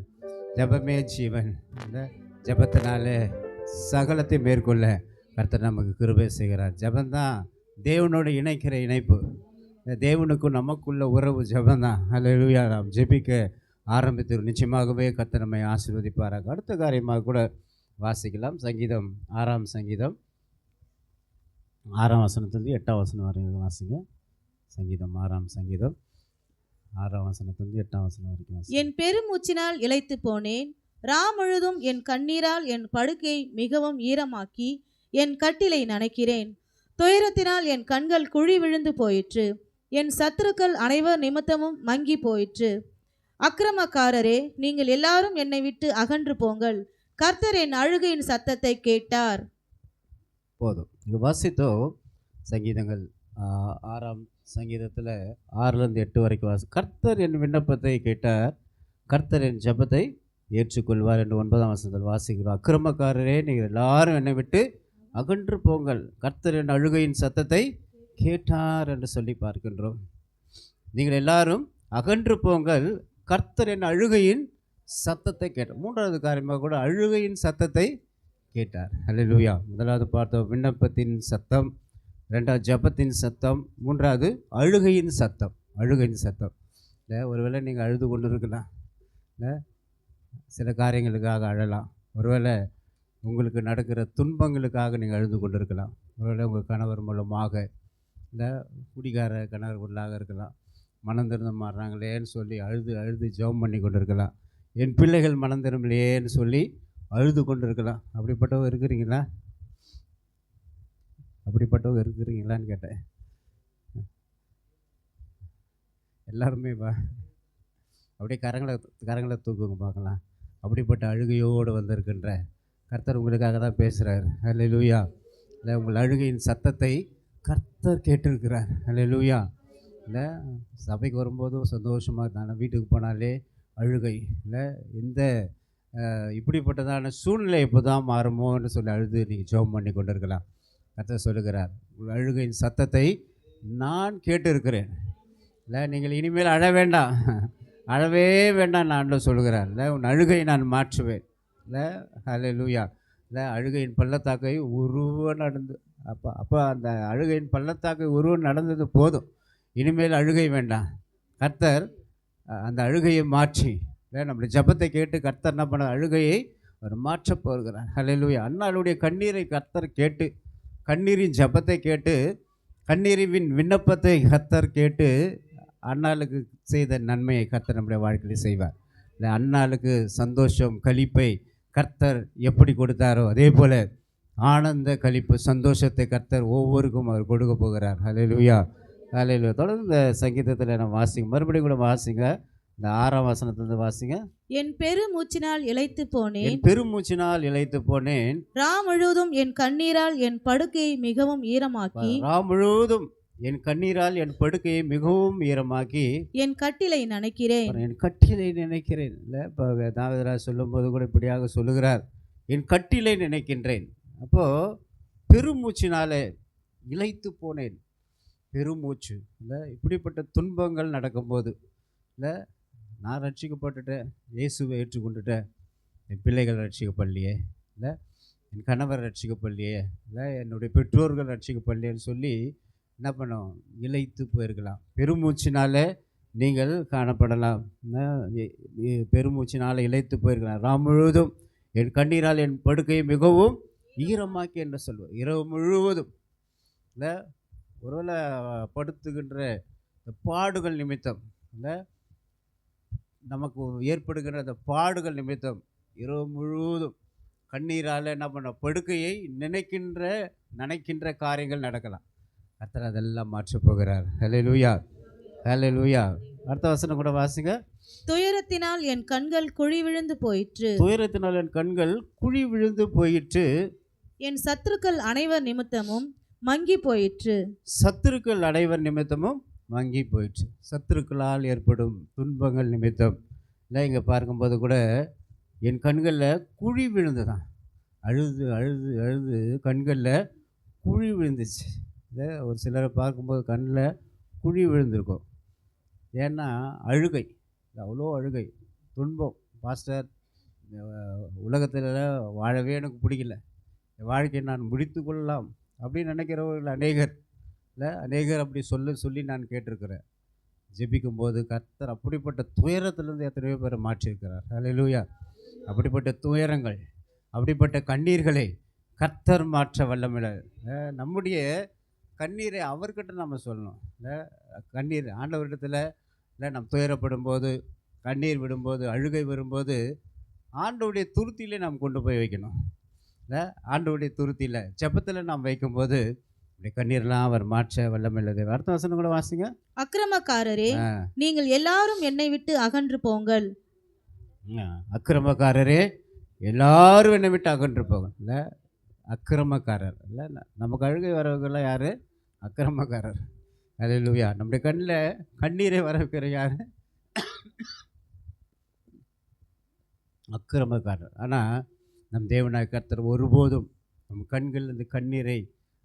ஜெபமே ஜீவன். இந்த ஜெபத்தினால சகலத்தை மேற்கொள்ள கர்த்தர் நமக்கு கிருபை செய்கிறார். ஜெபந்தான் தேவனோடு இணைக்கிற இணைப்பு. தேவனுக்கும் நமக்குள்ள உறவு ஜெபந்தான். அல்லேலூயா. நாம் ஜெபிக்க ஆரம்பித்து நிச்சயமாகவே கர்த்தர் நம்மை ஆசீர்வதிப்பாராக. அடுத்த காரியமாக கூட வாசிக்கலாம். சங்கீதம் 6ஆம் சங்கீதம் 6ஆம் வசனத்திலிருந்து 8ஆம் வசனம் வரைக்கும் வாசிங்க. சங்கீதம் 6ஆம் சங்கீதம் 6ஆம் வசனத்திலிருந்து 8ஆம் வசனம் வரைக்கும் வாசிங்க. என் பெருமூச்சினால் இளைத்து போனேன். ரா முழுதும் என் கண்ணீரால் என் படுக்கை மிகவும் ஈரமாக்கி என் கட்டிலை நனைக்கிறேன். துயரத்தினால் என் கண்கள் குழி விழுந்து போயிற்று. என் சத்துருக்கள் அனைவர் நிமித்தமும் மங்கி போயிற்று. அக்கிரமக்காரரே, நீங்கள் எல்லாரும் என்னை விட்டு அகன்று போங்கள். கர்த்தர் என் அழுகையின் சத்தத்தை கேட்டார். போதும். இங்கே வாசித்தோம் சங்கீதங்கள் 6ஆம் சங்கீதத்தில் 6லேருந்து 8 வரைக்கும் கர்த்தர் என் விண்ணப்பத்தை கேட்டார், கர்த்தர் என் ஜெபத்தை ஏற்றுக்கொள்வார் என்று 9ஆம் வசனத்தில் வாசிக்கிறோம். அக்கிரமக்காரரே, நீங்கள் எல்லாரும் என்னை விட்டு அகன்று போங்கள், கர்த்தர் என் அழுகையின் சத்தத்தை கேட்டார் என்று சொல்லி பார்க்கின்றோம். நீங்கள் எல்லாரும் அகன்று போங்கள், கர்த்தர் என் அழுகையின் சத்தத்தை கேட்டார். 3வது காரியமாக கூட அழுகையின் சத்தத்தை கேட்டார். அல்லேலூயா. முதலாவது பார்த்தோம் விண்ணப்பத்தின் சத்தம், 2வது ஜெபத்தின் சத்தம், 3வது அழுகையின் சத்தம். அழுகையின் சத்தம் இல்லை, ஒருவேளை நீங்கள் அழுது கொண்டு இருக்கலாம், இல்லை சில காரியங்களுக்காக அழலாம். ஒருவேளை உங்களுக்கு நடக்கிற துன்பங்களுக்காக நீங்கள் அழுது கொண்டு இருக்கலாம். ஒருவேளை உங்கள் கணவர் மூலமாக, இல்லை குடிகார கணவர்களாக இருக்கலாம், மனம் திறந்து மாறுறாங்களேன்னு சொல்லி அழுது அழுது ஜெபம் பண்ணி கொண்டு இருக்கலாம். என் பிள்ளைகள் மனம் திரும்பலையேன்னு சொல்லி அழுது கொண்டு இருக்கலாம். அப்படிப்பட்டவங்க இருக்கிறீங்களா? அப்படிப்பட்டவங்க இருக்கிறீங்களான்னு கேட்டேன். எல்லாருமே அப்படியே கரங்களை தூக்குங்க பார்க்கலாம். அப்படிப்பட்ட அழுகையோடு வந்திருக்கின்ற கர்த்தர் உங்களுக்காக தான் பேசுகிறார். அல்லேலூயா. இல்லை உங்கள் அழுகையின் சத்தத்தை கர்த்தர் கேட்டிருக்கிறார். அல்லேலூயா. இல்லை சபைக்கு வரும்போதும் சந்தோஷமாக இருந்தாலும் வீட்டுக்கு போனாலே அழுகை. இல்லை இந்த இப்படிப்பட்டதான சூழ்நிலை எப்போ தான் மாறுமோன்னு சொல்லி அழுது நீங்கள் ஜெபம் பண்ணி கொண்டு இருக்கலாம். கர்த்தர் சொல்லுகிறார், உங்கள் அழுகையின் சத்தத்தை நான் கேட்டு இருக்கிறேன். இல்லை நீங்கள் இனிமேல் அழ வேண்டாம், அழவே வேண்டாம் நான் சொல்லுகிறார். இல்லை உன் அழுகையை நான் மாற்றுவேன். இல்லை அல்லேலூயா. இல்லை அழுகையின் பள்ளத்தாக்கை உருவ நடந்து அப்போ அந்த அழுகையின் பள்ளத்தாக்கை உருவம் நடந்தது போதும், இனிமேல் அழுகை வேண்டாம். கர்த்தர் அந்த அழுகையை மாற்றி, இல்லை நம்முடைய ஜெபத்தை கேட்டு கர்த்தர் என்ன பண்ண அழுகையை அவர் மாற்றப் போகிறார். ஹல்லேலூயா. அன்னாளுடைய கண்ணீரை கர்த்தர் கேட்டு, கண்ணீரின் ஜெபத்தை கேட்டு, கண்ணீரின் விண்ணப்பத்தை கர்த்தர் கேட்டு, அன்னாளுக்கு செய்த நன்மையை கர்த்தர் நம்முடைய வாழ்க்கையில் செய்வார். இந்த அன்னாளுக்கு சந்தோஷம் களிப்பை கர்த்தர் எப்படி கொடுத்தாரோ அதே போல் ஆனந்த களிப்பு சந்தோஷத்தை கர்த்தர் ஒவ்வொருக்கும் அவர் கொடுக்க போகிறார். ஹல்லேலூயா, ஹல்லேலூயா. தொடர்ந்து இந்த சங்கீதத்தில் நம்ம வாசிங்க, மறுபடியும் கூட வாசிங்க. இந்த 6ஆம் வசனத்திலிருந்து வாசிங்க. என் பெருமூச்சினால் இளைத்து போனேன், என் பெருமூச்சினால் இளைத்து போனேன், ரா முழுவதும் என் கண்ணீரால் என் படுக்கையை மிகவும் ஈரமாக்கி, ரா முழுவதும் என் கண்ணீரால் என் படுக்கையை மிகவும் ஈரமாக்கி, என் கட்டிலை நனைக்கிறேன். என் கட்டிலை நினைக்கிறேன். இல்லை, இப்போ தாவீதுராஜ் சொல்லும்போது கூட இப்படியாக சொல்லுகிறார், என் கட்டிலை நினைக்கின்றேன். அப்போது பெருமூச்சினாலே இளைத்து போனேன். பெருமூச்சு இல்லை, இப்படிப்பட்ட துன்பங்கள் நடக்கும்போது இல்லை, நான் ரட்சிக்கப்பட்டுட்டேன், இயேசுவை ஏற்றுக்கொண்டுட்டேன், என் பிள்ளைகள் ரட்சிக்கப்படலையே, இல்லை என் கணவர் ரட்சிக்கப்படலையே, இல்லை என்னுடைய பெற்றோர்கள் ரட்சிக்கப்படலையேன்னு சொல்லி என்ன பண்ணோம், இளைத்து போயிருக்கலாம். பெருமூச்சினாலே நீங்கள் காணப்படலாம். பெருமூச்சினால் இளைத்து போயிருக்கலாம். ராம் முழுவதும் என் கண்ணீரால் என் படுக்கையை மிகவும் ஈரமாக்கி என்று சொல்லுவோம். இரவு முழுவதும் இல்லை, ஒருவேளை படுத்துகின்ற இந்த பாடுகள் நிமித்தம் இல்லை, நமக்கு ஏற்படுகின்ற அந்த பாடுகள் நிமித்தம் இரவு முழுவதும் கண்ணீரால் என்ன பண்ண, படுக்கையை நினைக்கின்ற காரியங்கள் நடக்கலாம். கர்த்தர் அதெல்லாம் மாற்றப் போகிறார். ஹல்லேலூயா, ஹல்லேலூயா. அடுத்த வசனம் கூட வாசிங்க. துயரத்தினால் என் கண்கள் குழி விழுந்து போயிற்று, துயரத்தினால் என் கண்கள் குழி விழுந்து போயிற்று, என் சத்துருக்கள் அனைவர் நிமித்தமும் மங்கி போயிற்று. சத்துருக்கள் அனைவர் நிமித்தமும் மங்கி போயிடுச்சு. சத்துருக்களால் ஏற்படும் துன்பங்கள் நிமித்தம் இல்லை, இங்கே பார்க்கும்போது கூட என் கண்களில் குழி விழுந்து தான், அழுது அழுது அழுது கண்களில் குழி விழுந்துச்சு. இல்லை, ஒரு சிலரை பார்க்கும்போது கண்ணில் குழி விழுந்திருக்கும். ஏன்னா அழுகை, அவ்வளோ அழுகை, துன்பம். பாஸ்டர், உலகத்தில் வாழவே எனக்கு பிடிக்கல, வாழ்க்கையை நான் முடித்து கொள்ளலாம் அப்படின்னு நினைக்கிறவர்கள் அநேகர் இல்லை, அநேகர் அப்படி சொல்லி நான் கேட்டிருக்கிறேன். ஜெபிக்கும்போது கர்த்தர் அப்படிப்பட்ட துயரத்திலிருந்து எத்தனையோ பேரை மாற்றியிருக்கிறார். ஹல்லேலூயா. அப்படிப்பட்ட துயரங்கள், அப்படிப்பட்ட கண்ணீர்களை கர்த்தர் மாற்ற வல்லமையில. நம்முடைய கண்ணீரை அவர்கிட்ட நம்ம சொல்லணும். இல்லை, கண்ணீர் ஆண்டவரிடத்தில் இல்லை, நம்ம துயரப்படும் போது, கண்ணீர் விடும்போது, அழுகை வரும்போது ஆண்டவருடைய துருத்தியிலே நாம் கொண்டு போய் வைக்கணும். இல்லை, ஆண்டவருடைய துருத்தியில் ஜெபத்தில் நாம் வைக்கும்போது இப்படி கண்ணீர்லாம் அவர் மாற்ற வல்லமையுள்ளது. அடுத்த வசனம் கூட வாசிங்க. அக்கிரமக்காரரே, நீங்கள் எல்லாரும் என்னை விட்டு அகன்று போங்கள். அக்கிரமக்காரரே, எல்லாரும் என்னை விட்டு அகன்று போங்கள். இல்லை, அக்கிரமக்காரர் இல்லை, நமக்கு அழுகை வரவங்கெல்லாம் யார்? அக்கிரமக்காரர். ஹல்லேலூயா. நம்முடைய கண்ணில் கண்ணீரை வர வைக்கிற யார்? அக்கிரமக்காரர். ஆனால் நம் தேவனாய் கர்த்தர் ஒருபோதும் நம் கண்களில் இந்த கண்ணீரை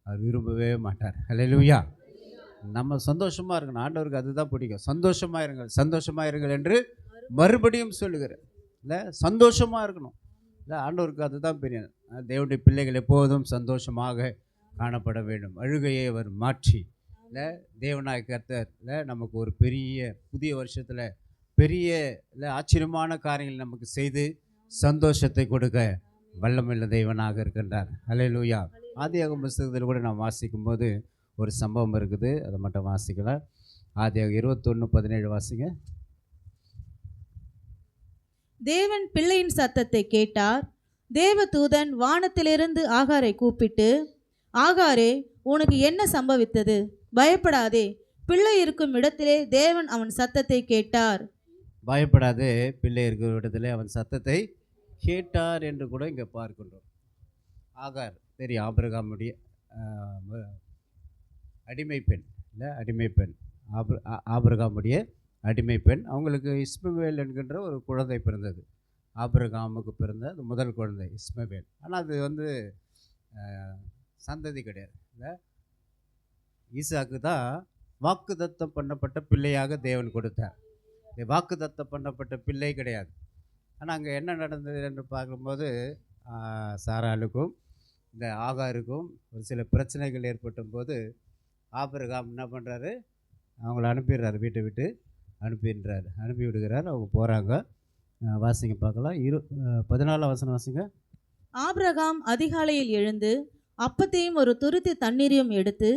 அவர் விரும்பவே மாட்டார். ஹல்லேலூயா. நம்ம சந்தோஷமாக இருக்கணும். ஆண்டவருக்கு அதுதான் பிடிக்கும். சந்தோஷமாக இருங்கள் என்று மறுபடியும் சொல்லுகிறேன். இல்லை, சந்தோஷமாக இருக்கணும். இல்லை, ஆண்டவருக்கு அதுதான் பெரிய. தேவனுடைய பிள்ளைகள் எப்போதும் சந்தோஷமாக காணப்பட வேண்டும். அழுகையை அவர் மாற்றி இல்லை, தேவனாய் கர்த்தர் இல்லை, நமக்கு ஒரு பெரிய புதிய வருஷத்தில் பெரிய இல்லை ஆச்சரியமான காரியங்கள் நமக்கு செய்து சந்தோஷத்தை கொடுக்க வல்லமையுள்ள தேவனாக இருக்கின்றார். ஹல்லேலூயா. ஆதியாகம புத்தகத்தில் கூட நாம் வாசிக்கும்போது ஒரு சம்பவம் இருக்குது, அதை மட்டும் வாசிக்கலாம். ஆதியாகமம் 21:17 வாசிங்க. தேவன் பிள்ளையின் சத்தத்தை கேட்டார். தேவதூதன் வானத்திலிருந்து ஆகாரை கூப்பிட்டு, ஆகாரே, உனக்கு என்ன சம்பவித்தது? பயப்படாதே, பிள்ளை இருக்கும் இடத்திலே தேவன் அவன் சத்தத்தை கேட்டார். பயப்படாதே, பிள்ளை இருக்கிற இடத்திலே அவன் சத்தத்தை கேட்டார் என்று கூட இங்கே பார்க்கின்றோம். ஆகார் தெரியும், ஆபிரகாமுடைய அடிமை பெண் இல்லை, அடிமை பெண், ஆபிரகாமுடைய அடிமை பெண். அவங்களுக்கு இஸ்மவேல் என்கின்ற ஒரு குழந்தை பிறந்தது. ஆபிரகாமுக்கு பிறந்த அது முதல் குழந்தை இஸ்மவேல். ஆனால் அது சந்ததி கிடையாது. இல்லை, ஈசாக்கு தான் வாக்குத்தத்தம் பண்ணப்பட்ட பிள்ளையாக தேவன் கொடுத்தார். வாக்குத்தத்தம் பண்ணப்பட்ட பிள்ளை கிடையாது. ஆனால் அங்கே என்ன நடந்தது என்று பார்க்கும்போது சாராளுக்கும் இந்த ஆகாருக்கும் ஒரு சில பிரச்சனைகள் ஏற்பட்டும் போது ஆபிரகாம் என்ன பண்ணுறாரு, அவங்கள அனுப்பிடுறாரு, வீட்டை விட்டு அனுப்பி விடுகிறார். அவங்க போகிறாங்க. வாசிங்க பார்க்கலாம். 14 வசனம் வாசிங்க. ஆபிரகாம் அதிகாலையில் எழுந்து அப்பத்தையும் ஒரு துருத்தி தண்ணீரையும் எடுத்து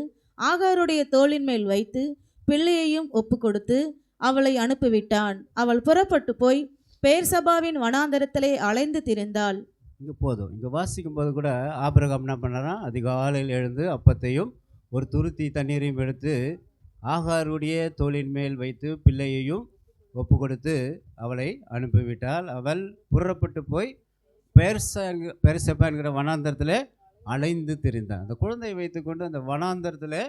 ஆகாருடைய தோளின் மேல் வைத்து பிள்ளையையும் ஒப்புக்கொடுத்து அவளை அனுப்பிவிட்டான். அவள் புறப்பட்டு போய் பேர்சபாவின் வனாந்தரத்திலே அலைந்து திரிந்தாள். இங்கே போதும். இங்கே வாசிக்கும்போது கூட ஆபிரகாம் என்ன பண்ணாராம், அதிகாலையில் எழுந்து அப்பத்தையும் ஒரு துருத்தி தண்ணீரையும் எடுத்து ஆகாருடைய தோளின் மேல் வைத்து பிள்ளையையும் ஒப்பு கொடுத்து அவளை அனுப்பிவிட்டாள். அவள் புறப்பட்டு போய் பெர்சபா என்கிற வனாந்தரத்தில் அலைந்து திரிந்தாள். அந்த குழந்தையை வைத்துக்கொண்டு அந்த வனாந்தரத்தில்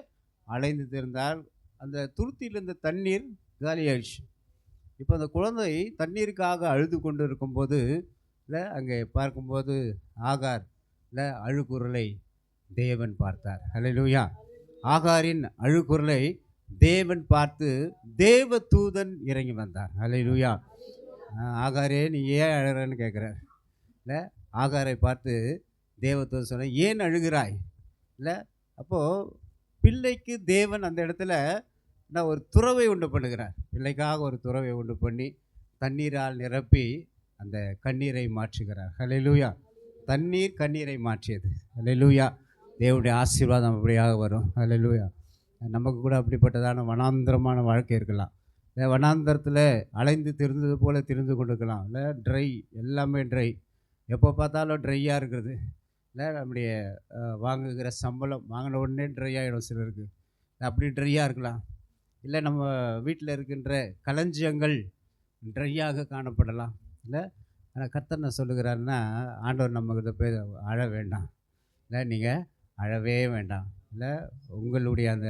அலைந்து திரிந்தால் அந்த துருத்தியில் இருந்த தண்ணீர் காலியாயிடுச்சு. இப்போ அந்த குழந்தை தண்ணீருக்காக அழுது கொண்டு இருக்கும்போது இல்லை அங்கே பார்க்கும்போது ஆகார் இல்லை அழுகுரலை தேவன் பார்த்தார். ஹல்லேலூயா. ஆகாரின் அழுகுரலை தேவன் பார்த்து தேவ தூதன் இறங்கி வந்தார். ஹல்லேலூயா. ஆகாரே நீ ஏன் அழுகிறன்னு கேட்குறார். இல்லை ஆகாரை பார்த்து தேவதூதன் சொன்ன ஏன் அழுகிறாய் இல்லை. அப்போது பிள்ளைக்கு தேவன் அந்த இடத்துல நான் ஒரு துறவை உண்டு பண்ணுகிறார். பிள்ளைக்காக ஒரு துறவை உண்டு பண்ணி தண்ணீரால் நிரப்பி அந்த கண்ணீரை மாற்றுகிறார். ஹல்லேலூயா. தண்ணீர் கண்ணீரை மாற்றியது. ஹல்லேலூயா. தேவனுடைய ஆசீர்வாதம் அப்படியாக வரும். ஹல்லேலூயா. நமக்கு கூட அப்படிப்பட்டதான வனாந்தரமான வாழ்க்கை இருக்கலாம். இல்லை வனாந்தரத்தில் அலைந்து திரிந்தது போல் திரிந்து கொண்டிருக்கலாம். இல்லை ட்ரை, எல்லாமே ட்ரை, எப்போ பார்த்தாலும் ட்ரையாக இருக்கிறது. இல்லை நம்முடைய வாங்குகிற சம்பளம் வாங்கின உடனே ட்ரை ஆகிடும் சிலருக்கு, அப்படி ட்ரையாக இருக்கலாம். இல்லை நம்ம வீட்டில் இருக்கின்ற களஞ்சியங்கள் ட்ரையாக காணப்படலாம். இல்லை ஆனால் கர்த்தர் என்ன சொல்லுகிறாருன்னா, ஆண்டவர் நம்மக்கிட்ட போய் அழ வேண்டாம், இல்லை நீங்கள் அழவே வேண்டாம், இல்லை உங்களுடைய அந்த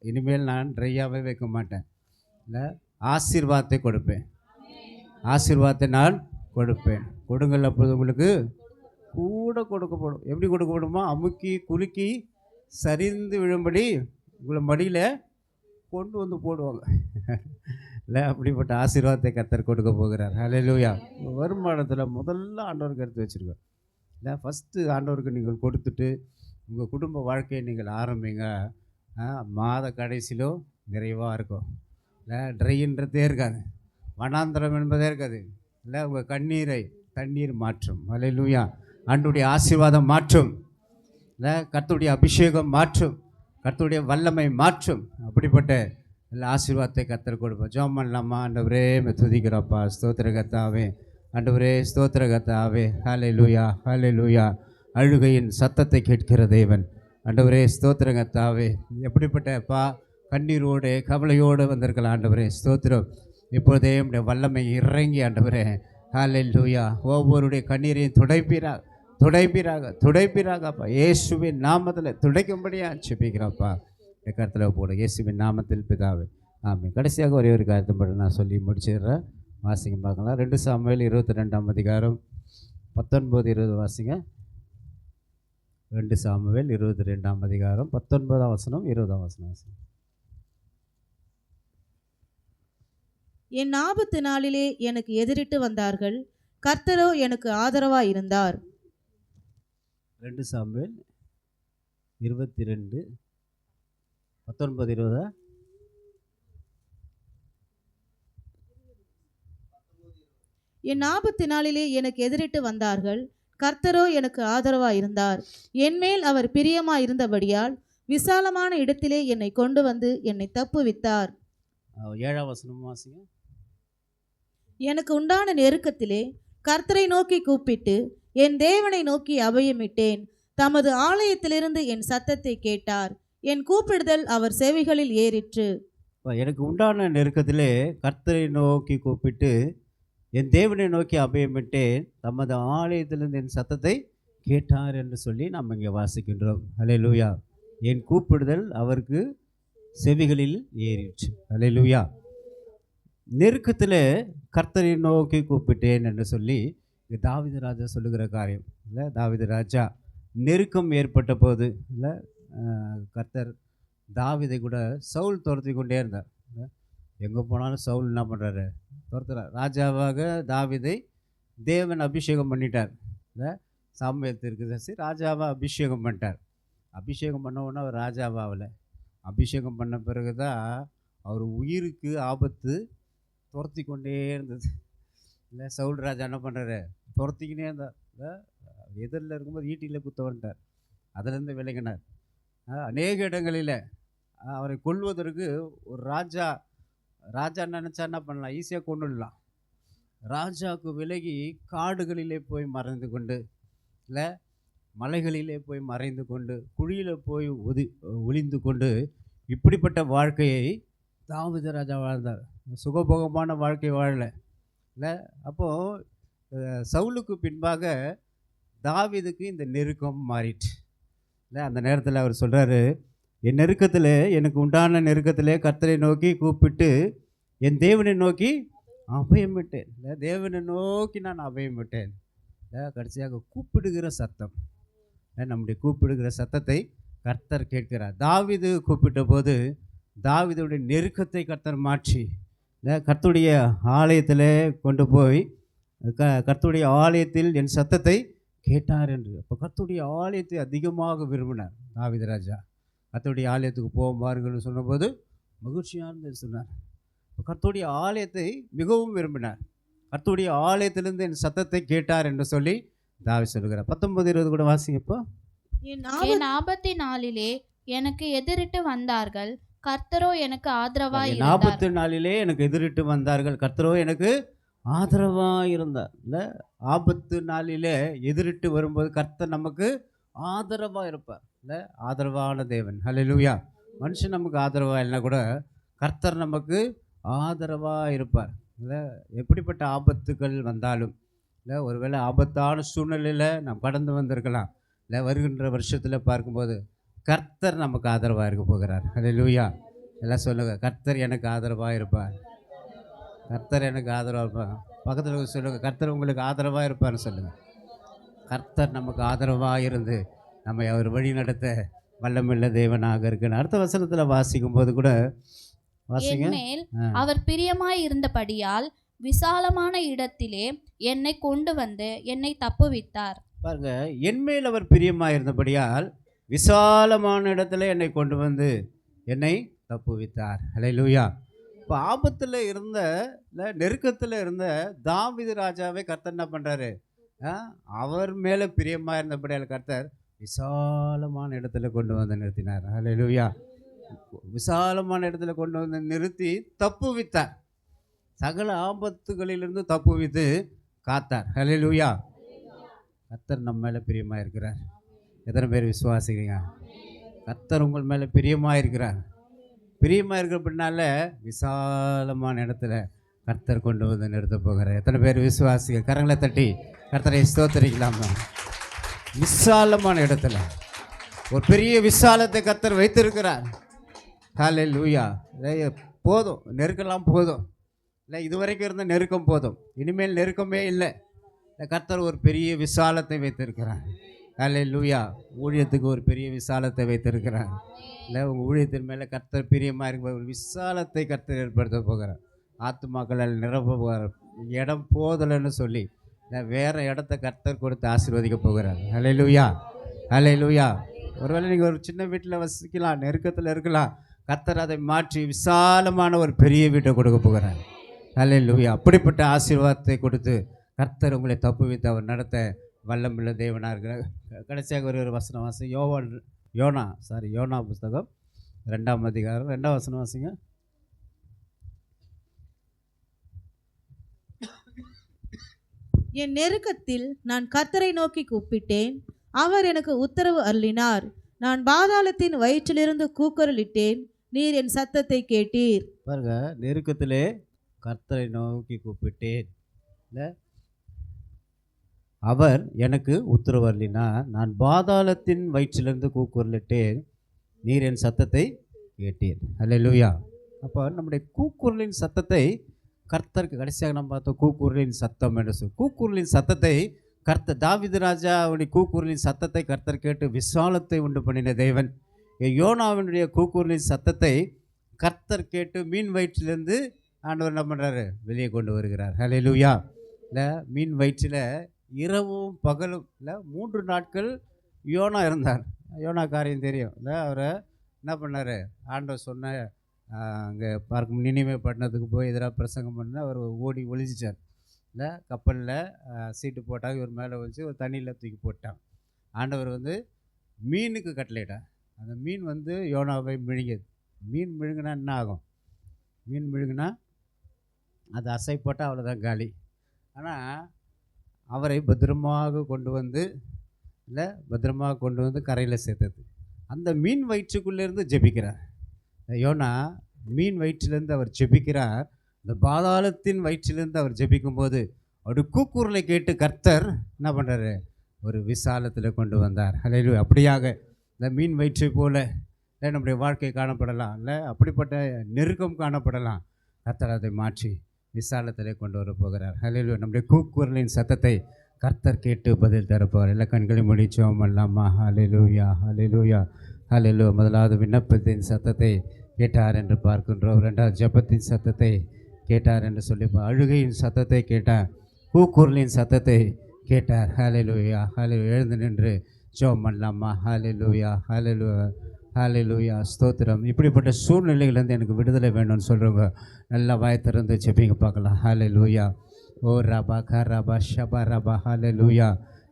இனிமேல் நான் ட்ரையாகவே வைக்க மாட்டேன், இல்லை ஆசீர்வாதத்தை கொடுப்பேன், ஆசீர்வாதத்தை நான் கொடுப்பேன். கொடுங்கள், அப்போது உங்களுக்கு கூட கொடுக்கப்படும். எப்படி கொடுக்கப்படுமா? அமுக்கி குலுக்கி சரிந்து விழும்படி உங்களை மடியில் கொண்டு வந்து போடுவாங்க. இல்லை அப்படிப்பட்ட ஆசீர்வாதத்தை கர்த்தர் கொடுக்க போகிறார். ஹல்லேலூயா. வருமானத்தில் முதல்ல ஆண்டவருக்கு எடுத்து வச்சுருக்கோம். இல்லை ஃபஸ்ட்டு ஆண்டவருக்கு நீங்கள் கொடுத்துட்டு உங்கள் குடும்ப வாழ்க்கையை நீங்கள் ஆரம்பிங்க. மாத கடைசியிலும் நிறைவாக இருக்கும். இல்லை ட்ரைன்றதே இருக்காது, வனாந்தரம் என்பதே இருக்காது. இல்லை உங்கள் கண்ணீரை தண்ணீர் மாற்றும். ஹல்லேலூயா. ஆண்டவருடைய ஆசீர்வாதம் மாற்றும். இல்லை கர்த்தருடைய அபிஷேகம் மாற்றும், கர்த்தருடைய வல்லமை மாற்றும். அப்படிப்பட்ட எல்லா ஆசீர்வாதத்தை கர்த்தர் கொடுப்போம். ஜெபம் பண்ணலாமா? ஆண்டவரே துதிக்கிறப்பா, ஸ்தோத்திர கர்த்தாவே, ஆண்டவரே ஸ்தோத்திர கர்த்தாவே. ஹல்லேலூயா, ஹல்லேலூயா. அழுகையின் சத்தத்தை கேட்கிற தேவன், ஆண்டவரே ஸ்தோத்திர கர்த்தாவே. எப்படிப்பட்டப்பா கண்ணீரோடு கவலையோடு வந்திருக்கலாம் ஆண்டவரே, ஸ்தோத்திரம். இப்போதே நம்முடைய வல்லமை இறங்கி ஆண்டவரே, ஹல்லேலூயா, ஒவ்வொருடைய கண்ணீரையும் துடைப்பீராகப்பா. இயேசுவின் நாமத்தில் துடைக்கும்படியாக செபிக்கிறப்பா. இந்த கருத்தில் போட இயேசுவின் நாமத்தில் பிதாவே, ஆமென். கடைசியாக ஒரே ஒரு காரியத்தை மட்டும் நான் சொல்லி முடிச்சிடுறேன். வாசிங்க பார்க்கலாம். 2 சாமுவேல் 22ஆம் அதிகாரம் 19-20 வாசிங்க. 2 சாமுவேல் 22ஆம் அதிகாரம் 19ஆம் வசனம் 20ஆம் வசனம் வாசிங்க. என் ஆபத்து நாளிலே எனக்கு எதிரிட்டு வந்தார்கள், கர்த்தரோ எனக்கு ஆதரவாய் இருந்தார். 2 சாமுவேல் 22 19-20. என் ஆபத்து நாளிலே எனக்கு எதிரிட்டு வந்தார்கள், கர்த்தரோ எனக்கு ஆதரவாய் இருந்தார். என்மேல் அவர் பிரியமாய் இருந்தபடியால் விசாலமான இடத்திலே என்னை கொண்டு வந்து என்னை தப்புவித்தார். 7ஆம் வசனம் வாசிங்க. எனக்கு உண்டான நெருக்கத்திலே கர்த்தரை நோக்கி கூப்பிட்டு என் தேவனை நோக்கி அபயமிட்டேன். தமது ஆலயத்திலிருந்து என் சத்தத்தை கேட்டார். என் கூப்பிடுதல் அவர் செவிகளில் ஏறிற்று. எனக்கு உண்டான நெருக்கத்திலே கர்த்தரை நோக்கி கூப்பிட்டு என் தேவனை நோக்கி அபயமிட்டேன், தமது ஆலயத்திலிருந்து என் சத்தத்தை கேட்டார் என்று சொல்லி நாம் இங்கே வாசிக்கின்றோம். ஹல்லேலூயா. என் கூப்பிடுதல் அவருக்கு செவிகளில் ஏறிற்று. ஹல்லேலூயா. நெருக்கத்தில் கர்த்தரை நோக்கி கூப்பிட்டேன் என்று சொல்லி தாவீது ராஜா சொல்லுகிற காரியம் இல்லை. தாவீது ராஜா நெருக்கம் ஏற்பட்ட போது இல்லை, கர்த்தர் தாவீதை கூட சவுல் துரத்தி கொண்டே இருந்தார். எங்கே போனாலும் சவுல் என்ன பண்ணுறாரு? துரத்துறார். ராஜாவாக தாவீதை தேவன் அபிஷேகம் பண்ணிட்டார். இல்லை சாமுவேல் தீர்க்கதரிசி ராஜாவாக அபிஷேகம் பண்ணிட்டார். அபிஷேகம் பண்ண உடனே அவர் ராஜாவாகலை. அபிஷேகம் பண்ண பிறகு தான் அவர் உயிருக்கு ஆபத்து துரத்தி கொண்டே இருந்தது. இல்லை சவுல் ராஜா என்ன பண்ணுறாரு, துரத்திக்கினே இருந்தார். எதிரில் இருக்கும்போது ஈட்டியில் குத்த வந்துட்டார். அதிலேருந்து விலகினார். அநேக இடங்களில் அவரை கொல்வதற்கு ஒரு ராஜா நினச்சா என்ன பண்ணலாம், ஈஸியாக கொண்டுடலாம். ராஜாவுக்கு விலகி காடுகளிலே போய் மறைந்து கொண்டு, இல்லை மலைகளிலே போய் மறைந்து கொண்டு, குழியில் போய் ஒளிந்து கொண்டு, இப்படிப்பட்ட வாழ்க்கையை தாவீது ராஜா வாழ்ந்தார். சுகபோகமான வாழ்க்கை வாழலை. இல்லை அப்போது சவுலுக்கு பின்பாக தாவீதுக்கு இந்த நெருக்கம் மாறிட்டு, இல்லை அந்த நேரத்தில் அவர் சொல்கிறாரு, என் நெருக்கத்தில், எனக்கு உண்டான நெருக்கத்திலே கர்த்தரை நோக்கி கூப்பிட்டு என் தேவனை நோக்கி அபயம் விட்டேன். இல்லை தேவனை நோக்கி நான் அபயம் விட்டேன். இல்லை கடைசியாக கூப்பிடுகிற சத்தம், நம்முடைய கூப்பிடுகிற சத்தத்தை கர்த்தர் கேட்கிறார். தாவீது கூப்பிட்ட போது தாவீதுடைய நெருக்கத்தை கர்த்தர் மாற்றி, இல்லை கர்த்தருடைய ஆலயத்தில் கொண்டு போய் கர்த்தருடைய ஆலயத்தில் என் சத்தத்தை கேட்டார் என்று. அப்போ கர்த்தருடைய ஆலயத்தை அதிகமாக விரும்பினார் தாவீது ராஜா. கர்த்தருடைய ஆலயத்துக்கு போவார்கள்னு சொன்னபோது மகிழ்ச்சியானது சொன்னார். கர்த்தருடைய ஆலயத்தை மிகவும் விரும்பினார். கர்த்தருடைய ஆலயத்திலிருந்து என் சத்தத்தை கேட்டார் என்று சொல்லி தாவீது சொல்கிறார். 19-20 கூட வாசிங்கப்போ. என் ஆபத்து நாளிலே எனக்கு எதிரிட்டு வந்தார்கள், கர்த்தரோ எனக்கு ஆதரவாய் இருந்தார். ஆபத்து நாளிலே எனக்கு எதிரிட்டு வந்தார்கள், கர்த்தரோ எனக்கு ஆதரவாக இருந்தார். இல்லை ஆபத்து நாளிலே எதிரிட்டு வரும்போது கர்த்தர் நமக்கு ஆதரவாக இருப்பார். இல்லை ஆதரவான தேவன். ஹல்லேலூயா. மனுஷன் நமக்கு ஆதரவாக இல்லைனா கூட கர்த்தர் நமக்கு ஆதரவாக இருப்பார். இல்லை எப்படிப்பட்ட ஆபத்துகள் வந்தாலும், இல்லை ஒருவேளை ஆபத்தான சூழ்நிலையில் நாம் கடந்து வந்திருக்கலாம். இல்லை வருகின்ற வருஷத்தில் பார்க்கும்போது கர்த்தர் நமக்கு ஆதரவாக இருக்க போகிறார். ஹல்லேலூயா. எல்லாம் சொல்லுங்கள், கர்த்தர் எனக்கு ஆதரவாக இருப்பார். கர்த்தர் எனக்கு ஆதரவாக இருப்பார். பக்கத்தில் சொல்லுங்கள், கர்த்தர் உங்களுக்கு ஆதரவாக இருப்பார்னு சொல்லுங்கள். கர்த்தர் நமக்கு ஆதரவாக இருந்து நம்மை அவர் வழி நடத்த வல்லமில்ல தேவனாக இருக்குன்னு அடுத்த வசனத்தில் வாசிக்கும் போது கூட வாசிங்க. என்மேல் அவர் பிரியமாய் இருந்தபடியால் விசாலமான இடத்திலே என்னை கொண்டு வந்து என்னை தப்புவித்தார். பாருங்க, என்மேல் அவர் பிரியமாய் இருந்தபடியால் விசாலமான இடத்துல என்னை கொண்டு வந்து என்னை தப்புவித்தார். ஹல்லேலூயா. இப்போ ஆபத்தில் இருந்த, இல்லை நெருக்கத்தில் இருந்த தாவீது ராஜாவை கர்த்தர் என்ன பண்ணுறாரு, அவர் மேலே பிரியமாக இருந்தபடியால் கர்த்தர் விசாலமான இடத்துல கொண்டு வந்து நிறுத்தினார். ஹல்லேலூயா. விசாலமான இடத்துல கொண்டு வந்து நிறுத்தி தப்புவித்தார். சகல ஆபத்துகளிலிருந்து தப்புவித்து காத்தார். ஹல்லேலூயா. கர்த்தர் நம்ம மேலே பிரியமாக இருக்கிறார். எத்தனை பேர் விசுவாசிக்கிறீங்க? கர்த்தர் உங்கள் மேலே பிரியமாக இருக்கிறார். பிரியமாக இருக்கிறப்படினால விசாலமான இடத்துல கர்த்தர் கொண்டு வந்து நிறுத்த போகிறார். எத்தனை பேர் விசுவாசிக்க? கரங்களை தட்டி கர்த்தரை ஸ்தோத்திரிக்கலாமா? விசாலமான இடத்துல ஒரு பெரிய விசாலத்தை கர்த்தர் வைத்திருக்கிறார். ஹல்லேலூயா. போதும், நெருக்கலாம் போதும். இல்லை இதுவரைக்கும் இருந்த நெருக்கம் போதும், இனிமேல் நெருக்கமே இல்லை. கர்த்தர் ஒரு பெரிய விசாலத்தை வைத்திருக்கிறார். ஹல்லேலூயா. ஊழியத்துக்கு ஒரு பெரிய விசாலத்தை வைத்திருக்கிறார். இல்லை உங்கள் ஊழியத்தின் மேலே கர்த்தர் பிரியமாக இருக்கிற ஒரு விசாலத்தை கர்த்தர் ஏற்படுத்த போகிறார். ஆத்துமாக்களால் நிரப்ப போகிறார். இடம் போதலைன்னு சொல்லி வேறு இடத்த கர்த்தர் கொடுத்து ஆசீர்வதிக்க போகிறார். ஹல்லேலூயா. ஹல்லேலூயா. ஒருவேளை நீங்கள் ஒரு சின்ன வீட்டில் வசிக்கலாம், நெருக்கத்தில் இருக்கலாம். கர்த்தர் அதை மாற்றி விசாலமான ஒரு பெரிய வீட்டை கொடுக்க போகிறார். ஹல்லேலூயா. அப்படிப்பட்ட ஆசீர்வாதத்தை கொடுத்து கர்த்தர் உங்களை தப்புவித்து அவர் நடத்த வல்லமுள்ள தேவனாக இருக்கிறார். கடைசியாக ஒரு வசனம் வாசி. யோனா புஸ்தகம் 2ஆம் அதிகாரம் 2ஆம் வசனம் வாசிங்க. என் நெருக்கத்தில் நான் கர்த்தரை நோக்கி கூப்பிட்டேன், அவர் எனக்கு உத்தரவு அருளினார். நான் பாதாளத்தின் வயிற்றிலிருந்து கூக்குரலிட்டேன், நீர் என் சத்தத்தை கேட்டீர். பாருங்க, நெருக்கத்திலே கர்த்தரை நோக்கி கூப்பிட்டேன், இல்லை அவர் எனக்கு உத்தரவு அருளினார். நான் பாதாளத்தின் வயிற்றிலிருந்து கூக்குரலிட்டேன், நீர் என் சத்தத்தை கேட்டீர். ஹல்லேலூயா. அப்போ நம்முடைய கூக்குரலின் சத்தத்தை கர்த்தருக்கு, கடைசியாக நம்ம பார்த்தோம் கூக்குரலின் சத்தம் என்று சொல்லி, கூக்குரலின் சத்தத்தை கர்த்தர் தாவீது ராஜா அவனுடைய கூக்குரலின் சத்தத்தை கர்த்தர் கேட்டு விசாலத்தை உண்டு பண்ணின தேவன். யோனாவினுடைய கூக்குரலின் சத்தத்தை கர்த்தர் கேட்டு மீன் வயிற்றிலிருந்து ஆண்டவர் என்ன பண்ணுறாரு, வெளியே கொண்டு வருகிறார். ஹல்லேலூயா. இல்லை மீன் வயிற்றில் இரவும் பகலும் இல்லை 3 நாட்கள் யோனா இருந்தார். யோனா காரியம் தெரியும் இல்லை. அவரை என்ன பண்ணார், ஆண்டவர் சொன்ன அங்கே பார்க்கும் நினிவே பட்டணத்துக்கு போய் எதிராக பிரசங்கம் பண்ண அவர் ஓடி ஒளிஞ்சிட்டார். இல்லை கப்பலில் சீட்டு போட்டாங்க, இவர் மேலே வச்சு ஒரு தண்ணியில் தூக்கி போட்டான். ஆண்டவர் வந்து மீனுக்கு கட்டளையிட்டார். அந்த மீன் வந்து யோனாவை விழுங்கியது. மீன் விழுங்கினா என்ன ஆகும்? மீன் விழுங்கினா அது அசை போட்டால் அவ்வளோதான் காலி. ஆனால் அவரை பத்திரமாக கொண்டு வந்து பத்திரமாக கொண்டு வந்து கரையில் சேர்த்தது. அந்த மீன் வயிற்றுக்குள்ளேருந்து ஜெபிக்கிறார் யோனா. மீன் வயிற்றிலேருந்து அவர் ஜெபிக்கிறார். இந்த பாதாளத்தின் வயிற்றிலிருந்து அவர் ஜெபிக்கும்போது அவருடைய கூக்குரலை கேட்டு கர்த்தர் என்ன பண்ணுறாரு? ஒரு விசாலத்தில் கொண்டு வந்தார். ஹல்லேலூயா. அப்படியாக இந்த மீன் வயிற்றை போல நம்முடைய வாழ்க்கை காணப்படலாம், இல்லை அப்படிப்பட்ட நெருக்கம் காணப்படலாம். கர்த்தர் அதை மாற்றி விசாலத்தில் கொண்டு வர போகிறார். ஹல்லேலூயா. நம்முடைய கூக்குரலின் சத்தத்தை கர்த்தர் கேட்டு பதில் தரப்போவார். எல்லா கண்களை முடிச்சோம் அல்லாமா. ஹல்லேலூயா, ஹல்லேலூயா, ஹல்லேலூயா. முதலாவது விண்ணப்பத்தின் சத்தத்தை கேட்டார் என்று பார்க்கின்றோம். ரெண்டாவது ஜெபத்தின் சத்தத்தை கேட்டார் என்று சொல்லி, அழுகையின் சத்தத்தை கேட்டார், கூக்குரலின் சத்தத்தை கேட்டார். ஹல்லேலூயா, ஹல்லேலூயா. எழுந்து நின்று ஜெபம் பண்ணலாமா? ஹல்லேலூயா, ஹல்லேலூயா, ஹல்லேலூயா. ஸ்தோத்திரம். இப்படிப்பட்ட சூழ்நிலையிலேருந்து எனக்கு விடுதலை வேணும்னு சொல்கிறவங்க நல்லா வாய் திறந்து ஜெபிங்க பார்க்கலாம். ஹல்லேலூயா. ஓ ரபா கரபா ஷபா ரபா. Hallelujah.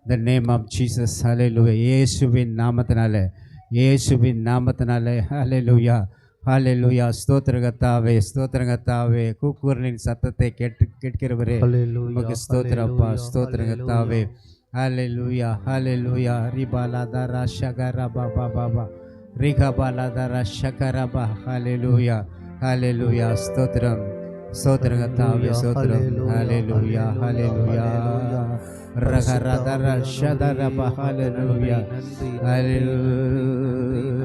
The name of Jesus. Hallelujah. இயேசுவின் நாமத்தினாலே, இயேசுவின் நாமத்தினாலே. ஹல்லேலூயா, ஹல்லேலூயா. ஸ்தோத்திரகத்தாவே, ஸ்தோத்திரகத்தாவே. கூக்குரலின் சத்தத்தை கேட்கிறவரே உமக்கு ஸ்தோத்திரப்பா. ஸ்தோத்திரகத்தாவே. ஹல்லேலூயா, ஹல்லேலூயா. ரிபாலாதரா ஷகரபா பாபா ரிகபாலாதரா ஷகரபா. ஹல்லேலூயா, ஹல்லேலூயா. ஸ்தோத்திரம், ஸ்தோத்திரகத்தாவே. ஸ்தோத்திரம். ஹல்லேலூயா, ஹல்லேலூயா. ரகரதரா ஷதரபா. ஹல்லேலூயா, ஹல்லேலூயா.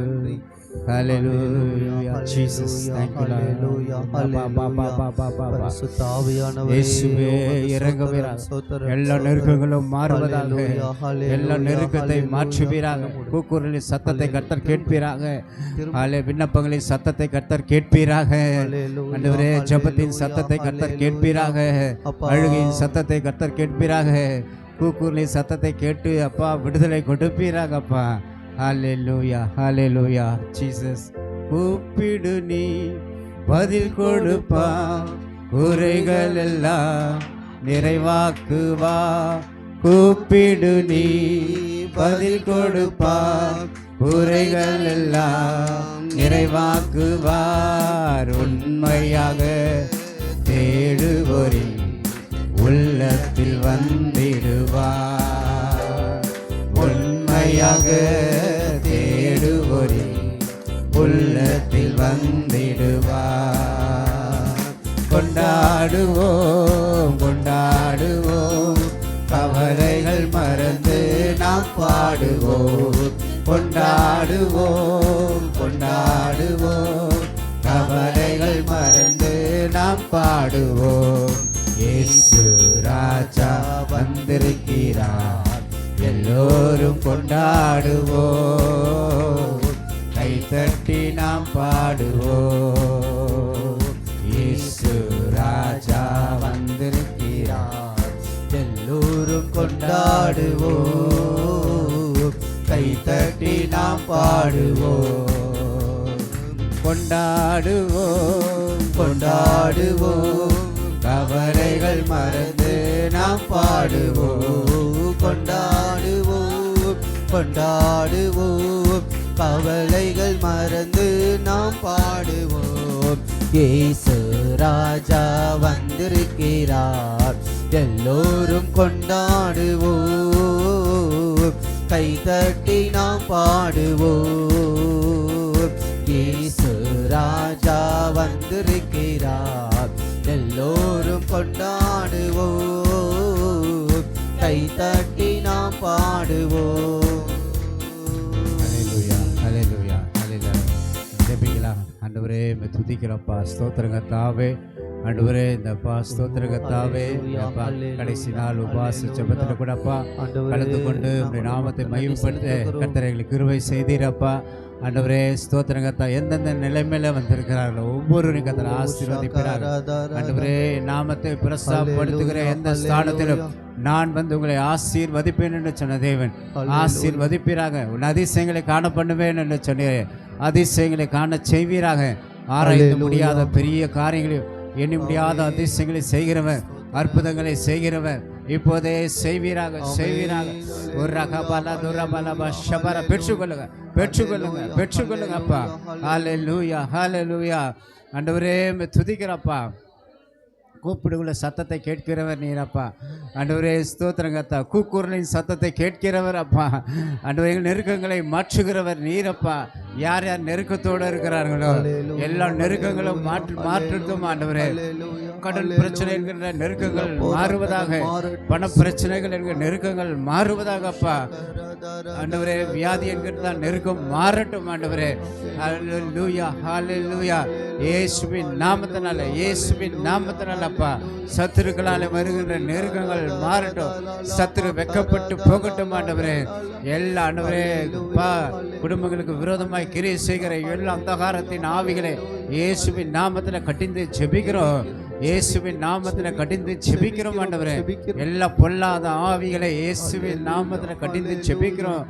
Hallelujah, Jesus. Thank you, Lord. இயேசுவே இறங்குவீராக. எல்லா நெருக்கங்களும் மாறுவதாக. எல்லா நெருக்கத்தை மாற்றுவீராக. கூக்குரலின் சத்தத்தை கர்த்தர் கேட்பீராக. விண்ணப்பங்களின் சத்தத்தை கர்த்தர் கேட்பீராக. ஆண்டவரே, ஜெபத்தின் சத்தத்தை கர்த்தர் கேட்பீராக. அழுகையின் சத்தத்தை கர்த்தர் கேட்பீராக. கூக்குரலின் சத்தத்தை கேட்டு அப்பா விடுதலை கொடுப்பீராக அப்பா. ஹல்லேலூயா, ஹல்லேலூயா. ஜீசஸ். கூப்பிடு நீ பதில் கொடுப்பா, குறைகள் எல்லாம் நிறைவாக்குவா. கூப்பிடு நீ பதில் கொடுப்பா, குறைகள் எல்லாம் நிறைவாக்குவார். உண்மையாக தேடுவோரின் உள்ளத்தில் வந்திடுவார். உண்மையாக தேடுவோரின் உள்ளத்தில் வந்திடுவார். கொண்டாடுவோம், கொண்டாடுவோம், கவலைகள் மறந்து நாம் பாடுவோம். கொண்டாடுவோம், கொண்டாடுவோம், கவலைகள் மறந்து நாம் பாடுவோம். இயேசு ராஜா வந்திருக்கிறார், எல்லோரும் கொண்டாடுவோம். கைத்தட்டி நாம் பாடுவோம். இயேசு ராஜா வந்திருக்கிறார், எல்லோரும் கொண்டாடுவோம். கைத்தட்டி நாம் பாடுவோம். கொண்டாடுவோம், கொண்டாடுவோம், கவலைகள் மறந்து நாம் பாடுவோம். கொண்டாடுவோம், கொண்டாடுவோம், கவலைகள் மறந்து நாம் பாடுவோம். இயேசு ராஜா வந்திருக்கிறார், எல்லோரும் கொண்டாடுவோம். கைதட்டி நாம் பாடுவோம். இயேசு ராஜா வந்திருக்கிறார், எல்லோரும் கொண்டாடுவோம். கைதட்டி நாம் பாடுவோம். ஹல்லேலூயா, ஹல்லேலூயா, ஹல்லேலூயா. ஜெபிக்கலாம். ஆண்டவரே துதிக்கிறப்பா. ஸ்தோத்திரங்கத்தாவே. ஆண்டவரே இந்தப்பா ஸ்தோத்திரங்கத்தாவே, கடைசி நாள் உபாச ஜெபத்தில் கூடப்பா கலந்து கொண்டு உடைய நாமத்தை மகிமைப்படுத்த கர்த்தர் எங்களுக்கு கிருபை செய்தீரப்பா. ஆண்டவரே ஸ்தோத்திரங்கத்தா, எந்தெந்த நிலைமையில வந்திருக்கிறார்களோ ஒவ்வொருவரையும் கர்த்தர் ஆசீர்வதிக்கிறார்கள். ஆண்டவரே நாமத்தை பிரஸ்தாபப்படுத்துகிற எந்த ஸ்தானத்திலும் நான் வந்து உங்களை ஆசீர்வதிப்பேன் என்று சொன்ன தேவன் ஆசீர்வதிப்பீராக. உன் அதிசயங்களை காண பண்ணுவேன் என்று சொன்னீர், அதிசயங்களை காண செய்வீராக. ஆராய்ந்து முடியாத பெரிய காரியங்களையும் எண்ணி முடியாத அதிசயங்களை செய்கிறவன் அற்புதங்களை செய்கிறவர் இப்போதே செய்வீராக செய்வீராக. ஒரு ரகபல துரபலப ஷபர பெற்றுக்கொள்ளுங்க பெற்றுக்கொள்ளுங்க பெற்றுக்கொள்ளுங்க அப்பா. ஹல்லேலூயா ஹல்லேலூயா. ஆண்டவரே துதிக்கிறப்பா. கூப்பிடுள்ள சத்தத்தை கேட்கிறவர் நீரப்பா. ஆண்டவரே ஸ்தோத்திரங்கத்தா. கூக்குரலின் சத்தத்தை கேட்கிறவர் அப்பா. ஆண்டவரே நெருக்கங்களை மாற்றுகிறவர் நீரப்பா. யார் யார் நெருக்கத்தோடு இருக்கிறார்களோ எல்லா நெருக்கங்களும் மாற்றட்டும் ஆண்டவரே. கடன் பிரச்சனை என்கிற நெருக்கங்கள் மாறுவதாக, பண பிரச்சனைகள் என்கிற நெருக்கங்கள் மாறுவதாக அப்பா. ஆண்டவரே வியாதி என்கிற நெருக்கம் மாறட்டும் ஆண்டவரே. ஹல்லேலூயா ஹல்லேலூயா. இயேசுவின் நாமத்தினால இயேசுவின் நாமத்தினால அப்பா சத்துருக்களால் வருகின்ற நெருக்கங்கள் மாறட்டும். சத்துரு வெக்கப்பட்டு போகட்டும் ஆண்டவரே. எல்லா ஆண்டவரே அப்பா குடும்பங்களுக்கு விரோதமாய் கிரியை செய்கிற எல்லா அந்தகாரத்தின் ஆவிகளை இயேசுவின் நாமத்தில் கட்டிந்து ஜெபிக்கிறோம். இயேசுவின் நாமத்தில் கடிந்து ஜெபிக்கிறோம் ஆண்டவரே. எல்லா பொல்லாத ஆவிகளை இயேசுவின் நாமத்தில் கடிந்து ஜெபிக்கிறோம்.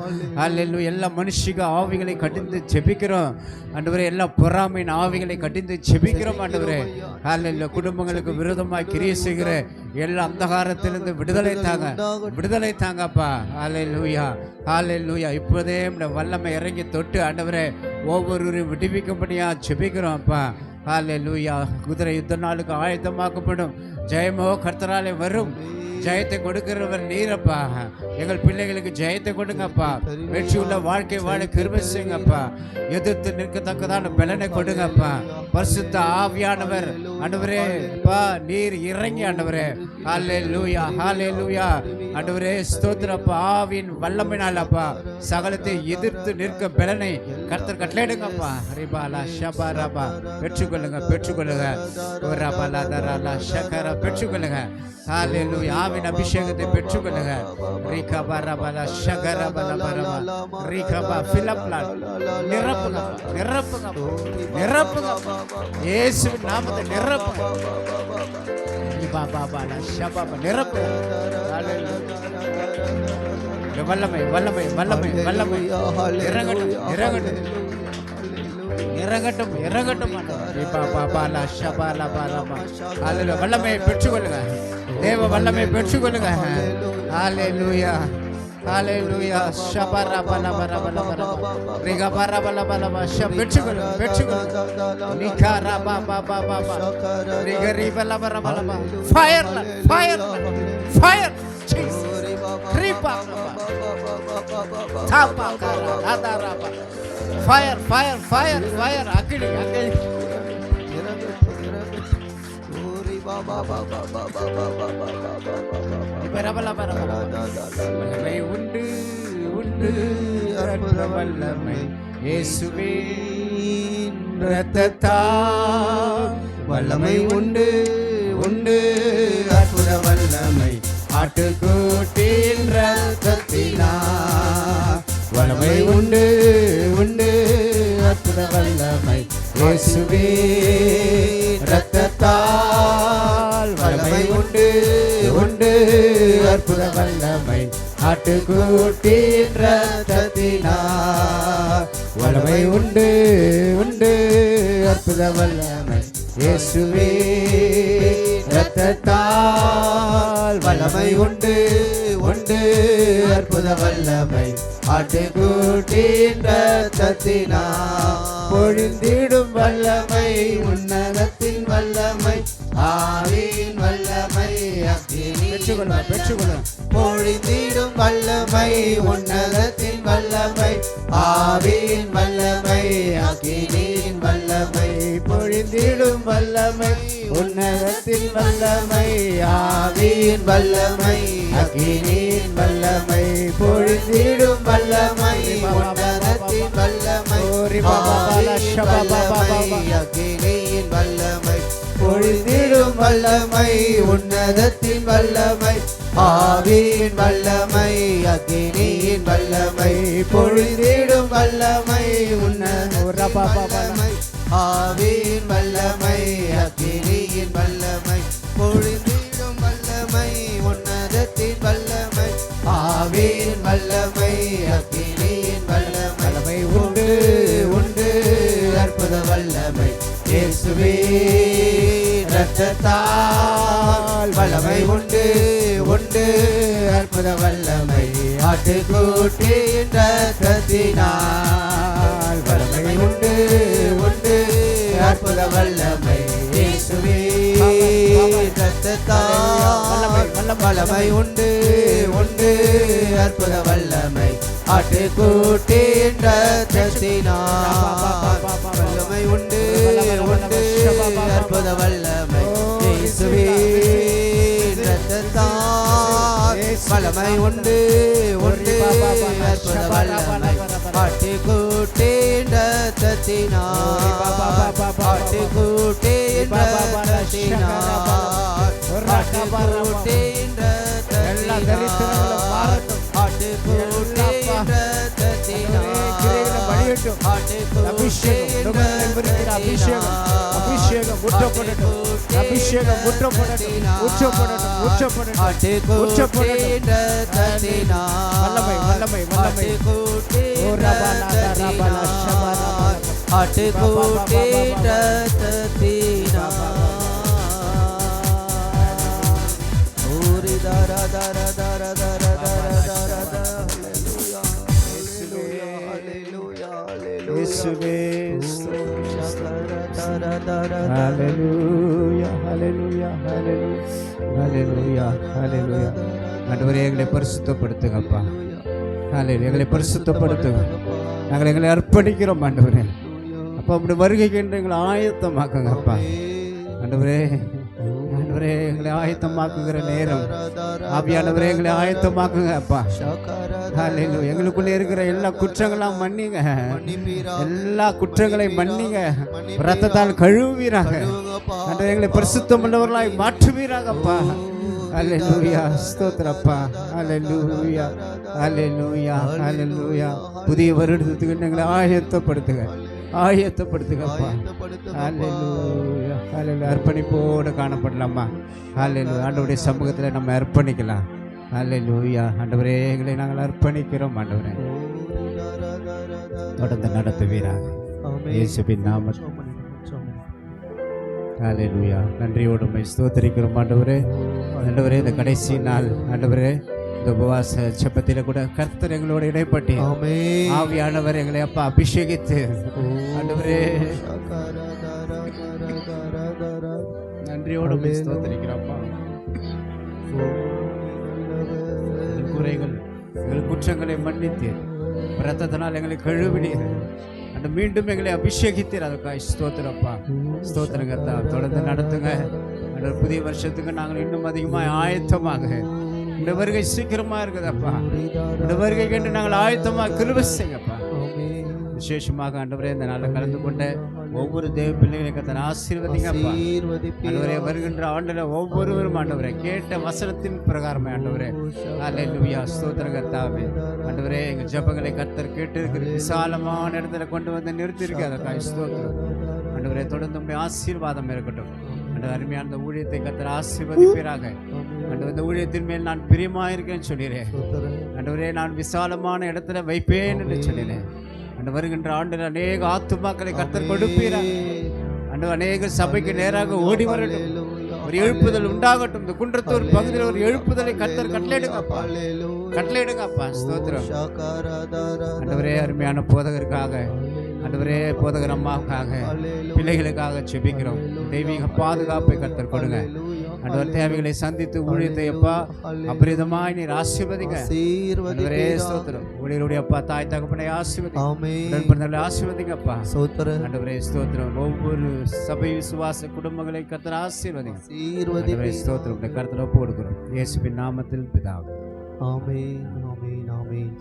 அல்லேலூயா. எல்லா மனுஷிக ஆவிகளை கடிந்து ஜெபிக்கிறோம் ஆண்டவரே. எல்லா பொறாமையின் ஆவிகளை கடிந்து ஜெபிக்கிறோம் ஆண்டவரே. அல்லேலூயா. குடும்பங்களுக்கு விரோதமாக கிரியை செய்கிற எல்லா அந்தகாரத்திலிருந்து விடுதலை தாங்க விடுதலை தாங்கப்பா. அல்லேலூயா அல்லேலூயா. இப்போதே வல்லமை இறங்கி தொட்டு ஆண்டவரே ஒவ்வொருவரையும் விடுவிக்கும்படியா ஜெபிக்கிறோம் அப்பா. ஹல்லேலூயா. குதிரை யுத்த நாளுக்கு ஆயத்தமாக்கப்படும். ஜெயமோ கர்த்தராலே வரும். ஜெயத்தை கொடுக்கிறவர் நீரப்பா. எங்கள் பிள்ளைகளுக்கு ஜெயத்தை கொடுங்கப்பா. வெற்றி உள்ள வாழ்க்கை வாழ கிருபை செய்யுங்கப்பா. எதிர்த்து நிற்கத்தக்கதான பலனை கொடுங்கப்பா. பரிசுத்த ஆவியானவர் ஆண்டவரே அப்பா நீர் இறங்கி ஆண்டவரே. ஹல்லேலூயா ஹல்லேலூயா. ஆண்டவரே ஸ்தோத்திரப்பா. ஆவியின் வல்லமையினால் அப்பா சகலத்தை எதிர்த்து நிற்க பலனை கர்த்தர் கட்டளையிடுங்கப்பா. ரிபாலா ஷபரபா. பெற்றுக்கொள்ளுங்க பெற்றுக்கொள்ளுங்க. ரபலா தரலா ஷகர பெற்றுக்கொள்ளுங்க. ஹல்லேலூயா. ஆவின் அபிஷேகத்தை பெற்றுக்கொள்ளுங்க. ரிகபா ரபலா ஷகர பலபரமா ரிகபா ஃபிலப்லா நிரப்புங்க நிரப்புங்க நிரப்புங்க. இயேசுவின் நாமத்தை நிரப்புங்க. பாபாலா ஷபபா நிரப்புங்க. ஹல்லேலூயா. வல்லமை வல்லமை வல்லமை வல்லமை இறங்கட்டும் இறங்கட்டும் இறங்கட்டும் இறங்கட்டும். வல்லமையை பெற்றுக்கொள்ளுங்க. தேவ வல்லமையை பெற்றுக்கொள்ளுங்க. Hallelujah hallelujah. ஷபரா பலபரா பலபரா ரிகபரா பலபரா ஷப் பெற்றுக்கொள்ளுங்க பெற்றுக்கொள்ளுங்க. நிகரா பாபா பாபா ரிகரி பலபரா பலபா. Fire fire fire fire fire fire fire அக்கினி அக்கினி. வல்லமை உண்டு உண்டு அற்புத வல்லமை இயேசுவின் இரத்தத்தால். வல்லமை உண்டு உண்டு அற்புத வல்லமை ஆட்டுக்குட்டியின் இரத்தத்தினால். வல்லமை உண்டு உண்டு அற்புத வல்லமை இயேசுவின் இரத்தத்தால். வல்லமை உண்டு உண்டு அற்புத வல்லமை ஆட்டுக்குட்டியின் இரத்தத்தினால். வல்லமை உண்டு உண்டு அற்புத வல்லமை இயேசுவின் இரத்தத்தால். வல்லமை உண்டு உண்டு அற்புத வல்லமை ஆட்டுக்குட்டியின் இரத்தத்தினால். பொழிந்திடும் வல்லமை உன்னதத்தின் வல்லமை ஆவியின் வல்லமை பெற்றுக்கொள்ளும் பெற்றுக்கொள்ளும். பொழிந்திடும் வல்லமை உன்னதத்தின் வல்லமை ஆவியின் வல்லமை அக்கினியின் வல்லமை. பொழிந்திடும் வல்லமை உன்னதத்தின் வல்லமை ஆவியின் வல்லமை அக்கினியின் வல்லமை. பொழிந்திடும் வல்லமை உன்னதத்தின் வல்லமை அக்கினியின் வல்லமை. பொழிந்திடும் வல்லமை உன்னதத்தின் வல்லமை ஆவியின் வல்லமை அக்கினியின் வல்லமை. பொழிந்திடும் வல்லமை உன்னதத்தின் ஆவியின் வல்லமை அக்கினியின் வல்லமை. பொழிந்திடும் வல்லமை உன்னதத்தின் வல்லமை ஆவியின் வல்லமை அக்கினியின் வல்லமை. உண்டு உண்டு அற்புத வல்லமை இயேசுவின் இரத்தத்தால். வல்லமை உண்டு உண்டு அற்புத வல்லமை ஆட்டுக்குட்டியின் இரத்தத்தினால் வல்லமை உண்டு உண்டு அற்புத வல்லமை இயேசுவே இரத்தத்தால் வல்லமை உண்டு உண்டு அற்புத வல்லமை ஆட்டுக்குட்டியின் இரத்தத்தினால் வல்லமை உண்டு உண்டு அற்புத வல்லமை இயேசுவே இரத்தத்தால் வல்லமை உண்டு உண்டு அற்புத வல்லமை ஆட்டுக்குட்டியின் இரத்தத்தினால் ஆட்டுக்குட்டியின் இரத்தத்தினால் ஆட்டுக்குட்டியின் ஆண்டவரே எங்களை பரிசுத்தப்படுத்துங்கப்பா. ஹல்லேலூயா. எங்களை பரிசுத்தப்படுத்துங்க. நாங்கள் எங்களை அர்ப்பணிக்கிறோம் ஆண்டவரே. அப்பா அப்படி வருகைக்கு என்று எங்களை ஆயத்தமாக்குங்கப்பா. ஆண்டவரே ஆண்டவரே எங்களை ஆயத்தமாக்குகிற நேரம் ஆவியானவரே எங்களை ஆயத்தமாக்குங்க அப்பா. ஹல்லேலூயா. எங்களுக்குள்ளே இருக்கிற எல்லா குற்றங்களாம் மன்னிங்க. எல்லா குற்றங்களையும் மன்னிங்க. இரத்தத்தால் கழுவுவீராக. ஆண்டவரே எங்களை பரிசுத்தம் உள்ளவர்களாய் மாற்றுவீராகப்பா. ஹல்லேலூயா. ஸ்தோத்திரப்பா. ஹல்லேலூயா ஹல்லேலூயா ஹல்லேலூயா. புதிய வருடத்துக்கு எங்களை ஆயத்தப்படுத்துங்கப்பா. ஹல்லேலூயா ஹல்லேலூயா. அர்ப்பணிப்போடு காணப்படலாமா? ஹல்லேலூயா. ஆண்டவருடைய சமூகத்தில் நம்ம அர்ப்பணிக்கலாம். ஹல்லேலூயா. ஆண்டவரே எங்களை நாங்கள் அர்ப்பணிக்கிறோம். ஆண்டவரே தொடர்ந்து நடத்துவீராக இயேசுவின் நாமத்தில். ஹல்லேலூயா. நன்றியோடு உம்மை ஸ்தோத்திரிக்கிறோம் ஆண்டவரே. ஆண்டவரே இந்த கடைசி நாள் ஆண்டவரே இந்த உபவாச ஜெபத்தில் கூட கர்த்தர் எங்களோட இடைப்பட்டு ஆவியானவர் எங்களை அப்பா அபிஷேகித்து ஆண்டவரே நன்றியோடு உம்மை ஸ்தோத்திரிக்கிறோம்ப்பா. குறைகள் எங்கள் குற்றங்களை மன்னித்து இரத்தத்தினால் எங்களை கழுவினீர். அந்த மீண்டும் எங்களை அபிஷேகித்தீர். அதுக்காக ஸ்தோத்திரப்பா. ஸ்தோத்திரங்க. தொடர்ந்து நடத்துங்க. அந்த புதிய வருஷத்துக்கு நாங்கள் இன்னும் அதிகமாக ஆயத்தமாக இந்த வருகை சீக்கிரமா இருக்குதப்பா. இந்த வருகை கண்டு நாங்கள் ஆயத்தமாக கிருபை செய்யுங்கப்பா. விசேஷமாக ஆண்டவரே இந்த நாளில் கலந்து கொண்ட ஒவ்வொரு தேவ பிள்ளைகளுக்கு தன் ஆசீர்வதிங்கப்பா. ஆண்டவரே வருகின்ற ஆண்டில் ஒவ்வொருவரும் ஆண்டவரே கேட்ட வசனத்தின் பிரகாரமே ஆண்டவரே ஹல்லேலூயா. ஸ்தோத்திர கர்த்தாவே. ஆண்டவரே எங்கள் ஜெபங்களை கர்த்தர் கேட்டு இருக்கிற விசாலமான இடத்துல கொண்டு வந்து நிறுத்தியிருக்கு. அதற்காக ஸ்தோத்திரம் ஆண்டவரே. தொடர்ந்து உம்முடைய ஆசீர்வாதம் இருக்கட்டும். அந்த அருமையான அந்த ஊழியத்தை கர்த்தர் ஆசீர்வதிப்பீராக. ஆண்டவரே இந்த ஊழியத்தின் மேல் நான் பிரியமாயிருக்கேன்னு சொல்லிடுறேன் ஆண்டவரே. நான் விசாலமான இடத்துல வைப்பேன் என்று சொல்லிடுறேன். அந்த வருகின்ற ஆண்டில் அநேக ஆத்துமாக்களை கர்த்தர் கொடுப்பீராக. அந்த அநேக சபைக்கு நேராக ஓடி வரட்டும். ஒரு எழுப்புதல் உண்டாகட்டும். இந்த குன்றத்தூர் பகுதியில் ஒரு எழுப்புதலை கர்த்தர் கட்டளையிடுங்கப்பா. ஸ்தோத்திரம் ஆண்டவரே. அருமையான போதகருக்காக ஆண்டவரே போதகர் அம்மாவுக்காக பிள்ளைகளுக்காக செபிக்கிறோம். தெய்வீக பாதுகாப்பை கர்த்தர் கொடுங்க. ஆண்டவர் தேவைகளை சந்தித்து ஊழியத்தை அப்பா அபரிதமாய் நீர் ஆசீர்வதிங்க. ஸ்தோத்திரம். ஊழியருடைய அப்பா தாய் தகப்பனை ஆசீர்வதிங்க. ஆசீர்வதிங்கப்பா. ஆண்டவரே ஸ்தோத்திரம். ஒவ்வொரு சபை விசுவாச குடும்பங்களை கர்த்தர் ஆசீர்வதிங்க. ஸ்தோத்திரம். கர்த்தர் ஒப்பு கொடுக்கிறோம் இயேசுவின் நாமத்தில் பிதாவே. ஆமென் ஆமென் ஆமென்.